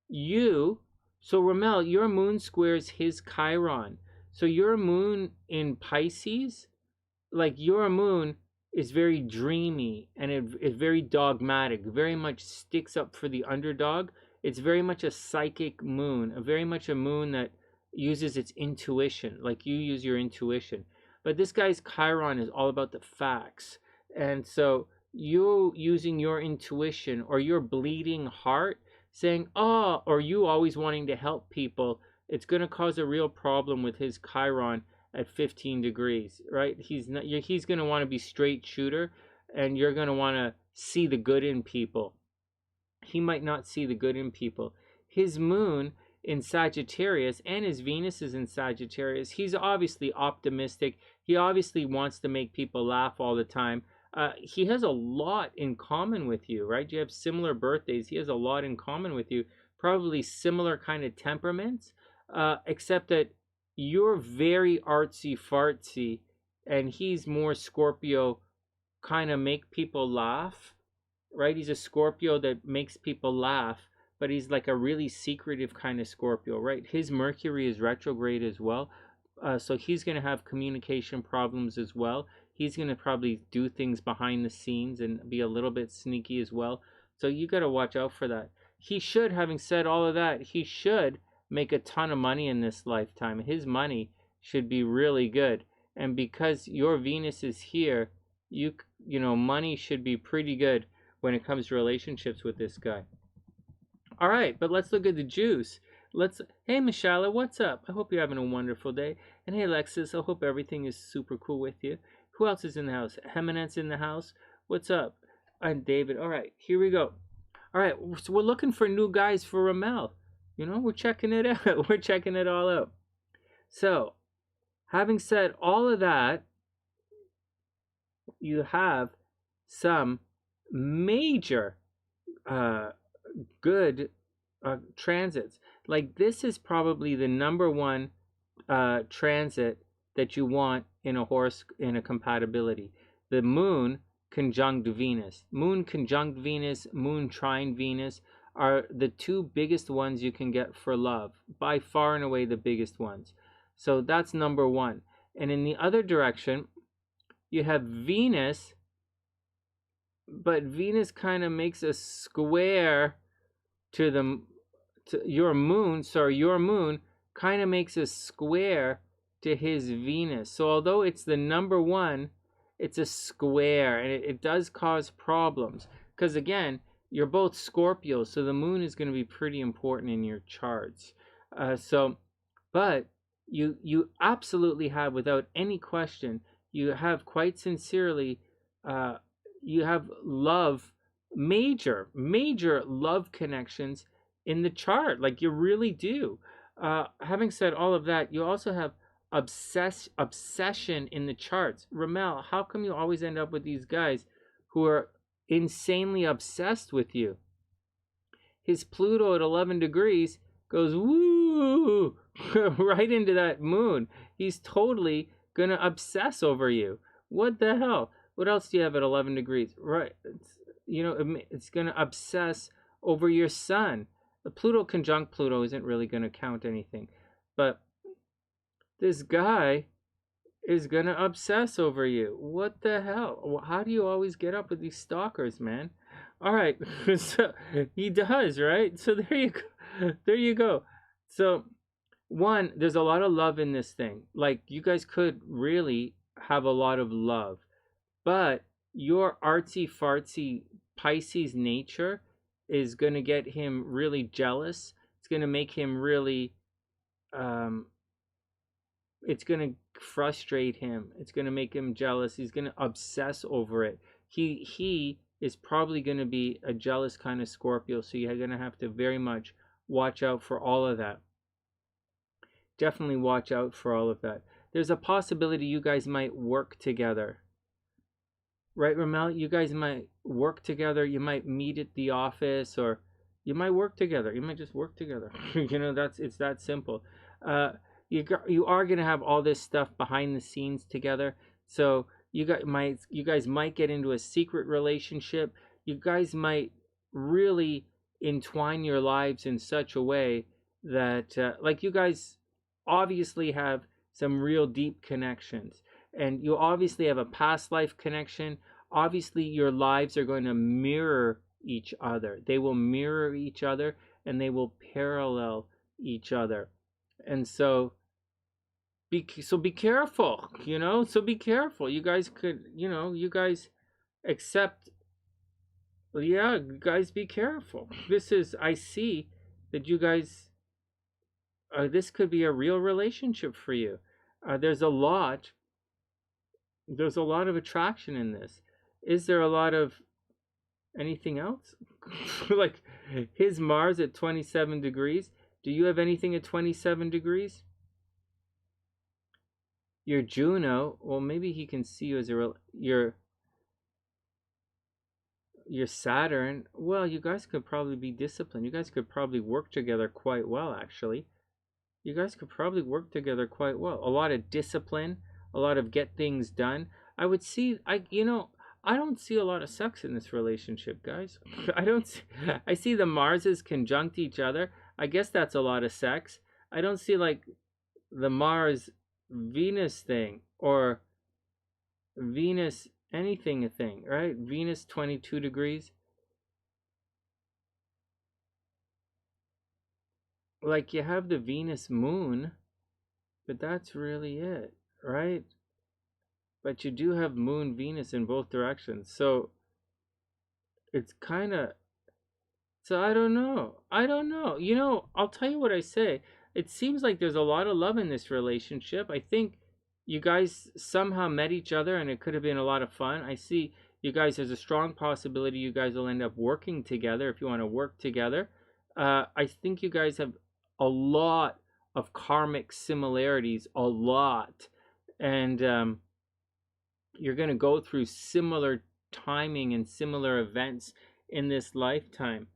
so RomaL, your moon squares his Chiron. So your moon in Pisces, like your moon is very dreamy and it's very dogmatic, very much sticks up for the underdog. It's very much a psychic moon, very much a moon that uses its intuition, like you use your intuition. But this guy's Chiron is all about the facts. And so you using your intuition or your bleeding heart saying, oh, or you always wanting to help people, it's going to cause a real problem with his Chiron at 15 degrees, right? He's going to want to be straight shooter, and you're going to want to see the good in people. He might not see the good in people. His moon in Sagittarius and his Venus is in Sagittarius. He's obviously optimistic. He obviously wants to make people laugh all the time. He has a lot in common with you, right? You have similar birthdays. He has a lot in common with you. Probably similar kind of temperaments, except that you're very artsy fartsy and he's more Scorpio, kind of make people laugh, right? He's a Scorpio that makes people laugh, but he's like a really secretive kind of Scorpio, right? His Mercury is retrograde as well, so he's going to have communication problems as well. He's going to probably do things behind the scenes and be a little bit sneaky as well, so you got to watch out for that. He should, having said all of that, he should make a ton of money in this lifetime. His money should be really good, and because your Venus is here, you know, money should be pretty good when it comes to relationships with this guy. All right, but let's look at the juice. Hey Michelle, what's up? I hope you're having a wonderful day. And hey Alexis, I hope everything is super cool with you. Who else is in the house? Heminence in the house. What's up? And David. All right, here we go. All right, so we're looking for new guys for RomaL. You know, we're checking it out. We're checking it all out. So, having said all of that, you have some major good transits. Like this is probably the number one transit that you want in a compatibility. The moon conjunct Venus. Moon conjunct Venus, moon trine Venus are the two biggest ones you can get for love. By far and away the biggest ones. So that's number one. And in the other direction, you have Venus, but Venus kind of makes a square to your moon. Sorry, your moon kind of makes a square to his Venus. So although it's the number one, it's a square, and it does cause problems. Because again, you're both Scorpios, so the moon is going to be pretty important in your charts. But you absolutely have, without any question, you have quite sincerely, you have love, major love connections in the chart. Like you really do. Having said all of that, you also have obsession in the charts. RomaL, how come you always end up with these guys who are insanely obsessed with you? His Pluto at 11 degrees goes woo right into that moon. He's totally gonna obsess over you. What the hell? What else do you have at 11 degrees? Right, it's gonna obsess over your sun. The Pluto conjunct Pluto isn't really gonna count anything, but this guy is gonna obsess over you. What the hell? How do you always get up with these stalkers, man? All right, so he does, right? So there you go. So one, there's a lot of love in this thing. Like you guys could really have a lot of love, but your artsy fartsy Pisces nature is going to get him really jealous. It's going to make him really, it's going to frustrate him. It's going to make him jealous. He's going to obsess over it. He is probably going to be a jealous kind of Scorpio, so you're going to have to very much watch out for all of that. Definitely watch out for all of that. There's a possibility you guys might work together. Right, RomaL? You guys might work together. You might meet at the office, or you might work together. You might just work together. You know, it's that simple. You are going to have all this stuff behind the scenes together. So you guys might get into a secret relationship. You guys might really entwine your lives in such a way that like, you guys obviously have some real deep connections, and you obviously have a past life connection. Obviously your lives are going to mirror each other. They will mirror each other, and they will parallel each other. And so be careful, you know. So be careful. You guys could, you know, you guys accept, yeah, guys, be careful. This is, I see that you guys, this could be a real relationship for you. There's a lot of attraction in this. Is there a lot of anything else? Like his Mars at 27 degrees. Do you have anything at 27 degrees? Your Juno, well, maybe he can see you as your Saturn. Well, you guys could probably be disciplined. You guys could probably work together quite well, actually. You guys could probably work together quite well. A lot of discipline, a lot of get things done. I would see, I don't see a lot of sex in this relationship, guys. I see the Marses conjunct each other. I guess that's a lot of sex. I don't see like the Mars Venus thing, or Venus anything a thing, right? Venus 22 degrees. Like, you have the Venus moon, but that's really it, right? But you do have moon Venus in both directions. So it's kind of, so I don't know. You know, I'll tell you what I say. It seems like there's a lot of love in this relationship. I think you guys somehow met each other, and it could have been a lot of fun. I see you guys, there's a strong possibility you guys will end up working together if you want to work together. I think you guys have a lot of karmic similarities, a lot. And you're going to go through similar timing and similar events in this lifetime.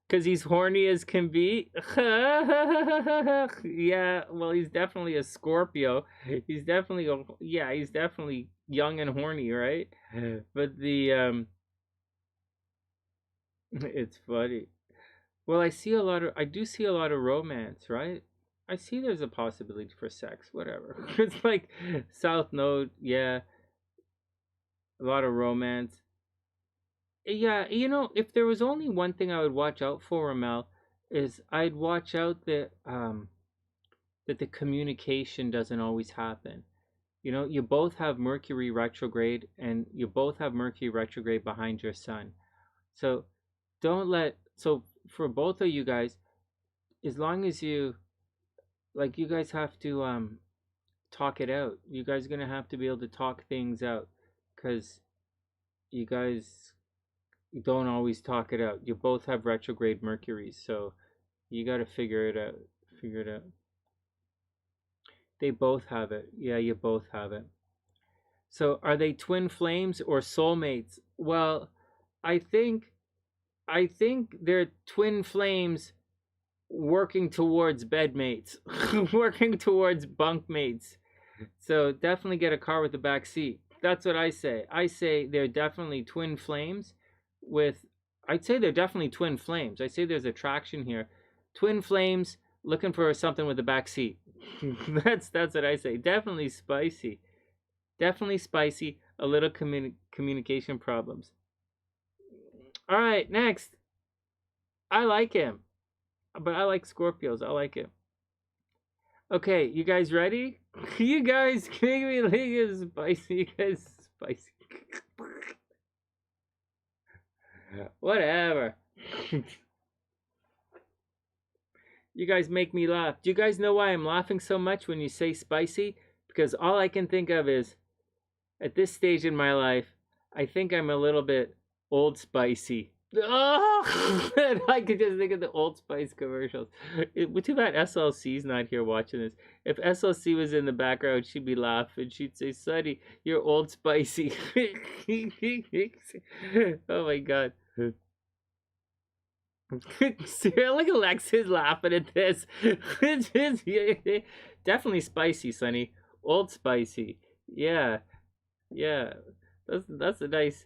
Because he's horny as can be. Yeah, well, he's definitely a Scorpio. He's definitely he's definitely young and horny, right? But the it's funny. Well, I do see a lot of romance, right? I see there's a possibility for sex, whatever. It's like South Node, yeah. A lot of romance. Yeah, you know, if there was only one thing I would watch out for, RomaL, is I'd watch out that the communication doesn't always happen. You know, you both have Mercury retrograde, and you both have Mercury retrograde behind your sun. So so for both of you guys, as long as you guys have to talk it out. You guys are going to have to be able to talk things out, cuz you guys don't always talk it out. You both have retrograde Mercury, so you got to figure it out. They both have it. Yeah, you both have it. So are they twin flames or soulmates? Well, I think they're twin flames working towards bedmates, working towards bunkmates. So definitely get a car with a back seat. That's what I say. I say they're definitely twin flames I'd say they're definitely twin flames. I say there's attraction here. Twin flames looking for something with a back seat. That's what I say. Definitely spicy. Definitely spicy. A little communication problems. All right, next. I like him. But I like Scorpios. I like him. Okay, you guys ready? You guys make me like it spicy. You guys spicy. Whatever. You guys make me laugh. Do you guys know why I'm laughing so much when you say spicy? Because all I can think of is, at this stage in my life, I think I'm a little bit Old Spicy. Oh, I could just think of the Old Spice commercials. Too bad SLC's not here watching this. If SLC was in the background, she'd be laughing. She'd say, "Sonny, you're Old Spicy." Oh my god. Look, Alexis laughing at this. Definitely spicy, Sonny. Old Spicy. Yeah. Yeah. That's a nice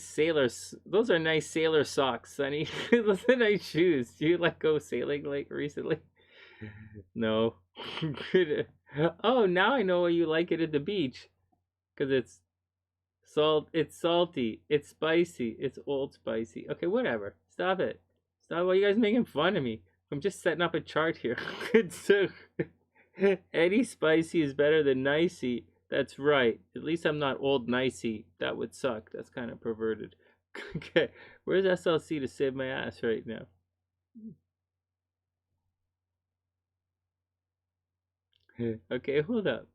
sailor. Those are nice sailor socks, Sonny. Those are nice shoes. Do you like go sailing like recently? No. Oh, now I know why you like it at the beach. Because it's salty, it's spicy, it's Old Spicy. Okay, whatever. Stop it. Stop. Why are you guys making fun of me? I'm just setting up a chart here. So, any spicy is better than nicey. That's right. At least I'm not old nicey. That would suck. That's kind of perverted. Okay, where's SLC to save my ass right now? Okay, hold up.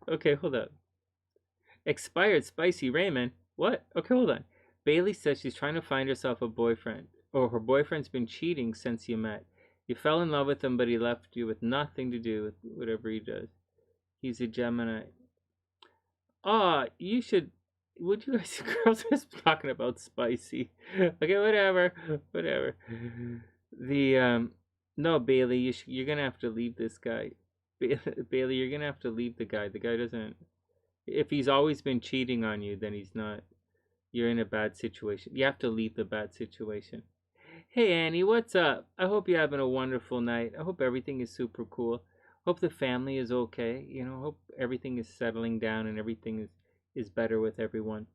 Okay, hold up. Expired spicy ramen. What? Okay, hold on. Bailey says she's trying to find herself a boyfriend. Or her boyfriend's been cheating since you met. You fell in love with him, but he left you with nothing to do with whatever he does. He's a Gemini. You should... Would you guys... Girls are talking about spicy. Okay, whatever. No, Bailey, you're gonna have to leave this guy. Bailey, you're gonna have to leave the guy. The guy doesn't... If he's always been cheating on you, then he's not... You're in a bad situation. You have to leave the bad situation. Hey, Annie, what's up? I hope you're having a wonderful night. I hope everything is super cool. Hope the family is okay. You know, hope everything is settling down and everything is better with everyone.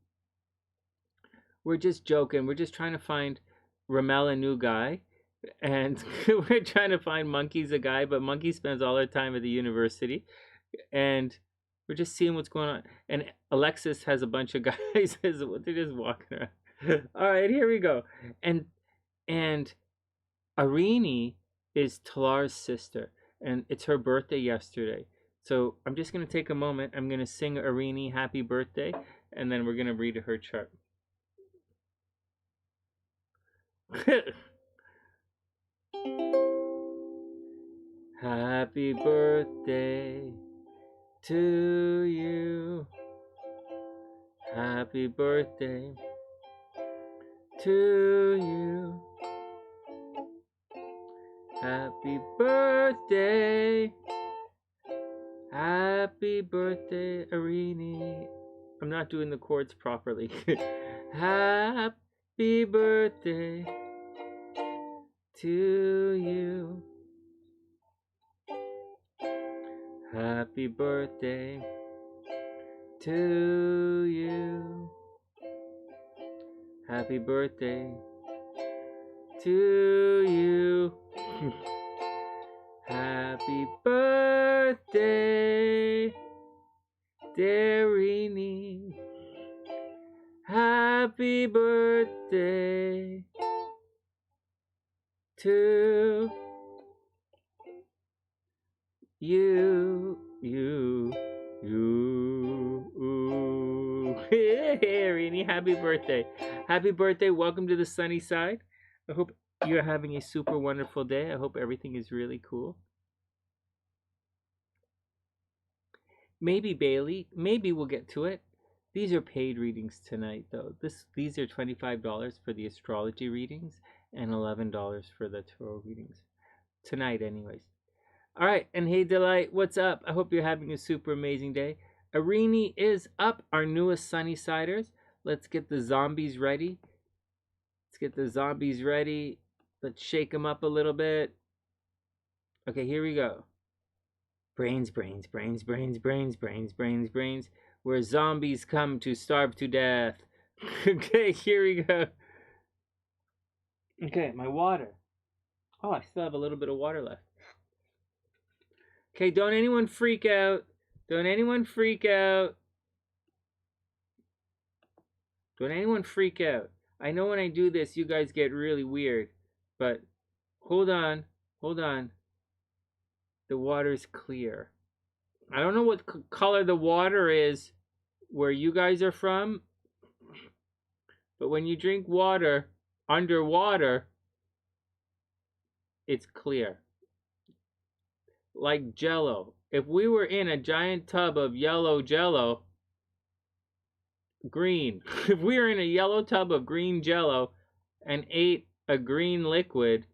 We're just joking. We're just trying to find RomaL a new guy. And we're trying to find Monkey's a guy, but Monkey spends all her time at the university. And we're just seeing what's going on. And Alexis has a bunch of guys. They're just walking around. All right, here we go. And Areny is Talar's sister. And it's her birthday yesterday. So I'm just going to take a moment. I'm going to sing Areny happy birthday. And then we're going to read her chart. Happy birthday to you. Happy birthday to you. Happy birthday. Happy birthday, Areny. I'm not doing the chords properly. Happy birthday to you. Happy birthday to you. Happy birthday to you. Happy birthday, dear Areny. Happy birthday to you. Hey, Areny, happy birthday. Happy birthday. Welcome to the sunny side. I hope you're having a super wonderful day. I hope everything is really cool. Maybe, Bailey, maybe we'll get to it. These are paid readings tonight, though. These are $25 for the astrology readings and $11 for the tarot readings. Tonight, anyways. All right, and hey, Delight, what's up? I hope you're having a super amazing day. Areny is up, our newest sunny siders. Let's get the zombies ready. Let's shake them up a little bit. Okay, here we go. Brains. Where zombies come to starve to death. Okay, here we go. Okay, my water. Oh, I still have a little bit of water left. Okay, don't anyone freak out. Don't Don't anyone freak out. I know when I do this, you guys get really weird. But hold on. Hold on. The water's clear. I don't know what color the water is where you guys are from. But when you drink water underwater, it's clear. Like Jello. If we were in a giant tub of yellow Jello, green. If we were in a yellow tub of green Jello and ate a green liquid,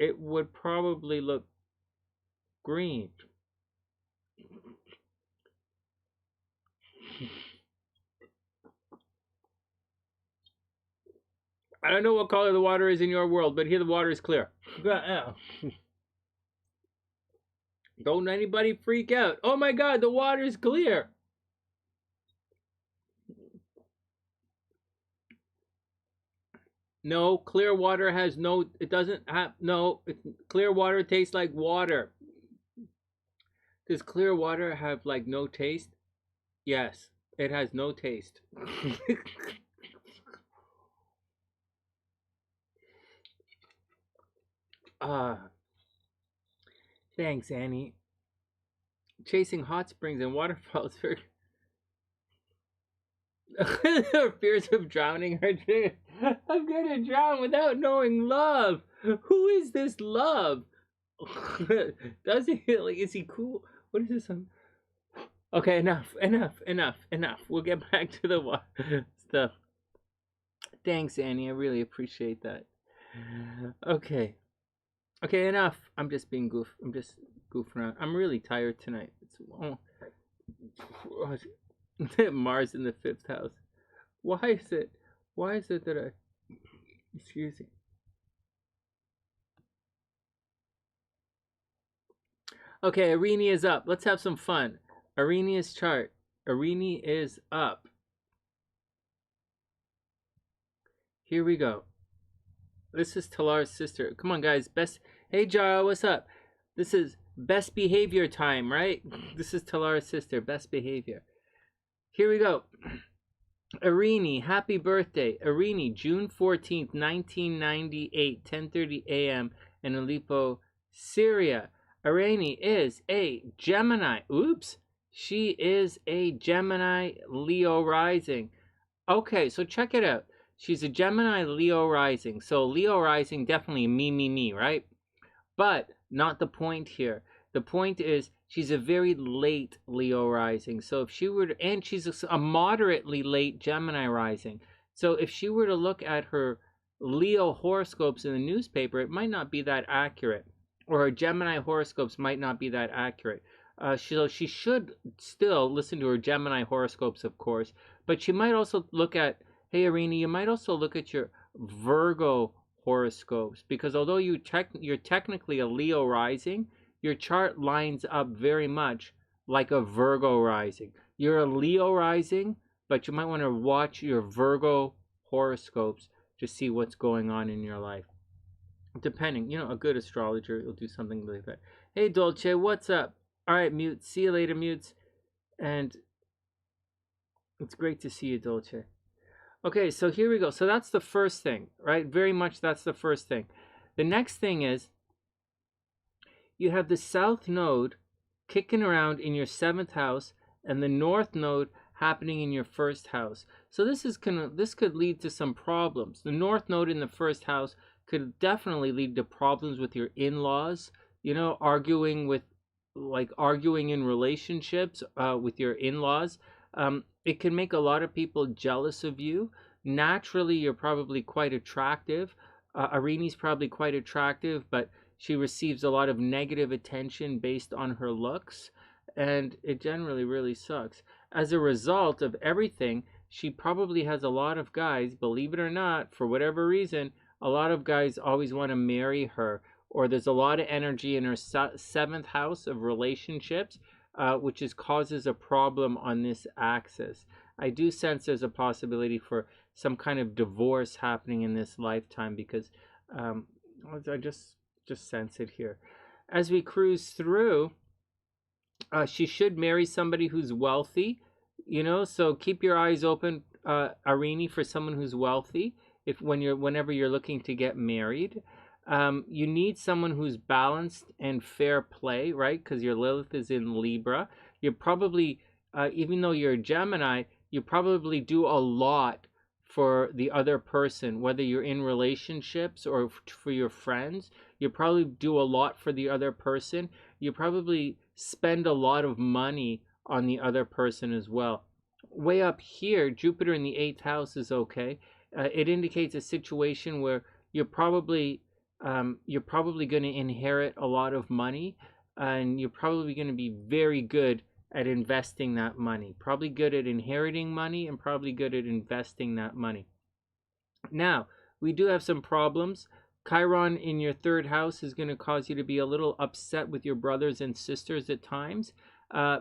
it would probably look green. I don't know what color the water is in your world, but here the water is clear. Don't anybody freak out. Oh my God, the water is clear. No, clear water has no, it doesn't have, no, clear water tastes like water. Does clear water have like no taste? Yes, it has no taste. Thanks, Annie. Chasing hot springs and waterfalls for fears of drowning. I'm gonna drown without knowing love. Who is this love? Does he like? Is he cool? What is this? Okay, enough. We'll get back to the stuff. Thanks, Annie. I really appreciate that. Okay, enough. I'm just being goofing around. I'm really tired tonight. It's Mars in the 5th house. Why is it that I? Excuse me. Okay, Areny is up. Let's have some fun. Areny's chart. Areny is up. Here we go. This is Talar's sister. Come on, guys. Hey, Jara, what's up? This is best behavior time, right? This is Talar's sister. Best behavior. Here we go. Areny, happy birthday. Areny, June 14th, 1998, 10:30 a.m. in Aleppo, Syria. Areny is a Gemini. Oops. She is a Gemini Leo rising. Okay, so check it out. She's a Gemini Leo rising. So Leo rising, definitely me, right? But not the point here. The point is she's a very late Leo rising. So if she were to, and she's a moderately late Gemini rising. So if she were to look at her Leo horoscopes in the newspaper, it might not be that accurate. Or her Gemini horoscopes might not be that accurate. She should still listen to her Gemini horoscopes, of course. But she might also look at, hey, Areny, you might also look at your Virgo horoscopes. Because although you're technically a Leo rising, your chart lines up very much like a Virgo rising. You're a Leo rising, but you might want to watch your Virgo horoscopes to see what's going on in your life. Depending, a good astrologer will do something like that. Hey, Dolce, what's up? All right, mute. See you later, mutes. And it's great to see you, Dolce. Okay, so here we go. So that's the first thing, right? Very much that's the first thing. The next thing is you have the South Node kicking around in your 7th house and the North Node happening in your 1st house. So this could lead to some problems. The North Node in the 1st house could definitely lead to problems with your in-laws, arguing in relationships with your in-laws. It can make a lot of people jealous of you. Naturally, you're probably quite attractive. Areny's probably quite attractive, but she receives a lot of negative attention based on her looks, and it generally really sucks. As a result of everything, she probably has a lot of guys, believe it or not, for whatever reason, a lot of guys always want to marry her, or there's a lot of energy in her 7th house of relationships, which causes a problem on this axis. I do sense there's a possibility for some kind of divorce happening in this lifetime because I just sense it here. As we cruise through, she should marry somebody who's wealthy. you know, so keep your eyes open, Areny, for someone who's wealthy. Whenever you're looking to get married, you need someone who's balanced and fair play, right? Because your Lilith is in Libra. You're probably, even though you're a Gemini, you probably do a lot for the other person, whether you're in relationships or for your friends. You probably do a lot for the other person. You probably spend a lot of money on the other person as well. Way up here, Jupiter in the 8th house is okay. It indicates a situation where you're probably going to inherit a lot of money, and you're probably going to be very good at investing that money. Probably good at inheriting money and probably good at investing that money. Now, we do have some problems. Chiron in your 3rd house is going to cause you to be a little upset with your brothers and sisters at times.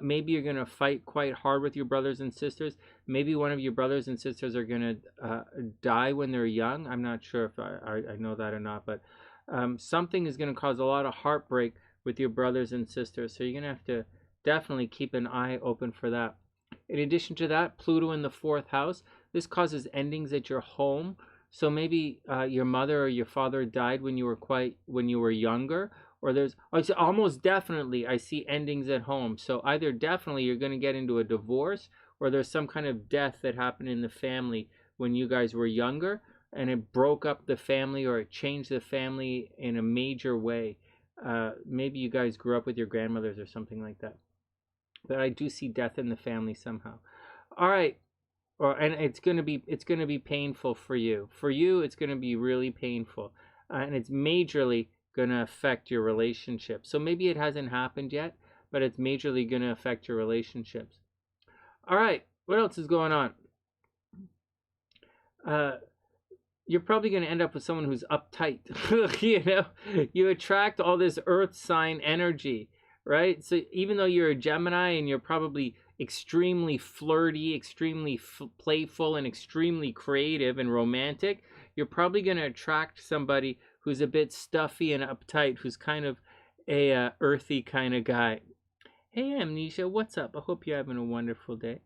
Maybe you're going to fight quite hard with your brothers and sisters. Maybe one of your brothers and sisters are going to die when they're young. I'm not sure if I know that or not, but something is going to cause a lot of heartbreak with your brothers and sisters. So you're going to have to definitely keep an eye open for that. In addition to that, Pluto in the 4th house. This causes endings at your home. So maybe your mother or your father died when you were younger, or there's almost definitely I see endings at home. So either definitely you're going to get into a divorce, or there's some kind of death that happened in the family when you guys were younger, and it broke up the family or it changed the family in a major way. Maybe you guys grew up with your grandmothers or something like that. But I do see death in the family somehow. All right. And it's gonna be painful for you. For you, it's gonna be really painful, and it's majorly gonna affect your relationship. So maybe it hasn't happened yet, but it's majorly gonna affect your relationships. All right, what else is going on? You're probably gonna end up with someone who's uptight. You know, you attract all this Earth sign energy, right? So even though you're a Gemini and you're probably extremely flirty, extremely playful, and extremely creative and romantic, you're probably going to attract somebody who's a bit stuffy and uptight, who's kind of a earthy kind of guy. Hey, Amnesia, what's up? I hope you're having a wonderful day.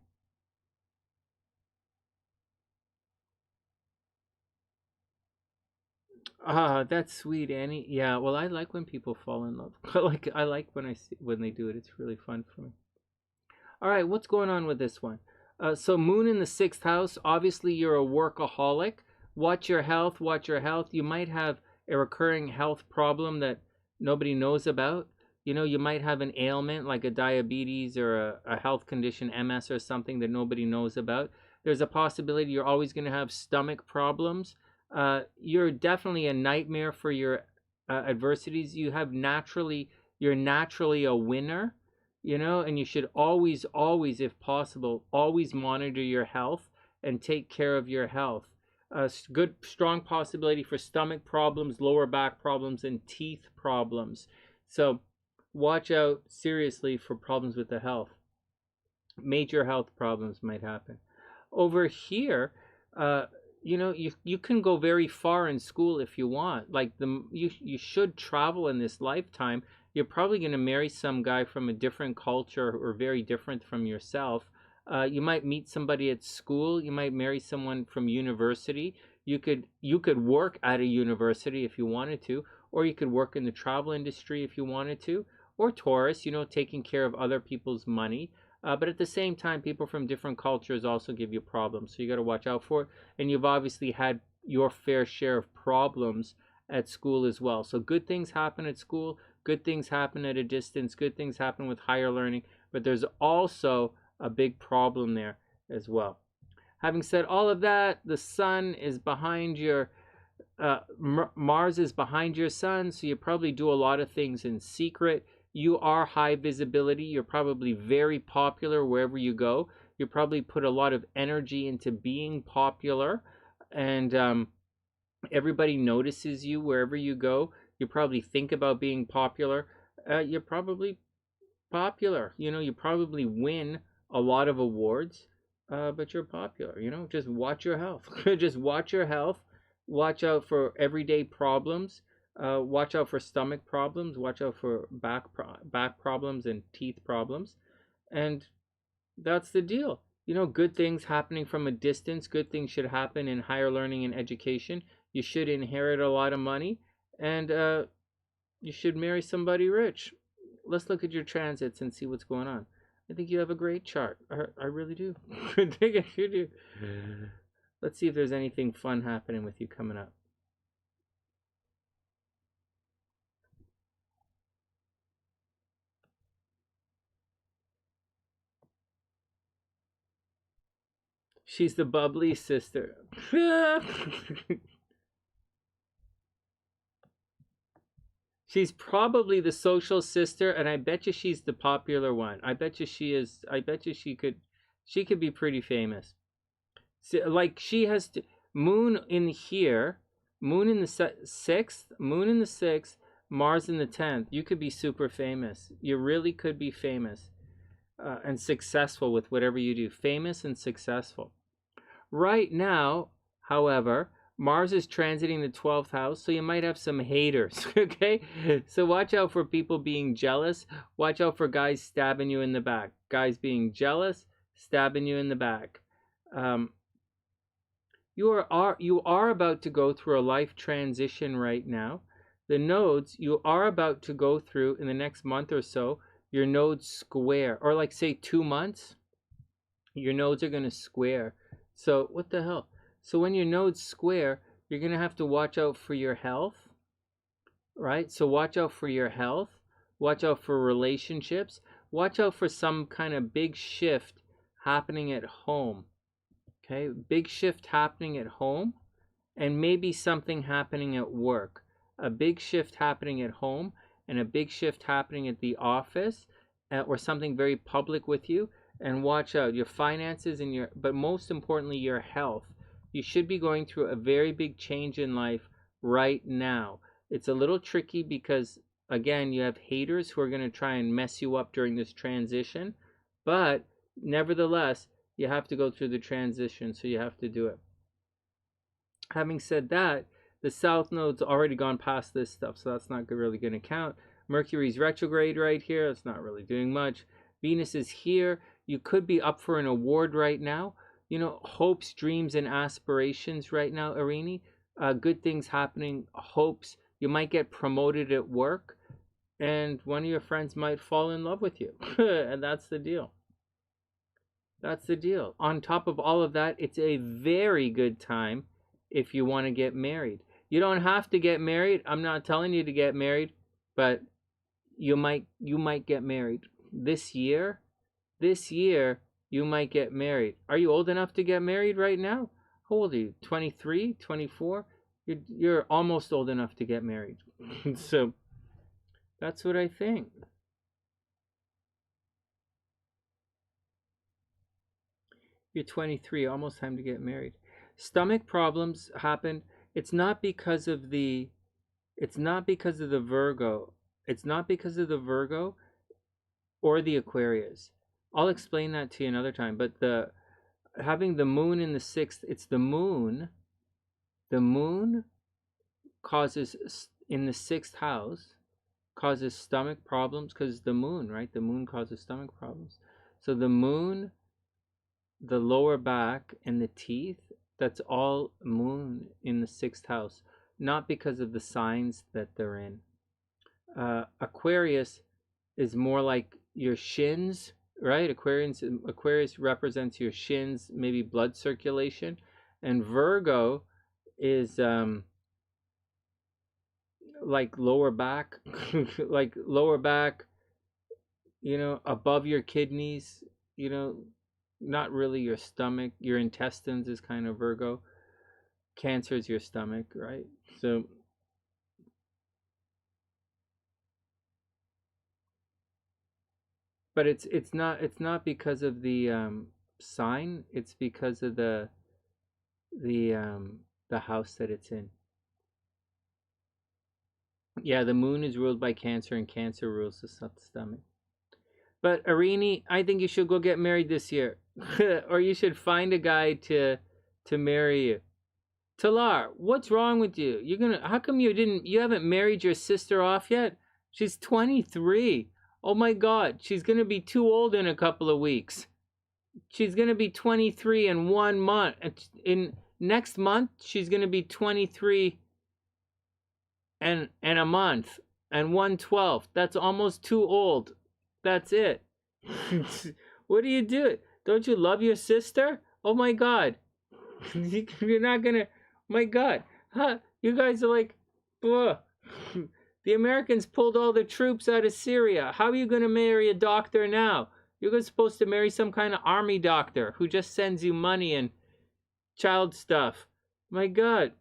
Ah, that's sweet, Annie. Yeah, well, I like when people fall in love. I like when they do it. It's really fun for me. All right, what's going on with this one? So Moon in the 6th house, obviously you're a workaholic. Watch your health, watch your health. You might have a recurring health problem that nobody knows about. You know, you might have an ailment like a diabetes or a health condition, MS or something that nobody knows about. There's a possibility you're always going to have stomach problems. You're definitely a nightmare for your adversities. You're naturally a winner. You know, and you should always, if possible, always monitor your health and take care of your health. Good, strong possibility for stomach problems, lower back problems, and teeth problems. So watch out seriously for problems with the health. Major health problems might happen. Over here, you know, you can go very far in school if you want. Like you should travel in this lifetime. You're probably going to marry some guy from a different culture or very different from yourself. You might meet somebody at school. You might marry someone from university. You could work at a university if you wanted to, or you could work in the travel industry if you wanted to, or Taurus, you know, taking care of other people's money. But at the same time, people from different cultures also give you problems, so you got to watch out for it. And you've obviously had your fair share of problems at school as well. So good things happen at school. Good things happen at a distance. Good things happen with higher learning. But there's also a big problem there as well. Having said all of that, the sun is behind your, Mars is behind your sun, so you probably do a lot of things in secret. You are high visibility. You're probably very popular wherever you go. You probably put a lot of energy into being popular, and everybody notices you wherever you go. You probably think about being popular. You're probably popular. You know, you probably win a lot of awards, but you're popular. You know, just watch your health. Just watch your health. Watch out for everyday problems. Watch out for stomach problems. Watch out for back problems and teeth problems. And that's the deal. you know, good things happening from a distance. Good things should happen in higher learning and education. You should inherit a lot of money, and you should marry somebody rich. Let's look at your transits and see what's going on. I think you have a great chart. I really do. I think you do. Let's see if there's anything fun happening with you coming up. She's the bubbly sister. She's probably the social sister, and I bet you she's the popular one. I bet you she is. I bet you she could be pretty famous. So, like, she has to, moon in here, moon in the 6th, moon in the 6th, Mars in the 10th. You could be super famous. You really could be famous and successful with whatever you do. Famous and successful. Right now, however, Mars is transiting the 12th house, so you might have some haters, okay? So watch out for people being jealous. Watch out for guys stabbing you in the back. Guys being jealous, stabbing you in the back. You are about to go through a life transition right now. The nodes you are about to go through in the next month or so, your nodes square, or like say 2 months, your nodes are going to square. So what the hell? So when your nodes square, you're going to have to watch out for your health, right? So watch out for your health. Watch out for relationships. Watch out for some kind of big shift happening at home. Okay, big shift happening at home, and maybe something happening at work. A big shift happening at home, and a big shift happening at the office, or something very public with you. And watch out your finances and but most importantly, your health. You should be going through a very big change in life right now. It's a little tricky because, again, you have haters who are going to try and mess you up during this transition, but nevertheless, you have to go through the transition, so you have to do it. Having said that, the South Node's already gone past this stuff, so that's not really going to count. Mercury's retrograde right here. It's not really doing much. Venus is here. You could be up for an award right now. You know, hopes, dreams, and aspirations right now, Areny. Good things happening. Hopes. You might get promoted at work, and one of your friends might fall in love with you. And that's the deal. That's the deal. On top of all of that, it's a very good time if you want to get married. You don't have to get married. I'm not telling you to get married, but you might get married this year. This year you might get married. Are you old enough to get married right now? How old are you? 23, 24? You're almost old enough to get married. So that's what I think. You're 23, almost time to get married. Stomach problems happened. It's not because of the Virgo. It's not because of the Virgo or the Aquarius. I'll explain that to you another time. But having the moon in the 6th, it's the moon. The moon causes, in the 6th house, causes stomach problems because the moon, right? The moon causes stomach problems. So the moon, the lower back, and the teeth, that's all moon in the 6th house, not because of the signs that they're in. Aquarius is more like your shins, right? Aquarius represents your shins, maybe blood circulation, and Virgo is like lower back, like lower back, you know, above your kidneys, you know, not really your stomach. Your intestines is kind of Virgo. Cancer is your stomach, right? So but it's not because of the sign. It's because of the house that it's in. Yeah, the moon is ruled by Cancer, and Cancer rules the stomach. But Areny, I think you should go get married this year, or you should find a guy to marry you. Talar, what's wrong with you? How come you haven't married your sister off yet? She's 23. Oh my God, she's gonna be too old in a couple of weeks. She's going to be 23 in 1 month. In next month, she's going to be 23 and a month and 1/12. That's almost too old. That's it. What do you do? Don't you love your sister? Oh my God. You're not going to, my God. Huh? You guys are like, ugh. The Americans pulled all the troops out of Syria. How are you going to marry a doctor now? You're supposed to marry some kind of army doctor who just sends you money and child stuff. My God.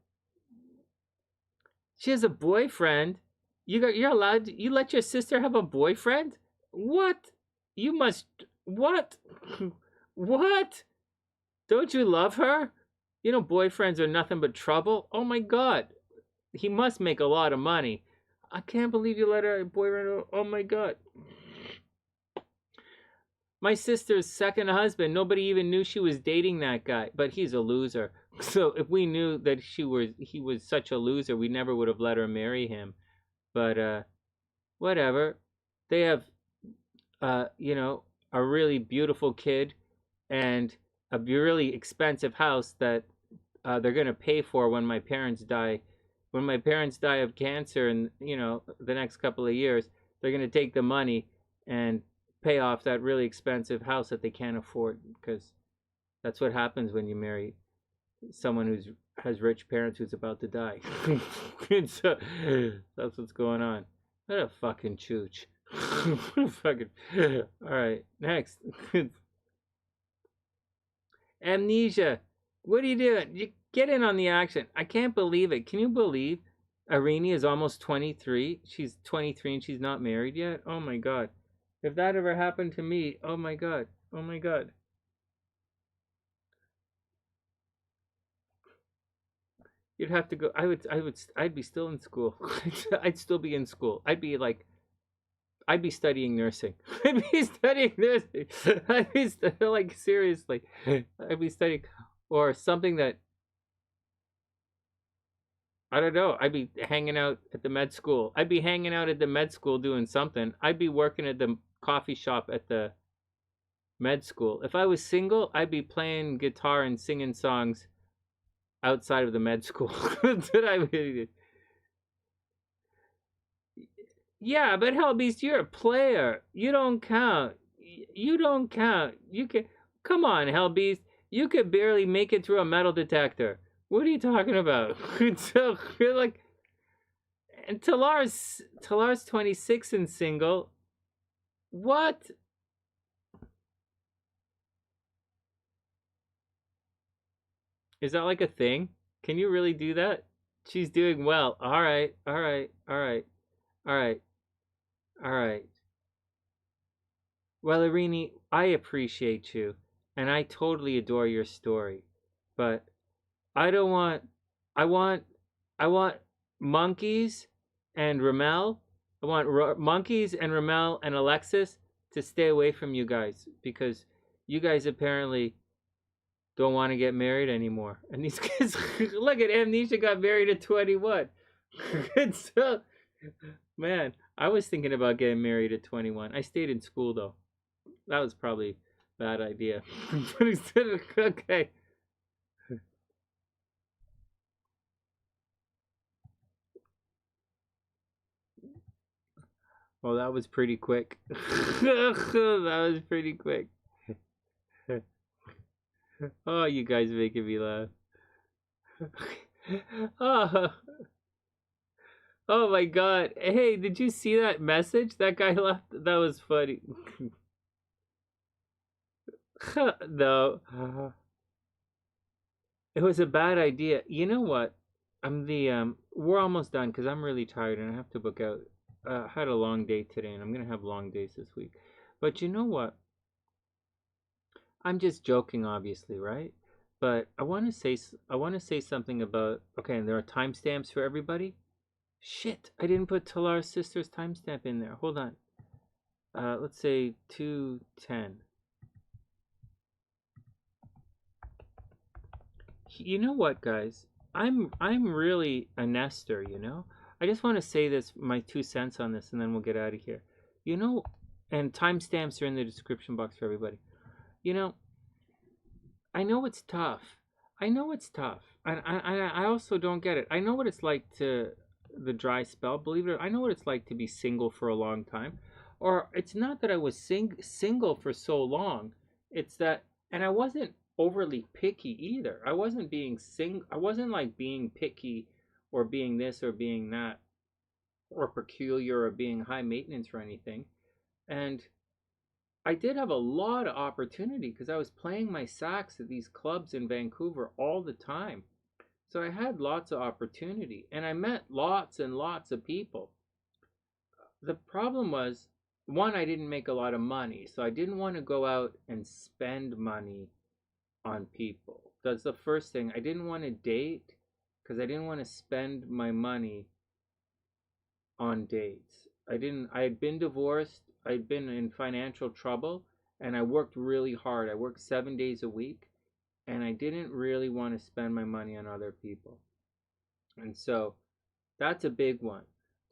She has a boyfriend. You're allowed to, you let your sister have a boyfriend? What? You must, what? What? Don't you love her? You know boyfriends are nothing but trouble. Oh my God. He must make a lot of money. I can't believe you let her boyfriend. Oh my God. My sister's second husband, nobody even knew she was dating that guy, but he's a loser. So if we knew that he was such a loser, we never would have let her marry him. But whatever. They have you know, a really beautiful kid and a really expensive house that they're going to pay for when my parents die. When my parents die of cancer in, you know, the next couple of years, they're going to take the money and pay off that really expensive house that they can't afford, because that's what happens when you marry someone who has rich parents who's about to die. So that's what's going on. What a fucking chooch. What a fucking... Alright, next. Amnesia. What are you doing? You get in on the action. I can't believe it. Can you believe Areny is almost 23? She's 23 and she's not married yet? Oh my God. If that ever happened to me, oh my God. Oh my God. You'd have to go. I'd be still in school. I'd still be in school. I'd be studying nursing. I'd be studying nursing. I'd be like, seriously. I'd be studying, or something that, I don't know. I'd be hanging out at the med school. I'd be hanging out at the med school doing something. I'd be working at the coffee shop at the med school. If I was single, I'd be playing guitar and singing songs outside of the med school. That's what I would. Yeah, but Hellbeast, you're a player. You don't count. You don't count. You can. Come on, Hellbeast. You could barely make it through a metal detector. What are you talking about? So you're like, and Talar's 26 and single. What? Is that like a thing? Can you really do that? She's doing well. All right, all right, all right, all right, all right. Well, Areny, I appreciate you, and I totally adore your story, but I don't want. I want monkeys and RomaL. I want monkeys and RomaL and Alexis to stay away from you guys, because you guys apparently don't want to get married anymore. And these kids, look at Amnesia, got married at 21. So, man, I was thinking about getting married at 21. I stayed in school though. That was probably a bad idea. Okay. Well, that was pretty quick. That was pretty quick. Oh, you guys are making me laugh. Oh. Oh my God. Hey, did you see that message that guy left? That was funny. No. It was a bad idea. You know what? We're almost done because I'm really tired and I have to book out. I had a long day today and I'm going to have long days this week. But you know what? I'm just joking, obviously, right? But I want to say something about, okay, and there are timestamps for everybody. Shit, I didn't put Talar's sister's timestamp in there. Hold on. Let's say 2:10. You know what, guys? I'm really a nester, you know? I just want to say this, my 2 cents on this, and then we'll get out of here. You know, and timestamps are in the description box for everybody. You know, I know it's tough. I know it's tough. I also don't get it. I know what it's like to the dry spell. Believe it or not, I know what it's like to be single for a long time. Or it's not that I was single for so long. It's that, and I wasn't overly picky either. I wasn't being I wasn't like being picky or being this or being that or peculiar or being high maintenance or anything. And I did have a lot of opportunity because I was playing my sax at these clubs in Vancouver all the time. So I had lots of opportunity and I met lots and lots of people. The problem was, one, I didn't make a lot of money, so I didn't want to go out and spend money on people. That's the first thing. I didn't want to date because I didn't want to spend my money on dates. I had been divorced, I'd been in financial trouble, and I worked really hard. I worked 7 days a week, and I didn't really want to spend my money on other people. And so that's a big one.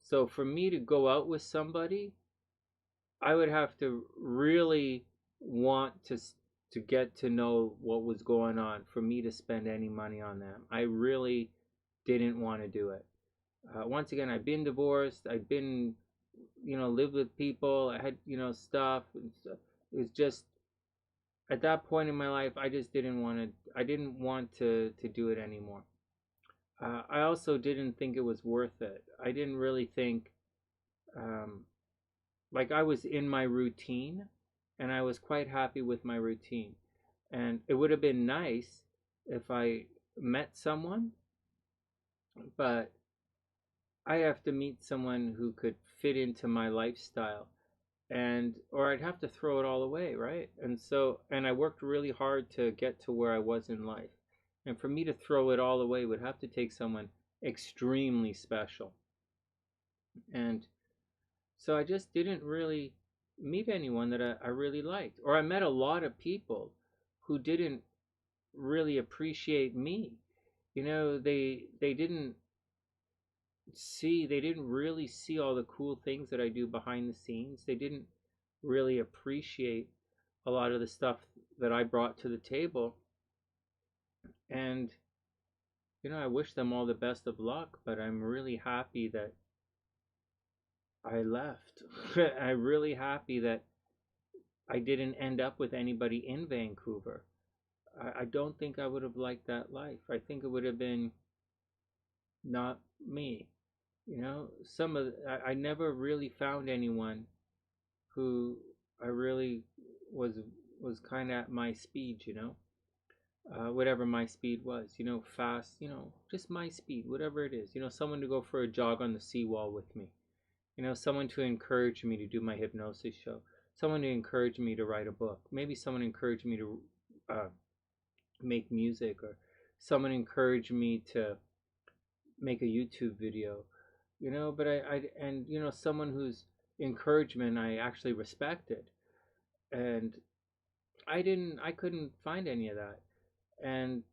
So for me to go out with somebody, I would have to really want to get to know what was going on for me to spend any money on them. I really didn't want to do it. Once again, I've been divorced. I've been, lived with people. I had, stuff. It was just at that point in my life, I just didn't want to. I didn't want to do it anymore. I also didn't think it was worth it. I didn't really think, um, like I was in my routine, and I was quite happy with my routine. And it would have been nice if I met someone, but I have to meet someone who could fit into my lifestyle, and or I'd have to throw it all away, right? And I worked really hard to get to where I was in life. And for me to throw it all away would have to take someone extremely special. And so I just didn't really meet anyone that I really liked. Or I met a lot of people who didn't really appreciate me. They didn't really see all the cool things that I do behind the scenes. They didn't really appreciate a lot of the stuff that I brought to the table. And I wish them all the best of luck, but I'm really happy that I left. I'm really happy that I didn't end up with anybody in Vancouver. I don't think I would have liked that life. I think it would have been not me. I never really found anyone who I really was was kind of at my speed, whatever my speed was, fast, just my speed, whatever it is, someone to go for a jog on the seawall with me, someone to encourage me to do my hypnosis show, someone to encourage me to write a book, maybe someone encouraged me to make music, or someone encouraged me to make a YouTube video, but and someone whose encouragement I actually respected. And I couldn't find any of that. And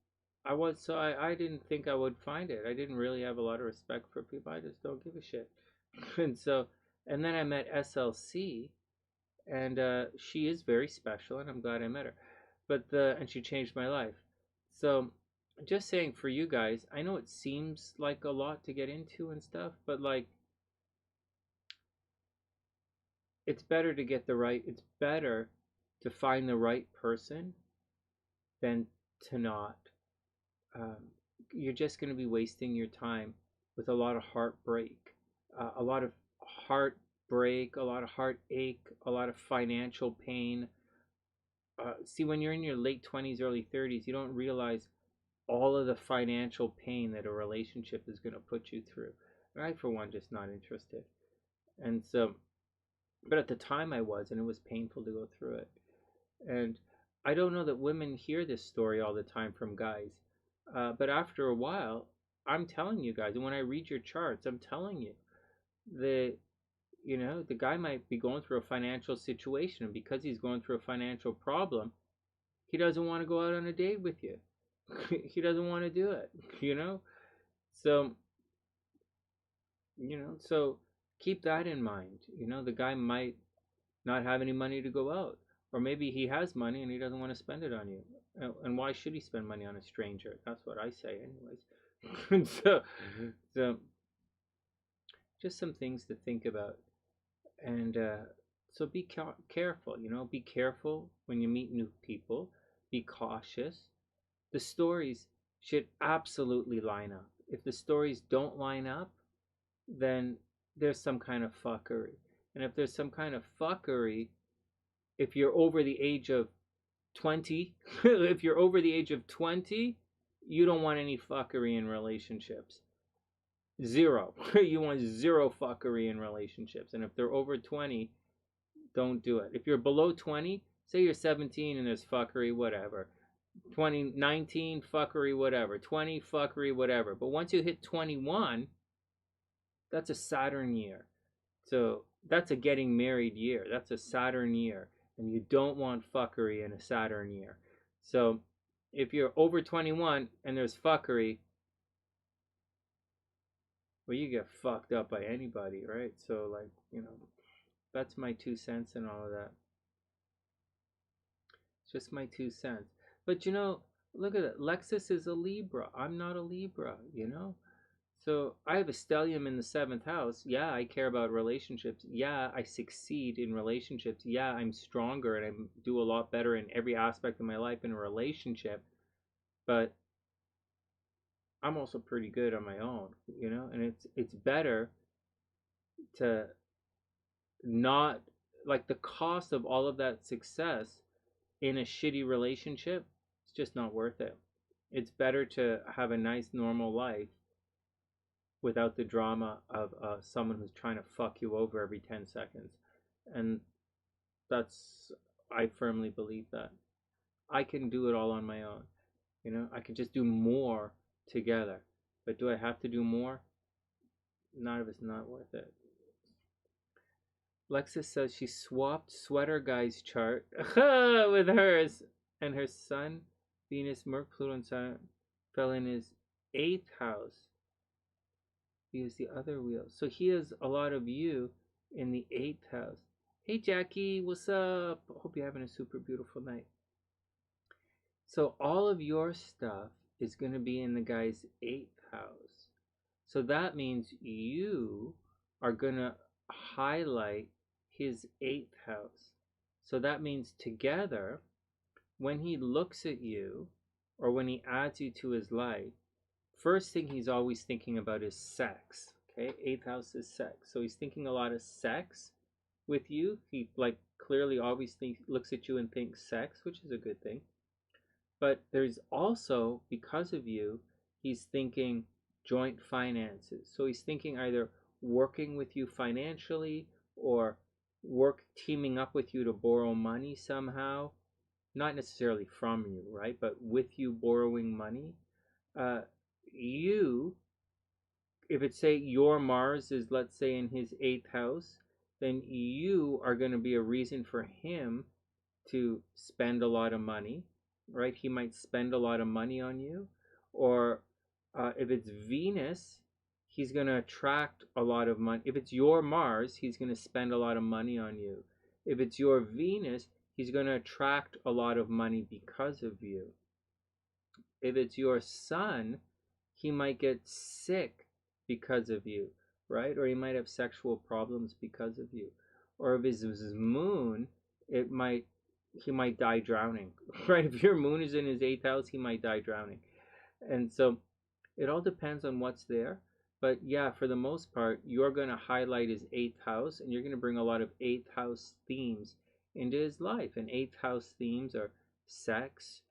I didn't think I would find it. I didn't really have a lot of respect for people. I just don't give a shit. And then I met SLC, and she is very special, and I'm glad I met her. And she changed my life. So just saying, for you guys, I know it seems like a lot to get into and stuff, but like, it's better it's better to find the right person than to not. You're just going to be wasting your time with a lot of heartbreak, a lot of heartbreak, a lot of heartache, a lot of financial pain. See, when you're in your late 20s, early 30s, you don't realize all of the financial pain that a relationship is going to put you through. And I, for one, just not interested. And so, but at the time I was, and it was painful to go through it. And I don't know that women hear this story all the time from guys. But after a while, I'm telling you guys, and when I read your charts, I'm telling you, the the guy might be going through a financial situation, and because he's going through a financial problem, he doesn't want to go out on a date with you. He doesn't want to do it, So, so keep that in mind. The guy might not have any money to go out, Or maybe he has money and he doesn't want to spend it on you. And why should he spend money on a stranger? That's what I say, anyways. So just some things to think about. And so be careful, be careful when you meet new people. Be cautious. The stories should absolutely line up. If the stories don't line up, then there's some kind of fuckery. And if there's some kind of fuckery, if you're over the age of 20, if you're over the age of 20, you don't want any fuckery in relationships. Zero. You want zero fuckery in relationships. And if they're over 20, don't do it. If you're below 20, say you're 17 and there's fuckery, whatever. 20, 19, fuckery, whatever. 20, fuckery, whatever. But once you hit 21, that's a Saturn year. So that's a getting married year. That's a Saturn year. And you don't want fuckery in a Saturn year. So if you're over 21 and there's fuckery, well, you get fucked up by anybody, right? So, like, that's my 2 cents and all of that. It's just my 2 cents. But, look at it. Lexus is a Libra. I'm not a Libra, So I have a stellium in the 7th house. Yeah, I care about relationships. Yeah, I succeed in relationships. Yeah, I'm stronger and I do a lot better in every aspect of my life in a relationship. But I'm also pretty good on my own, and it's better to not, like, the cost of all of that success in a shitty relationship, it's just not worth it. It's better to have a nice normal life without the drama of someone who's trying to fuck you over every 10 seconds. And I firmly believe that. I can do it all on my own. I can just do more together. But do I have to do more? None of it's not worth it. Lexus says she swapped Sweater Guy's chart with hers, and her sun, Venus, Merc, Pluto, and Saturn fell in his 8th house. He has the other wheel. So he has a lot of you in the 8th house. Hey, Jackie, what's up? Hope you're having a super beautiful night. So all of your stuff is going to be in the guy's 8th house. So that means you are going to highlight his 8th house. So that means together, when he looks at you or when he adds you to his life, first thing he's always thinking about is sex. Okay, 8th house is sex. So he's thinking a lot of sex with you. He clearly always looks at you and thinks sex, which is a good thing. But there's also, because of you, he's thinking joint finances. So he's thinking either working with you financially or teaming up with you to borrow money somehow. Not necessarily from you, right? But with you borrowing money. If it's, say, your Mars is, let's say, in his 8th house, then you are going to be a reason for him to spend a lot of money, right? He might spend a lot of money on you. Or if it's Venus, he's going to attract a lot of money. If it's your Mars, he's going to spend a lot of money on you. If it's your Venus, he's going to attract a lot of money because of you. If it's your Sun, he might get sick because of you, right? Or he might have sexual problems because of you. Or if it's his Moon, he might die drowning, right? If your Moon is in his 8th house, he might die drowning. And so it all depends on what's there. But yeah, for the most part, you're going to highlight his 8th house, and you're going to bring a lot of 8th house themes into his life. And 8th house themes are sex,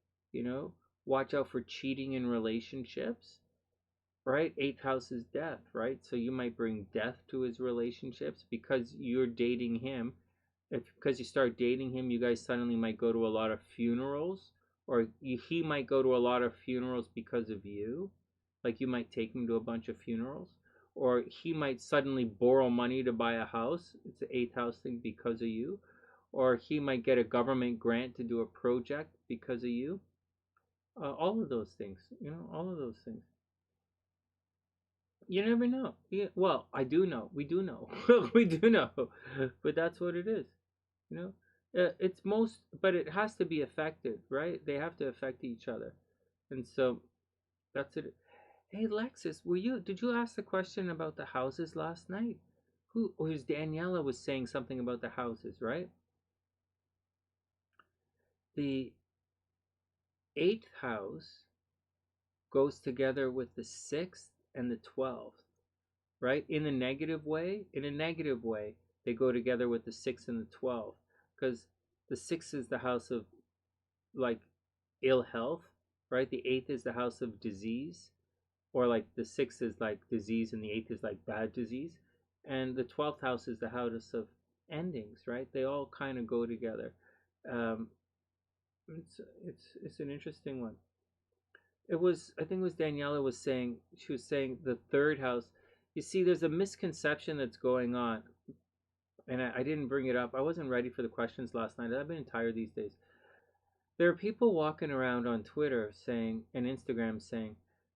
watch out for cheating in relationships, right? 8th house is death, right? So you might bring death to his relationships because you're dating him. Because you start dating him, you guys suddenly might go to a lot of funerals, or he might go to a lot of funerals because of you. Like, you might take him to a bunch of funerals, or he might suddenly borrow money to buy a house. It's an 8th house thing because of you. Or he might get a government grant to do a project because of you. All of those things, all of those things. You never know. Yeah, well, I do know. We do know. We do know. But that's what it is. It's most, but it has to be affected, right? They have to affect each other, and so that's it. Hey, Lexus, did you ask the question about the houses last night? Who? Or is Daniela was saying something about the houses, right? The eighth house goes together with the sixth and the 12th, right? In a negative way, they go together with the 6 and the 12, because the 6 is the house of like ill health, right? The 8th is the house of disease, or like the 6th is like disease and the 8th is like bad disease, and the 12th house is the house of endings, right? They all kind of go together. Um, it's an interesting one. It was, I think it was Daniela was saying, she was saying the third house. You see, there's a misconception that's going on, and I didn't bring it up. I wasn't ready for the questions last night. I've been tired these days. There are people walking around on Twitter saying, and Instagram saying,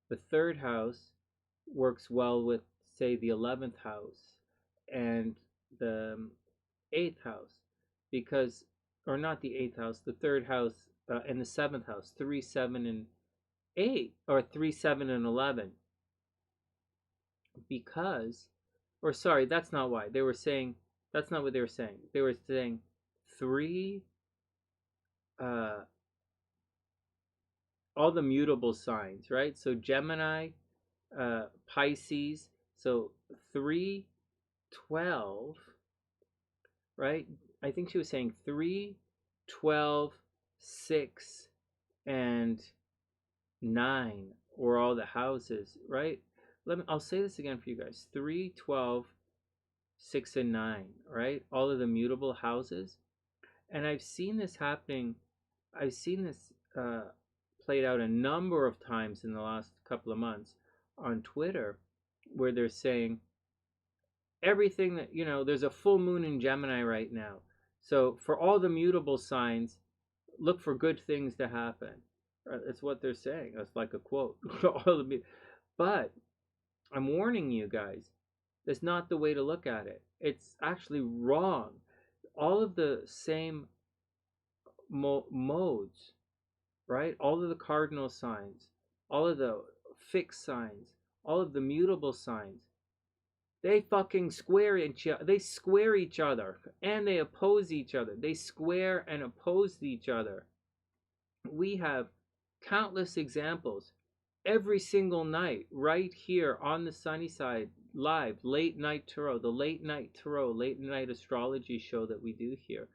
the third house works well with, say, the 11th house and the eighth house, because, or not the eighth house, the third house and the seventh house, 3, 7, and 8, or 3, 7, and 11, because, or sorry, that's not why. They were saying, that's not what they were saying. They were saying 3, uh, all the mutable signs, right? So Gemini, Pisces, so 3, 12, right? I think she was saying 3, 12, 6, and 9 were all the houses, right? I'll say this again for you guys. 3, 12, 6, and 9, right? All of the mutable houses. And I've seen this happening. I've seen this played out a number of times in the last couple of months on Twitter, where they're saying everything that, there's a full moon in Gemini right now. So for all the mutable signs, look for good things to happen. That's what they're saying. That's like a quote. But I'm warning you guys, that's not the way to look at it. It's actually wrong. All of the same modes, right? All of the cardinal signs, all of the fixed signs, all of the mutable signs, they fucking they square each other, and they oppose each other. They square and oppose each other. We have countless examples every single night right here on the Sunny Side live late night tarot, the late night astrology show that we do here.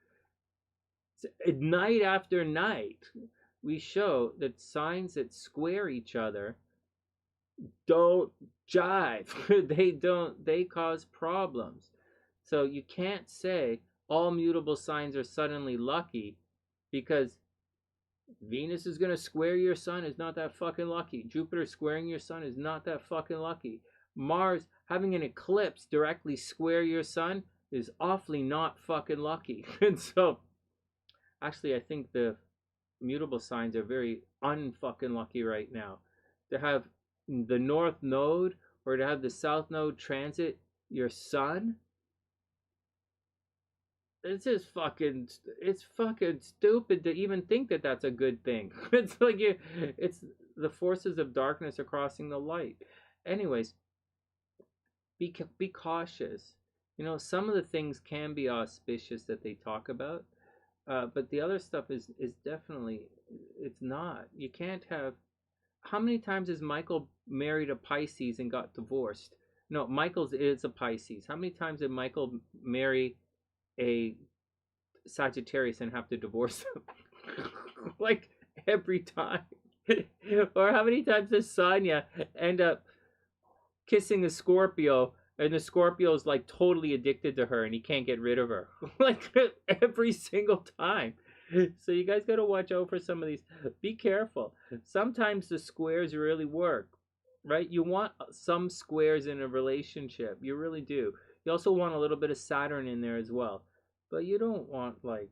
So, night after night, we show that signs that square each other don't jive. They cause problems. So you can't say all mutable signs are suddenly lucky, because Venus is going to square your sun is not that fucking lucky. Jupiter squaring your sun is not that fucking lucky. Mars having an eclipse directly square your sun is awfully not fucking lucky. And so, actually, I think the mutable signs are very unfucking lucky right now. To have the North Node or to have the South Node transit your sun, it's just fucking, it's fucking stupid to even think that that's a good thing. It's like it's the forces of darkness are crossing the light. Anyways, be cautious. Some of the things can be auspicious that they talk about, but the other stuff is definitely, it's not. You can't have. How many times has Michael married a Pisces and got divorced? No, Michael's is a Pisces. How many times did Michael marry a Sagittarius and have to divorce them? Like every time. Or how many times does Sonia end up kissing a Scorpio and the Scorpio's like totally addicted to her and he can't get rid of her? Like every single time. So you guys got to watch out for some of these. Be careful. Sometimes the squares really work, right? You want some squares in a relationship. You really do. You also want a little bit of Saturn in there as well. But you don't want, like,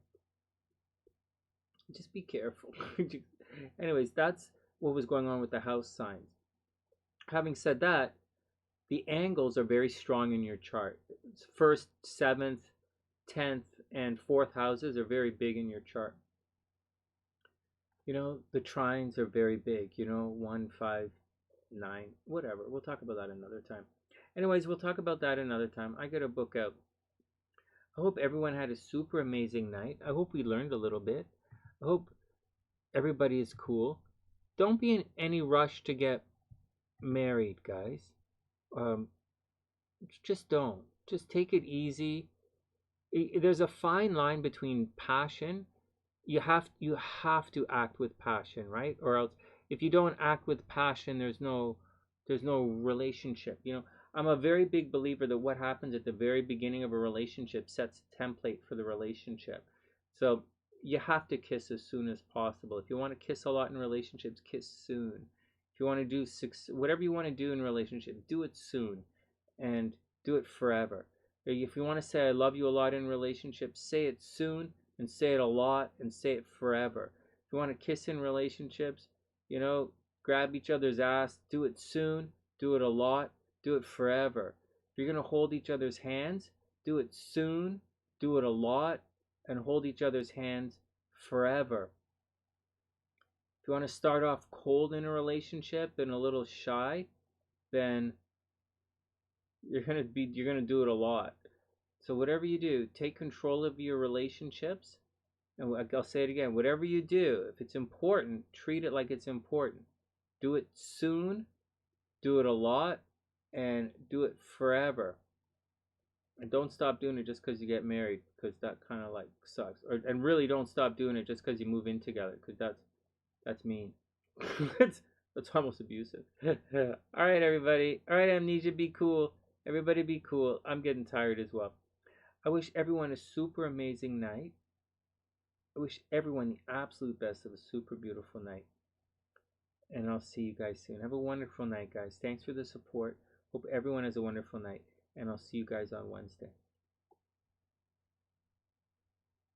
just be careful. Anyways, that's what was going on with the house signs. Having said that, the angles are very strong in your chart. First, 7th, 10th, and fourth houses are very big in your chart. You know, the trines are very big, you know, 1, 5, 9, whatever. We'll talk about that another time. Anyways, we'll talk about that another time. I got a book out. I hope everyone had a super amazing night. I hope we learned a little bit. I hope everybody is cool. Don't be in any rush to get married, guys. Just don't. Just take it easy. There's a fine line between passion. You have to act with passion, right? Or else, if you don't act with passion, there's no relationship. You know, I'm a very big believer that what happens at the very beginning of a relationship sets a template for the relationship. So you have to kiss as soon as possible. If you want to kiss a lot in relationships, kiss soon. If you want to do whatever you want to do in a relationship, do it soon, and do it forever. If you want to say I love you a lot in relationships, say it soon, and say it a lot, and say it forever. If you want to kiss in relationships, you know, grab each other's ass, do it soon, do it a lot, do it forever. If you're going to hold each other's hands, do it soon, do it a lot, and hold each other's hands forever. If you want to start off cold in a relationship and a little shy, then you're going to do it a lot. So whatever you do, take control of your relationships. And I'll say it again, whatever you do, if it's important, treat it like it's important. Do it soon, do it a lot, and do it forever. And don't stop doing it just because you get married, because that kind of like sucks. And really don't stop doing it just because you move in together, because that's mean. that's almost abusive. All right, everybody. All right, Amnesia, be cool. Everybody be cool. I'm getting tired as well. I wish everyone a super amazing night. I wish everyone the absolute best of a super beautiful night. And I'll see you guys soon. Have a wonderful night, guys. Thanks for the support. Hope everyone has a wonderful night. And I'll see you guys on Wednesday.